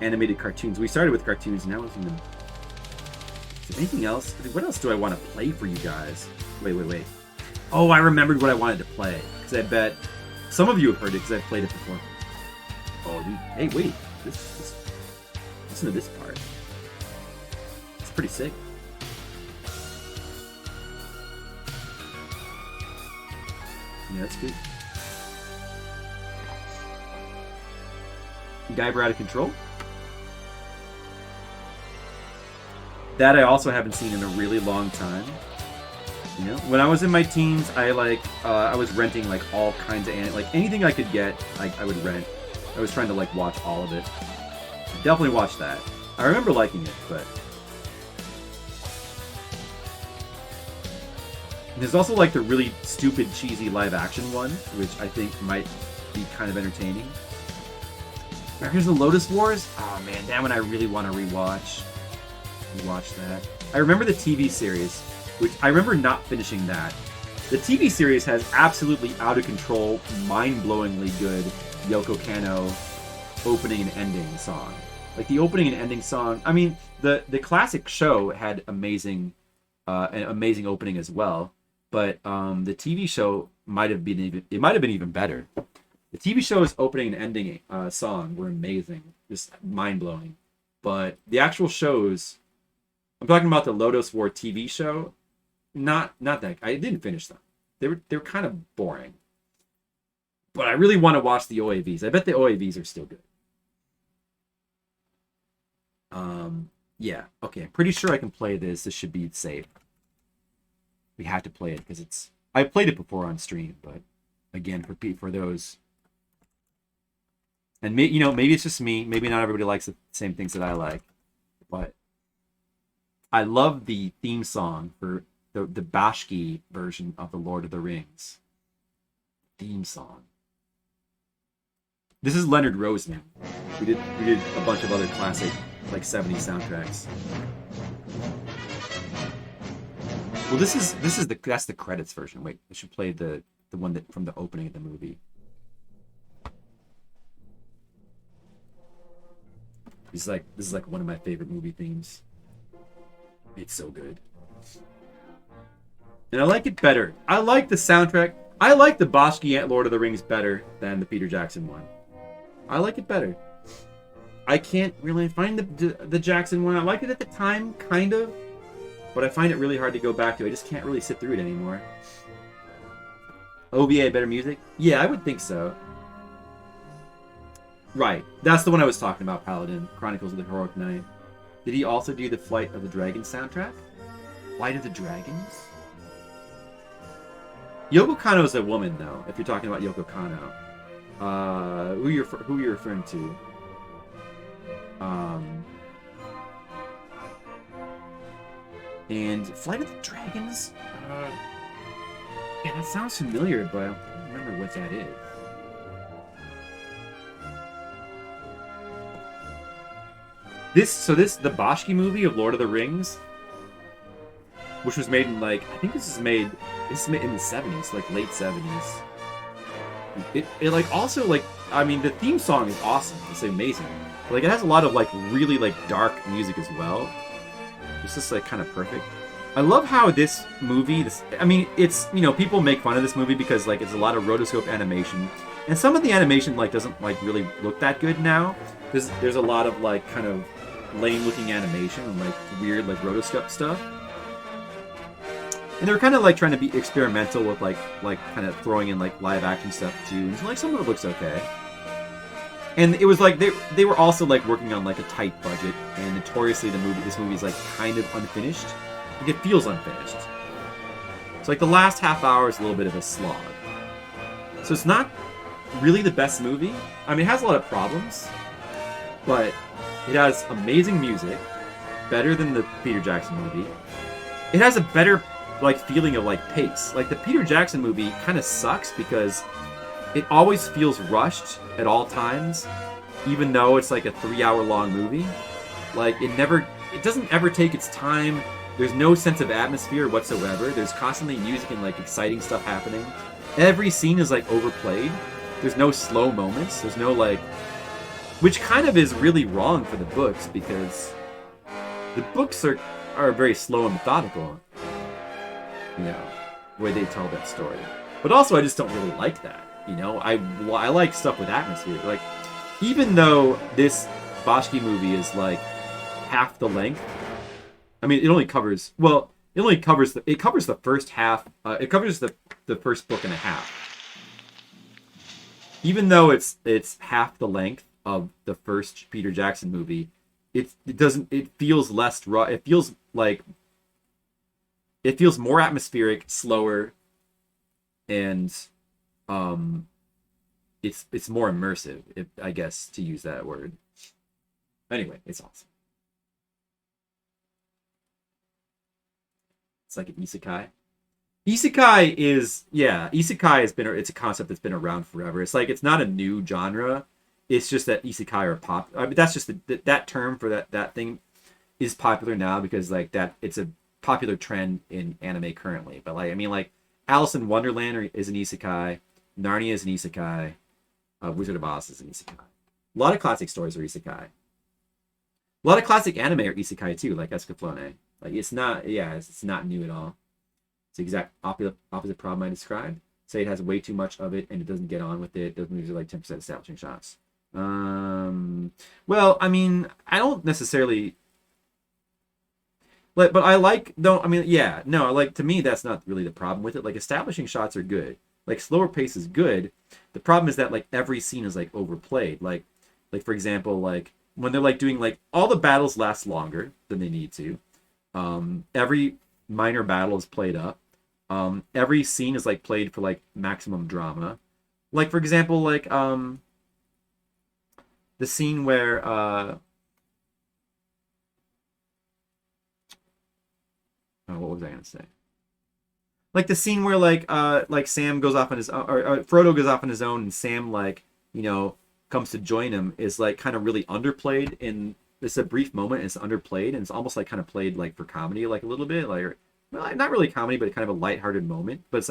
animated cartoons. We started with cartoons. Now we're listening to. Is there anything else? What else do I want to play for you guys? Wait. Oh, I remembered what I wanted to play. Because I bet some of you have heard it because I've played it before. Oh, dude. Hey, wait. Listen to this part. It's pretty sick. Yeah, that's good. Guyver Out of Control. That I also haven't seen in a really long time. You know, when I was in my teens, I was renting like all kinds of like anything I could get, I would rent. I was trying to like watch all of it. Definitely watched that. I remember liking it, but there's also like the really stupid, cheesy live action one, which I think might be kind of entertaining. Now, here's the Lotus Wars. Oh man, that one I really want to rewatch. Watch that. I remember the TV series, which I remember not finishing that. The TV series has absolutely out of control, mind-blowingly good Yoko Kanno opening and ending song. Like the opening and ending song. I mean, the classic show had an amazing opening as well, but the TV show might have been even better. The TV show's opening and ending song were amazing, just mind-blowing. But the actual shows, I'm talking about the Lotus War TV show. Not that I didn't finish them. They were kind of boring. But I really want to watch the OAVs. I bet the OAVs are still good. Yeah. Okay. I'm pretty sure I can play this. This should be safe. We have to play it because I've played it before on stream, but again, for those. And maybe it's just me. Maybe not everybody likes the same things that I like, but I love the theme song for the Bashki version of the Lord of the Rings theme song. This is Leonard Roseman. We did a bunch of other classic like 70s soundtracks. Well, that's the credits version. Wait, I should play the one that from the opening of the movie. This is like one of my favorite movie themes. It's so good. And I like it better. I like the soundtrack. I like the Bashki Lord of the Rings better than the Peter Jackson one. I like it better. I can't really find the Jackson one. I liked it at the time, kind of. But I find it really hard to go back to. I just can't really sit through it anymore. OVA better music? Yeah, I would think so. Right. That's the one I was talking about, Paladin. Chronicles of the Heroic Knight. Did he also do the Flight of the Dragons soundtrack? Flight of the Dragons? Yoko Kanno is a woman, though, if you're talking about Yoko Kanno. Who you're referring to? And Flight of the Dragons? Yeah, that sounds familiar, but I don't remember what that is. The Bashki movie of Lord of the Rings, which was made in I think this is made in the 70s, like late 70s. It like also like, I mean, the theme song is awesome. It's amazing. Like it has a lot of like really like dark music as well. It's just like kind of perfect. I love how this movie, I mean, it's, people make fun of this movie because like it's a lot of rotoscope animation. And some of the animation like doesn't like really look that good now. There's a lot of like kind of lame looking animation and like weird like rotoscope stuff. And they're kind of like trying to be experimental with like kind of throwing in like live action stuff too. And so, like some of it looks okay. And it was like they were also like working on like a tight budget, and notoriously this movie's like kind of unfinished. Like it feels unfinished. So like the last half hour is a little bit of a slog. So it's not really the best movie. I mean, it has a lot of problems, but it has amazing music, better than the Peter Jackson movie. It has a better like feeling of like pace. Like the Peter Jackson movie kind of sucks because it always feels rushed at all times, even though it's like a 3-hour long movie. Like it doesn't ever take its time. There's no sense of atmosphere whatsoever. There's constantly music and like exciting stuff happening. Every scene is like overplayed. There's no slow moments. There's no like, which kind of is really wrong for the books because the books are very slow and methodical. You know, the way they tell that story. But also, I just don't really like that. You know, I like stuff with atmosphere. Like, even though this Bashki movie is like half the length, I mean, it covers the first half. It covers the first book and a half. Even though it's half the length of the first Peter Jackson movie, it feels less raw. It feels more atmospheric, slower, and it's more immersive, I guess, to use that word. Anyway, it's awesome. It's like an isekai. Isekai it's a concept that's been around forever. It's like, it's not a new genre. It's just that isekai are pop. I mean, that's just that term for that thing is popular now because like that it's a popular trend in anime currently. But like, I mean, like Alice in Wonderland is an isekai, Narnia is an isekai, Wizard of Oz is an isekai. A lot of classic stories are isekai. A lot of classic anime are isekai too, like Escaflowne. Like it's not new at all. It's the exact opposite problem I described. Say it has way too much of it and it doesn't get on with it. Those movies are like 10% establishing shots. Well, I mean, I don't necessarily. But I like, though, I mean, yeah, no, like, to me, that's not really the problem with it. Like, establishing shots are good. Like, slower pace is good. The problem is that, like, every scene is, like, overplayed. Like for example, like, when they're, like, doing, like, all the battles last longer than they need to. Every minor battle is played up. Every scene is, like, played for, like, maximum drama. Like, for example, like, the scene where, what was I gonna say? Like the scene where like Sam goes off on his own, or Frodo goes off on his own, and Sam like comes to join him is like kind of really underplayed. In it's a brief moment, and it's underplayed, and it's almost like kind of played like for comedy, like a little bit, like well, not really comedy, but kind of a lighthearted moment. But it's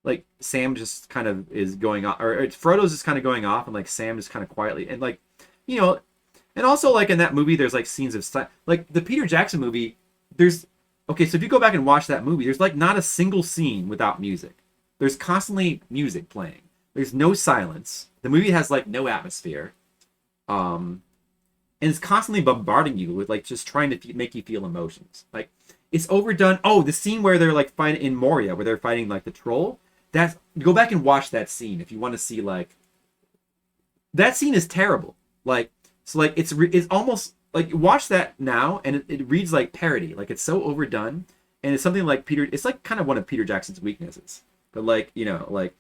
like Sam just kind of is going off, or Frodo's just kind of going off, and like Sam is kind of quietly, and like and also like in that movie, there's like scenes of like the Peter Jackson movie. Okay, so if you go back and watch that movie, there's like not a single scene without music. There's constantly music playing. There's no silence. The movie has like no atmosphere. And it's constantly bombarding you with like just trying to make you feel emotions. Like it's overdone. Oh, the scene where they're like fighting in Moria, where they're fighting like the troll. Go back and watch that scene if you want to see like that scene is terrible. Like so like it's almost like watch that now and it reads like parody. Like it's so overdone and it's something like it's like kind of one of Peter Jackson's weaknesses. But like, like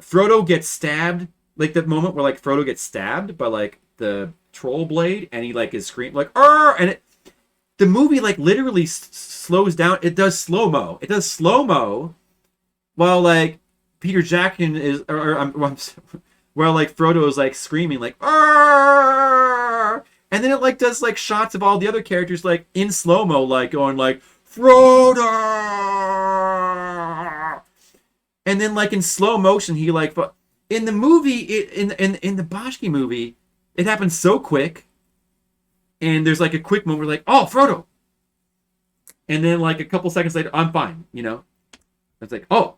Frodo gets stabbed, like the moment where like Frodo gets stabbed by like the troll blade and he like is screaming like "Arr!" and the movie like literally slows down. It does slow-mo while like Peter Jackson is while like Frodo is like screaming like "Arr!" And then it like does like shots of all the other characters like in slow-mo, like going like Frodo, and then like in slow motion he like in the movie in the Bashki movie it happens so quick, and there's like a quick moment where like oh Frodo, and then like a couple seconds later I'm fine, It's like oh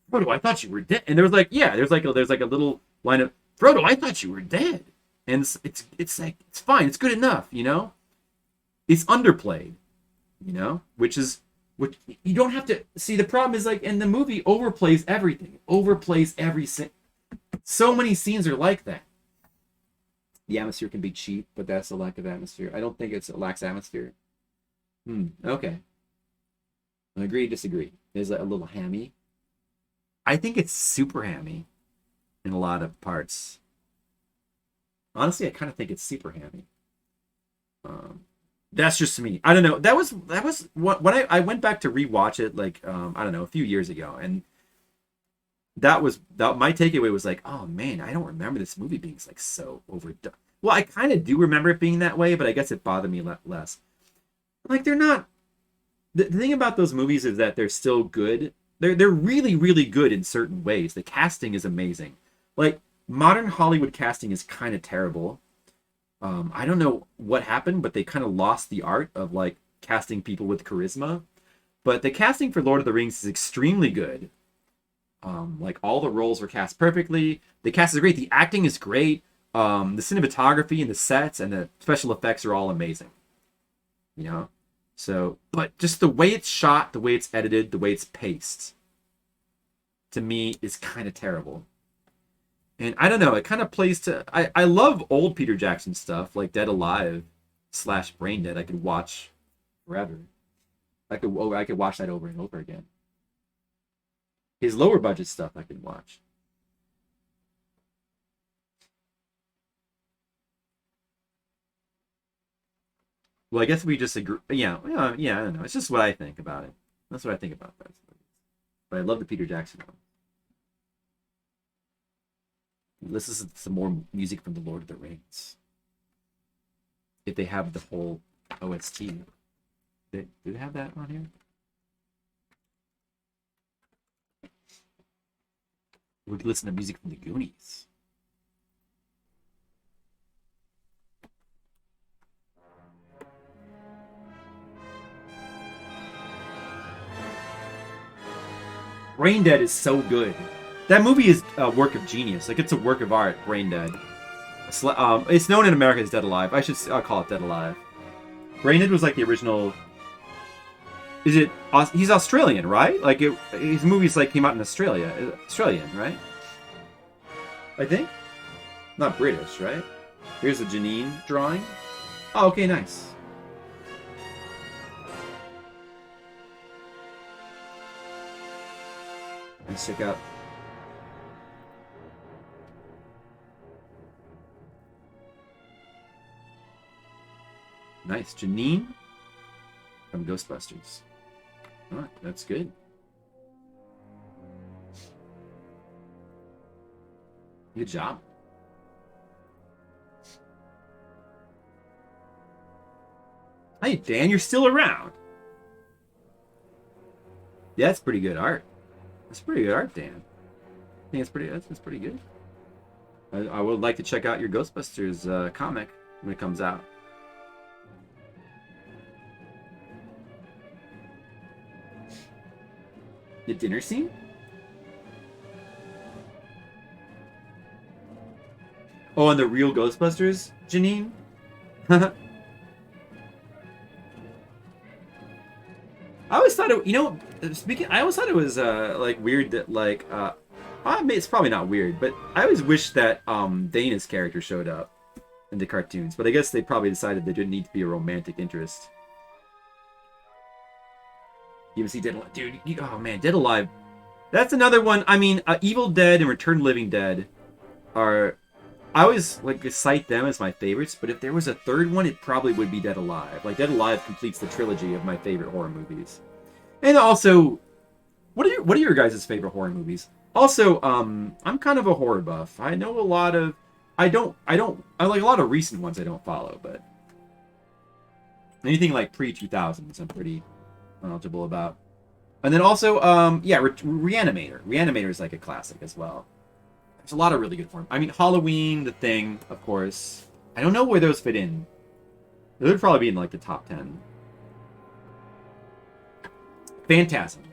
Frodo, I thought you were dead, and there's like a little line of Frodo, I thought you were dead. And it's like it's fine, it's good enough, It's underplayed, which you don't have to see. The problem is like in the movie overplays everything, overplays every scene. So many scenes are like that. The atmosphere can be cheap, but that's a lack of atmosphere. I don't think it lacks atmosphere. Okay. Agree, disagree. There's a little hammy. I think it's super hammy in a lot of parts. Honestly, I kind of think it's super hammy. That's just me. I don't know. That was what when I went back to rewatch it like I don't know, a few years ago, and that my takeaway was like, oh man, I don't remember this movie being like so overdone. Well, I kind of do remember it being that way, but I guess it bothered me less. like they're not. The thing about those movies is that they're still good. They're really really good in certain ways. The casting is amazing. Like modern Hollywood casting is kind of terrible. I don't know what happened, but they kind of lost the art of like casting people with charisma. But the casting for Lord of the Rings is extremely good. Like all the roles were cast perfectly. The cast is great. The acting is great. The cinematography and the sets and the special effects are all amazing. You know? So, but just the way it's shot, the way it's edited, the way it's paced, to me is kind of terrible. And I don't know, it kind of plays to... I love old Peter Jackson stuff, like Dead Alive / Brain Dead. I could watch forever. I could watch that over and over again. His lower budget stuff I could watch. Well, I guess we just agree. Yeah, I don't know. It's just what I think about it. That's what I think about that. But I love the Peter Jackson one. This is some more music from the Lord of the Rings. If they have the whole OST. Do they have that on here? We could listen to music from the Goonies. Brain Dead is so good. That movie is a work of genius. Like, it's a work of art, Brain Dead. It's known in America as Dead Alive. I'll call it Dead Alive. Brain Dead was like the original... He's Australian, right? Like, his movies like came out in Australia. Australian, right? I think? Not British, right? Here's a Janine drawing. Oh, okay, nice. Let's check out. Nice. Janine from Ghostbusters. Alright, that's good. Good job. Hey, Dan, you're still around. Yeah, that's pretty good art. That's pretty good art, Dan. I think that's pretty good. I would like to check out your Ghostbusters comic when it comes out. The dinner scene? Oh, and the real Ghostbusters, Janine? I always thought it, I always thought it was like weird that like I mean, it's probably not weird, but I always wish that Dana's character showed up in the cartoons, but I guess they probably decided there didn't need to be a romantic interest. You even see Dead Alive, dude. Oh man, Dead Alive. That's another one. I mean, Evil Dead and Return of the Living Dead are. I always like cite them as my favorites, but if there was a third one, it probably would be Dead Alive. Like Dead Alive completes the trilogy of my favorite horror movies. And also, what are your guys' favorite horror movies? Also, I'm kind of a horror buff. I know a lot of. I like a lot of recent ones I don't follow, but anything like pre-2000s, I'm pretty knowledgeable about. And then also, Reanimator. Reanimator is like a classic as well. There's a lot of really good form. I mean, Halloween, The Thing, of course. I don't know where those fit in. They would probably be in like the top 10. Phantasm.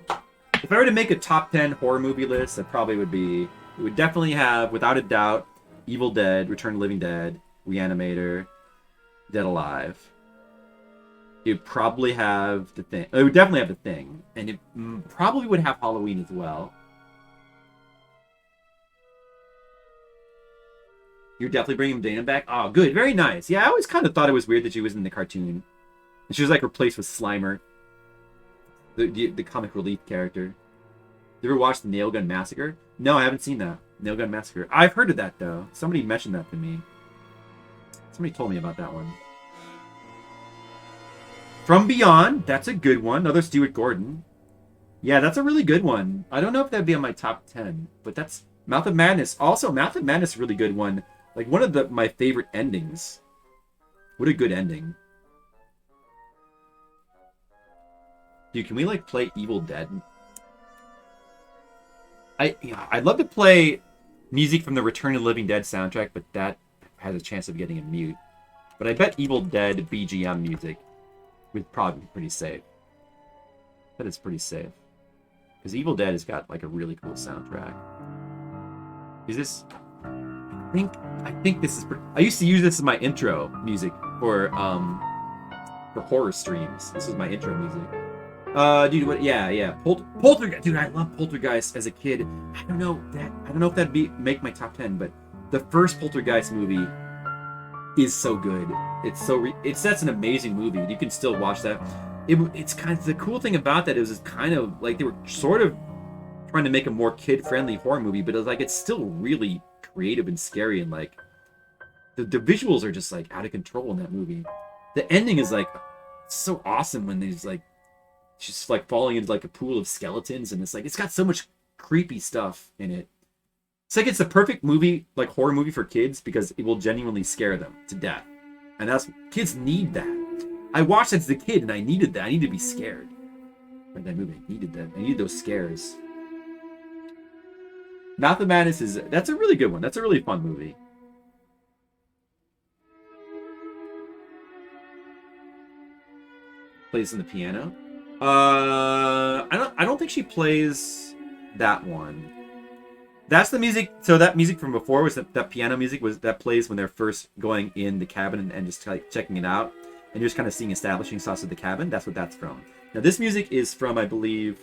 If I were to make a top 10 horror movie list, it would definitely have, without a doubt, Evil Dead, Return of the Living Dead, Reanimator, Dead Alive. It would probably have The Thing. It would definitely have The Thing. And it probably would have Halloween as well. You're definitely bringing Dana back? Oh, good. Very nice. Yeah, I always kind of thought it was weird that she was in the cartoon. And she was like replaced with Slimer. The comic relief character. You ever watched the Nail Gun Massacre? No, I haven't seen that. Nail Gun Massacre. I've heard of that, though. Somebody mentioned that to me. Somebody told me about that one. From Beyond. That's a good one. Another Stuart Gordon. Yeah, that's a really good one. I don't know if that'd be on my top 10. But that's Mouth of Madness. Also, Mouth of Madness is a really good one. Like, one of my favorite endings. What a good ending. Dude, can we like play Evil Dead? I'd love to play music from the Return of the Living Dead soundtrack, but that has a chance of getting a mute. But I bet Evil Dead BGM music would probably be pretty safe. That is pretty safe. Because Evil Dead has got like a really cool soundtrack. Is this? I think this is. I used to use this as my intro music for horror streams. This was my intro music. Dude, what? Yeah. Poltergeist. Dude, I love Poltergeist as a kid. I don't know if that'd make my top 10, but the first Poltergeist movie is so good. That's an amazing movie. You can still watch that. It's kind of the cool thing about that is it's kind of like they were sort of trying to make a more kid-friendly horror movie, but it's still really creative and scary, and like the visuals are just like out of control in that movie. The ending is like so awesome when there's like just like falling into like a pool of skeletons, and it's like it's got so much creepy stuff in it. It's like it's the perfect movie, like horror movie for kids, because it will genuinely scare them to death, and kids need that. I watched it as a kid, and I needed that. I needed to be scared. Like that movie, I needed that. I needed those scares. Mouth of Madness that's a really good one. That's a really fun movie. Plays on the piano. I don't think she plays that one. That's the music. So that music from before was that piano music that plays when they're first going in the cabin and just like checking it out, and you're just kind of seeing establishing shots of the cabin. That's what that's from. Now this music is from, I believe,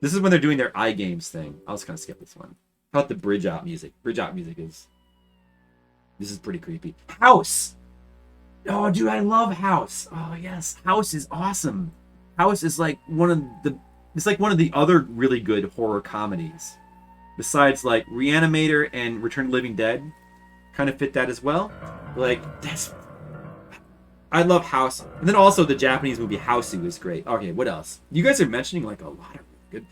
this is when they're doing their iGames thing. I'll just kind of skip this one. How about the Bridge Out music? Bridge Out music this is pretty creepy. House. Oh, dude, I love House. Oh yes, House is awesome. House is like one of the other really good horror comedies. Besides like Reanimator and Return of the Living Dead, kind of fit that as well. Like I love House, and then also the Japanese movie Houseu is great. Okay, what else? You guys are mentioning like a lot of good.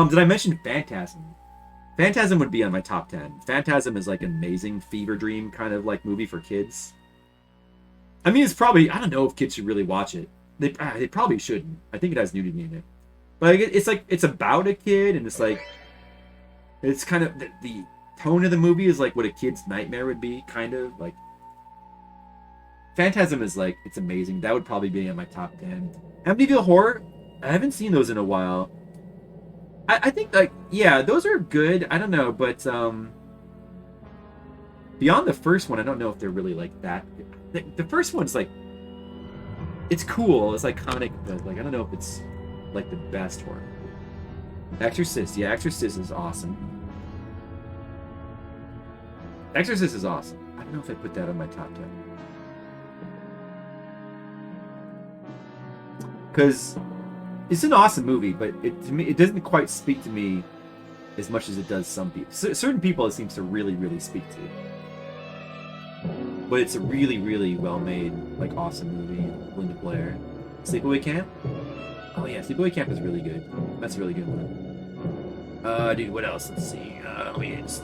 Did I mention Phantasm? Phantasm would be on my top 10. Phantasm is like an amazing fever dream kind of like movie for kids. I mean, it's probably, I don't know if kids should really watch it. They probably shouldn't. I think it has nudity in it. But it's like, it's about a kid, and it's like, it's kind of, the tone of the movie is like what a kid's nightmare would be, kind of. Like, Phantasm is like, it's amazing. That would probably be on my top 10. Amityville Horror? I haven't seen those in a while. I think, like, yeah, those are good. I don't know, but beyond the first one, I don't know if they're really like that. The first one's like, it's cool. It's iconic, but like I don't know if it's like the best horror. Exorcist, yeah, Exorcist is awesome. Exorcist is awesome. I don't know if I put that on my top 10. Because it's an awesome movie, but to me, it doesn't quite speak to me as much as it does some people. Certain people it seems to really, really speak to. But it's a really, really well-made, like, awesome movie. Linda Blair. Sleepaway Camp? Oh yeah, Sleepaway Camp is really good. That's a really good one. Dude, what else? Let's see. Is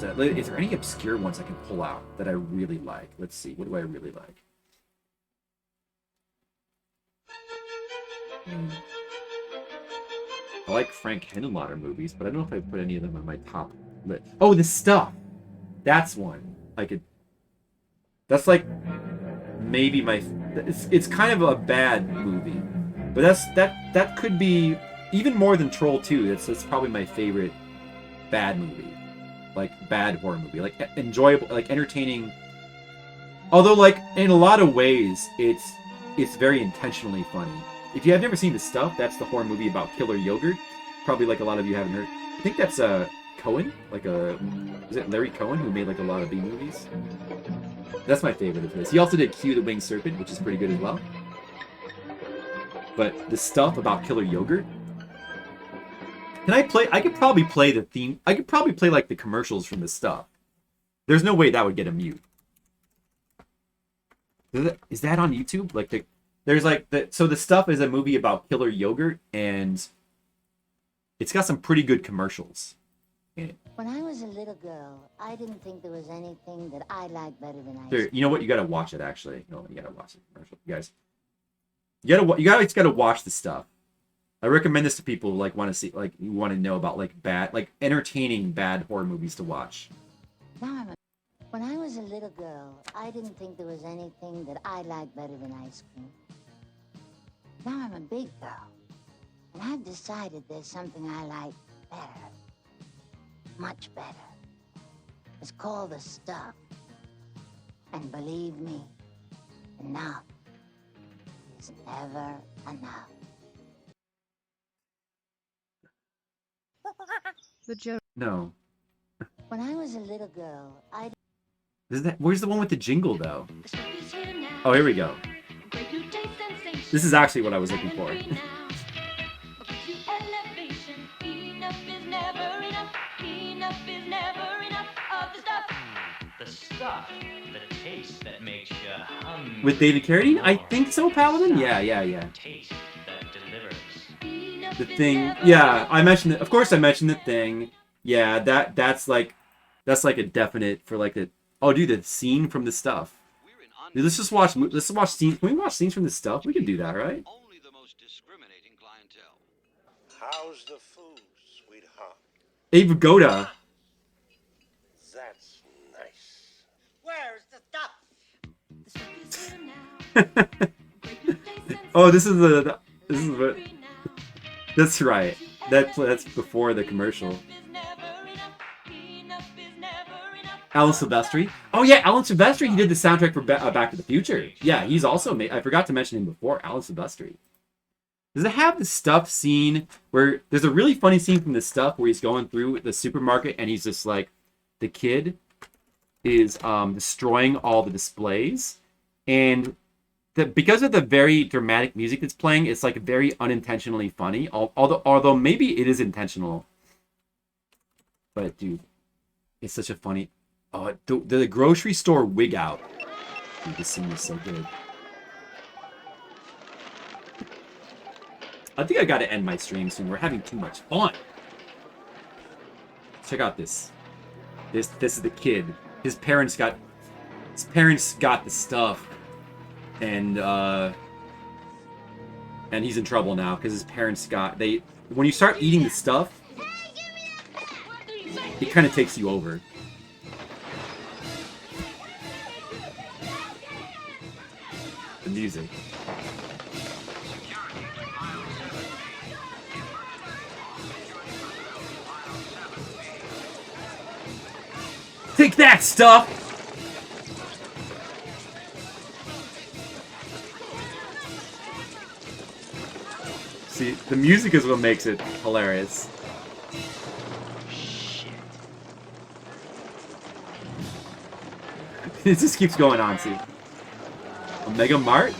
there any obscure ones I can pull out that I really like? Let's see. What do I really like? I like Frank Henenlotter movies, but I don't know if I put any of them on my top list. Oh, The Stuff. That's one. That's like maybe my. It's kind of a bad movie, but that could be even more than Troll 2. That's probably my favorite bad movie, like bad horror movie, like enjoyable, like entertaining. Although, like in a lot of ways, it's very intentionally funny. If you have never seen The Stuff, that's the horror movie about killer yogurt. Probably like a lot of you haven't heard. I think that's Cohen, is it Larry Cohen who made like a lot of B movies? That's my favorite of his. He also did Q the Winged Serpent, which is pretty good as well. But The Stuff about killer yogurt. I could probably play the theme. I could probably play like the commercials from The Stuff. There's no way that would get a mute. Is that on YouTube? Like so The Stuff is a movie about killer yogurt, and it's got some pretty good commercials in it. When I was a little girl, I didn't think there was anything that I liked better than ice. There, you know what? You gotta watch it. Actually, no, you gotta watch the commercial, you guys. You gotta watch The Stuff. I recommend this to people who like want to see, like, you want to know about like bad, like entertaining bad horror movies to watch. When I was a little girl, I didn't think there was anything that I liked better than ice cream. Now I'm a big girl, and I've decided there's something I like better. Much better. It's called the stuff. And believe me, enough is never enough. The joke. No. When I was a little girl, I Where's the one with the jingle though? Oh, here we go. This is actually what I was looking for. The stuff, the taste that makes you hungry. With David Carradine? I think so, Paladin? Yeah. Taste that delivers. The Thing. Yeah, I mentioned it. Of course I mentioned The Thing. Yeah, that's like a definite for like a... Oh, dude, the scene from The Stuff. Dude, let's watch scenes. Can we watch scenes from The Stuff? We can do that, right? Only the most discriminating clientele. How's the food, sweetheart? Abe Vigoda. That's nice. Where's the stuff? Oh, this is what... That's right. That's before the commercial. Alan Silvestri. Oh yeah, Alan Silvestri. He did the soundtrack for Back to the Future. Yeah, he's also made. I forgot to mention him before. Alan Silvestri. Does it have the Stuff scene where there's a really funny scene from The Stuff where he's going through the supermarket and he's just like, the kid is destroying all the displays, and because of the very dramatic music that's playing, it's like very unintentionally funny. Although maybe it is intentional. But dude, it's such a funny. Oh, the grocery store wig out. Dude, this scene is so good. I think I gotta end my stream soon. We're having too much fun. Check out this. This is the kid. His parents got the stuff, and he's in trouble now because his parents got when you start eating the stuff, it kind of takes you over. The music. Take that, stuff! See, the music is what makes it hilarious. Shit. It just keeps going on, see. Omega Mart?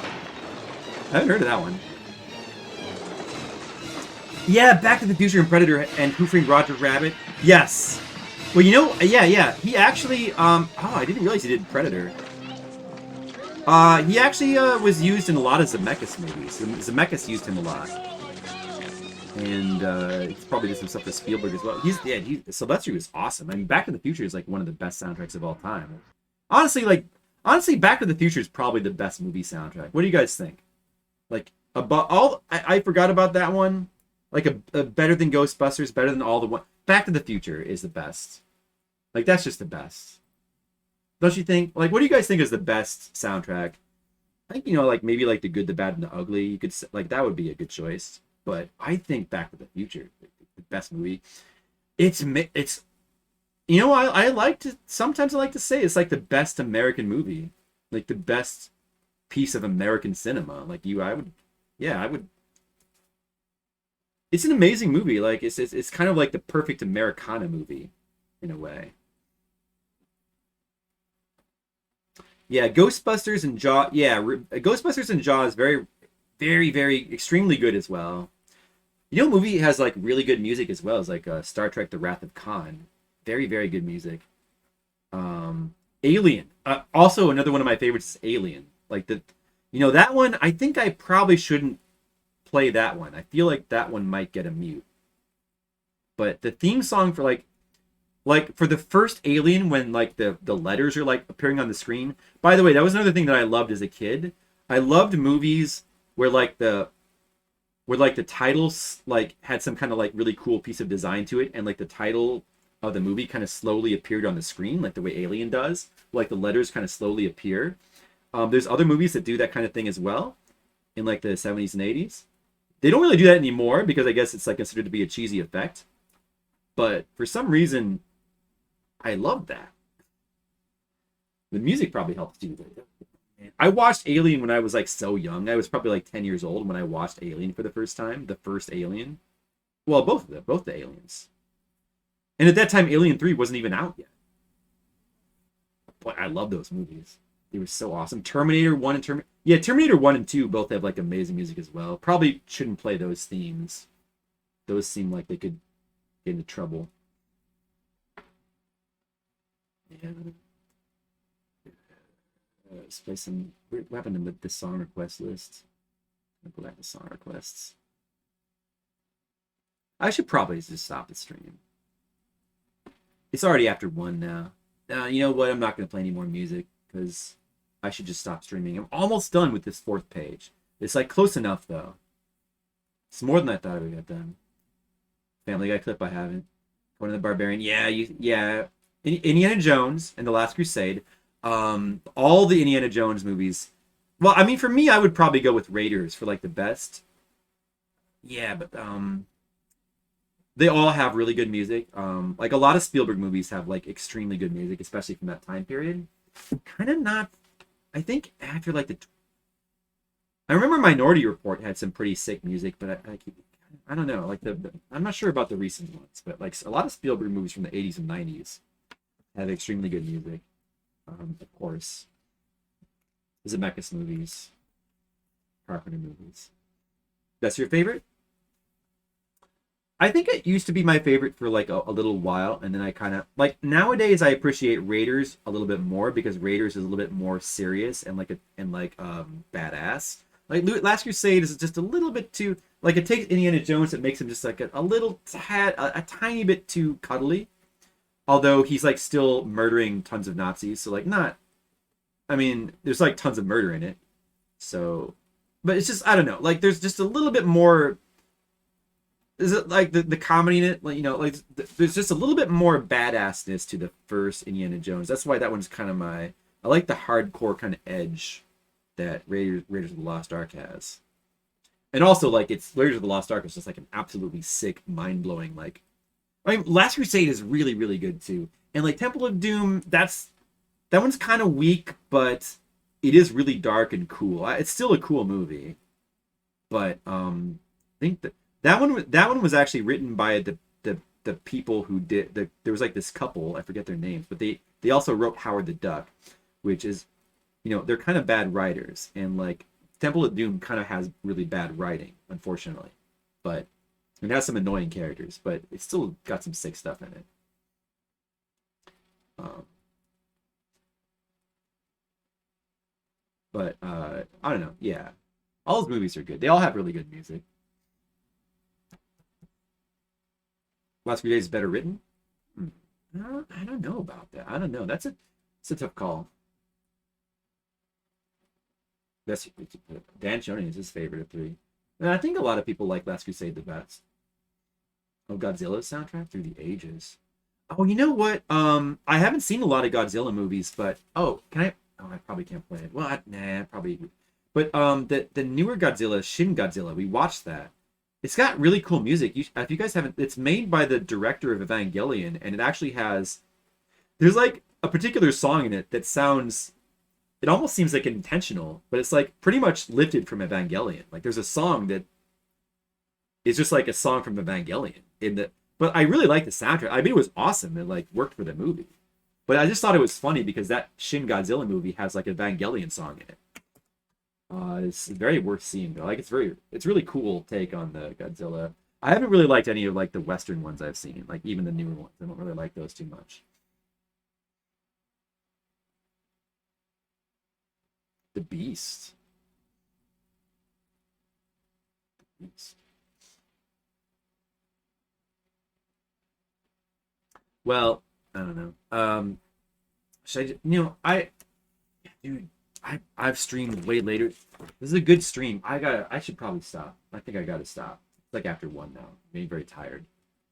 I haven't heard of that one. Yeah, Back to the Future and Predator and Who Framed Roger Rabbit. Yes. Well, you know, yeah. He actually, oh, I didn't realize he did Predator. He actually was used in a lot of Zemeckis movies. Zemeckis used him a lot. And he's probably did some stuff for Spielberg as well. Silvestri was awesome. I mean, Back to the Future is like one of the best soundtracks of all time. Honestly, Back to the Future is probably the best movie soundtrack. What do you guys think? Like, I forgot about that one. Like, a better than Ghostbusters, better than all the one. Back to the Future is the best. Like, that's just the best. Don't you think? Like, what do you guys think is the best soundtrack? I think, like, maybe, like, The Good, the Bad, and the Ugly. You could, like, that would be a good choice. But I think Back to the Future, the best movie. It's sometimes I like to say it's like the best American movie. Like, the best piece of American cinema. Like, I would. It's an amazing movie. Like, it's kind of like the perfect Americana movie, in a way. Yeah, Ghostbusters and Jaws. Yeah, Ghostbusters and Jaws very, very, very extremely good as well. You know, a movie has like really good music as well as like Star Trek: The Wrath of Khan. Very, very good music. Alien. Also, another one of my favorites is Alien. Like that one. I think I probably shouldn't play that one. I feel like that one might get a mute. But the theme song for like for the first Alien, when like the letters are like appearing on the screen. By the way, that was another thing that I loved as a kid. I loved movies where like the where like the titles like had some kind of like really cool piece of design to it, and like the title of the movie kind of slowly appeared on the screen, like the way Alien does, like the letters kind of slowly appear. There's other movies that do that kind of thing as well in like the 70s and 80s. They don't really do that anymore because I guess it's like considered to be a cheesy effect. But for some reason, I love that. The music probably helps too. I watched Alien when I was like so young. I was probably like 10 years old when I watched Alien for the first time. The first Alien. Well, both of them, both the Aliens. And at that time, Alien 3 wasn't even out yet. But I love those movies. They were so awesome. Terminator 1 and Terminator 1 and 2 both have like amazing music as well. Probably shouldn't play those themes. Those seem like they could get into trouble. Yeah. Let's play some. What happened to the song request list? I'll go back to song requests. I should probably just stop the stream. It's already after 1 now. You know what? I'm not going to play any more music because I should just stop streaming. I'm almost done with this 4th page. It's like close enough though. It's more than I thought I would get done. Family Guy clip I haven't. Conan the Barbarian. Yeah. Indiana Jones and The Last Crusade. All the Indiana Jones movies. Well, I mean, for me, I would probably go with Raiders for like the best. Yeah, but they all have really good music. Like a lot of Spielberg movies have like extremely good music, especially from that time period. Kind of not. I think after like I remember Minority Report had some pretty sick music, but I don't know. Like I'm not sure about the recent ones, but like a lot of Spielberg movies from the 80s and 90s have extremely good music. Of course, Zemeckis movies, Carpenter movies. That's your favorite? I think it used to be my favorite for like a little while, and then I kind of like nowadays I appreciate Raiders a little bit more because Raiders is a little bit more serious and badass. Like Last Crusade is just a little bit too like it takes Indiana Jones, it makes him just like a little tad, a tiny bit too cuddly. Although he's like still murdering tons of Nazis, so like not. I mean, there's like tons of murder in it, so, but it's just I don't know. Like there's just a little bit more. Is it like the comedy in it? Like there's just a little bit more badassness to the first Indiana Jones. That's why that one's kind of I like the hardcore kind of edge that Raiders of the Lost Ark has, and also like it's Raiders of the Lost Ark is just like an absolutely sick, mind blowing like. I mean, Last Crusade is really, really good too, and like Temple of Doom, that one's kind of weak, but it is really dark and cool. It's still a cool movie, but I think that one was actually written by the people who did there was like this couple, I forget their names, but they also wrote Howard the Duck, which is they're kind of bad writers, and like Temple of Doom kind of has really bad writing, unfortunately, but. It has some annoying characters, but it's still got some sick stuff in it. But I don't know. Yeah, all those movies are good. They all have really good music. Last Few Days is better written. I don't know about that. I don't know. It's a tough call. Dan Shonen is his favorite of 3. And I think a lot of people like Last Crusade the best. Oh, Godzilla's soundtrack through the ages. Oh, you know what? I haven't seen a lot of Godzilla movies, but can I? Oh, I probably can't play it. Well, probably. But the newer Godzilla, Shin Godzilla, we watched that. It's got really cool music. If you guys haven't, it's made by the director of Evangelion, and it actually has. There's like a particular song in it that sounds. It almost seems like intentional, but it's like pretty much lifted from Evangelion. Like there's a song that is just like a song from Evangelion but I really like the soundtrack. I mean, it was awesome. It like worked for the movie, but I just thought it was funny because that Shin Godzilla movie has like an Evangelion song in it. It's very worth seeing though. Like it's really cool take on the Godzilla. I haven't really liked any of like the Western ones I've seen, like even the newer ones. I don't really like those too much. The Beast. Well, I don't know. Should I? Dude, I've streamed way later. This is a good stream. I should probably stop. I think I gotta stop. It's like after 1 now. I'm getting very tired.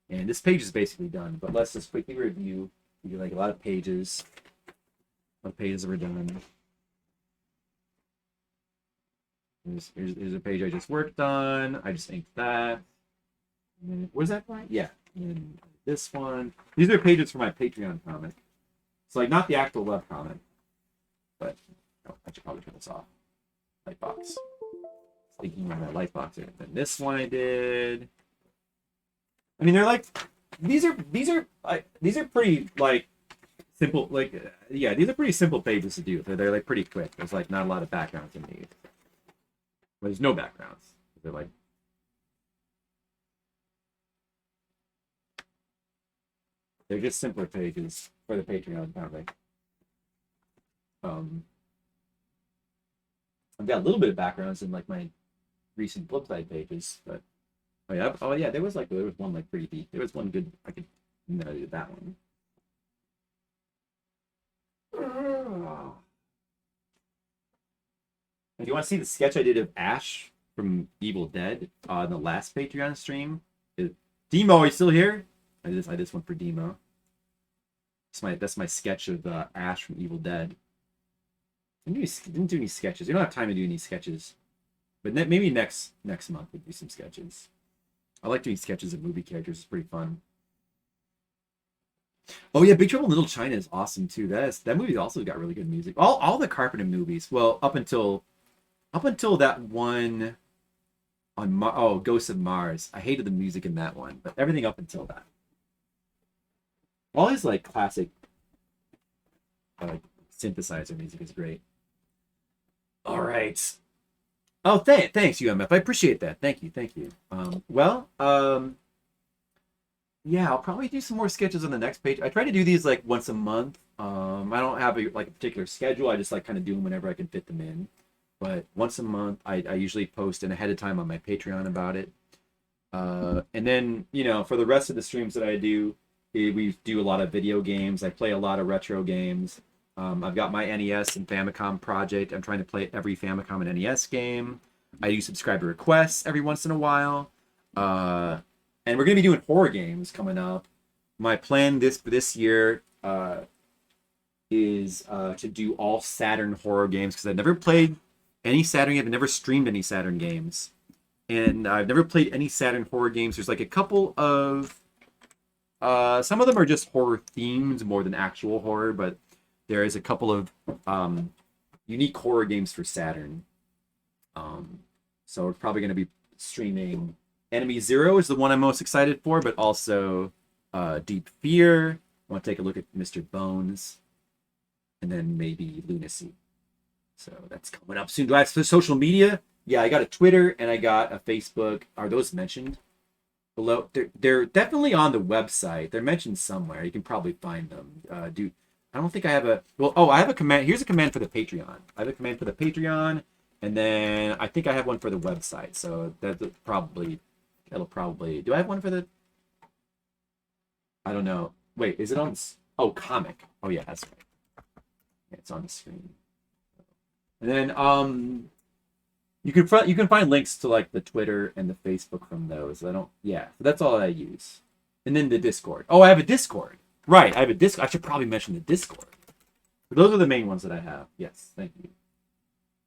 And this page is basically done, but let's just quickly review. We do like a lot of pages. A lot of pages are done. Here's a page I just worked on. I just inked that. And then, what is that for? Yeah. And then this one. These are pages for my Patreon comic. It's like not the actual web comic, but oh, I should probably turn this off. Lightbox. Thinking of my lightbox here. And this one I did. I mean, they're like these are pretty like simple. Like yeah, these are pretty simple pages to do. They're like pretty quick. There's like not a lot of backgrounds in these. Well, there's no backgrounds. They're like they're just simpler pages for the Patreon comic. I've got a little bit of backgrounds in like my recent Flipside pages, but oh yeah, there was one like pretty deep. There was one good. I could do that one. And you want to see the sketch I did of Ash from Evil Dead on the last Patreon stream? Demo, are you still here? I did this one for Demo. That's my sketch of Ash from Evil Dead. I didn't do any sketches. We don't have time to do any sketches, but maybe next month we'll do some sketches. I like doing sketches of movie characters. It's pretty fun. Oh yeah, Big Trouble in Little China is awesome too. That movie also got really good music. All the Carpenter movies. Well, up until that one on Ghosts of Mars. I hated the music in that one, but everything up until that. All his like classic synthesizer music is great. All right. Oh, thanks, UMF. I appreciate that. Thank you. Yeah, I'll probably do some more sketches on the next page. I try to do these like once a month. I don't have a particular schedule. I just like kind of do them whenever I can fit them in. But once a month, I usually post in ahead of time on my Patreon about it. And then, for the rest of the streams that I do, we do a lot of video games. I play a lot of retro games. I've got my NES and Famicom project. I'm trying to play every Famicom and NES game. I do subscriber requests every once in a while. And we're going to be doing horror games coming up. My plan this year is to do all Saturn horror games because I've never played any Saturn. I've never streamed any Saturn games. And I've never played any Saturn horror games. There's like a couple of... some of them are just horror themed more than actual horror, but there is a couple of unique horror games for Saturn. So we're probably going to be streaming Enemy Zero is the one I'm most excited for, but also Deep Fear. I want to take a look at Mr. Bones, and then maybe Lunacy. So that's coming up soon. Do I have social media? Yeah, I got a Twitter and I got a Facebook. Are those mentioned below? They're definitely on the website. They're mentioned somewhere. You can probably find them. I don't think I have a... Well, I have a command. Here's a command for the Patreon. I have a command for the Patreon, and then I think I have one for the website. So that'll probably... Do I have one for the... I don't know. Wait, is it on... Oh, comic. Oh, yeah, that's right. Yeah, it's on the screen. And then, you can find links to, like, the Twitter and the Facebook from those. Yeah, that's all I use. And then the Discord. Oh, I have a Discord. Right, I have a Discord. I should probably mention the Discord. But those are the main ones that I have. Yes, thank you.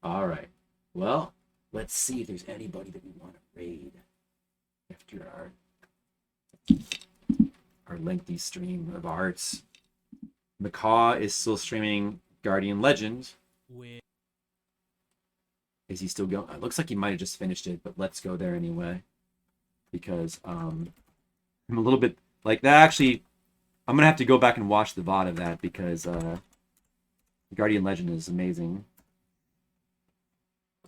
All right. Well, let's see if there's anybody that we want to raid after our lengthy stream of arts. Macaw is still streaming Guardian Legend. Is he still going? It looks like he might have just finished it, but let's go there anyway. Because I'm a little bit like that. Actually, I'm gonna have to go back and watch the VOD of that because Guardian Legend is amazing.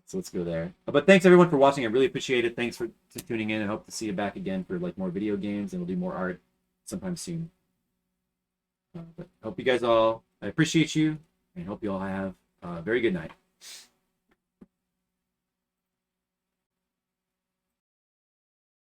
So let's go there. But thanks everyone for watching. I really appreciate it. Thanks for tuning in. I hope to see you back again for like more video games, and we'll do more art sometime soon. But I hope you guys all. I appreciate you, and hope you all have a very good night.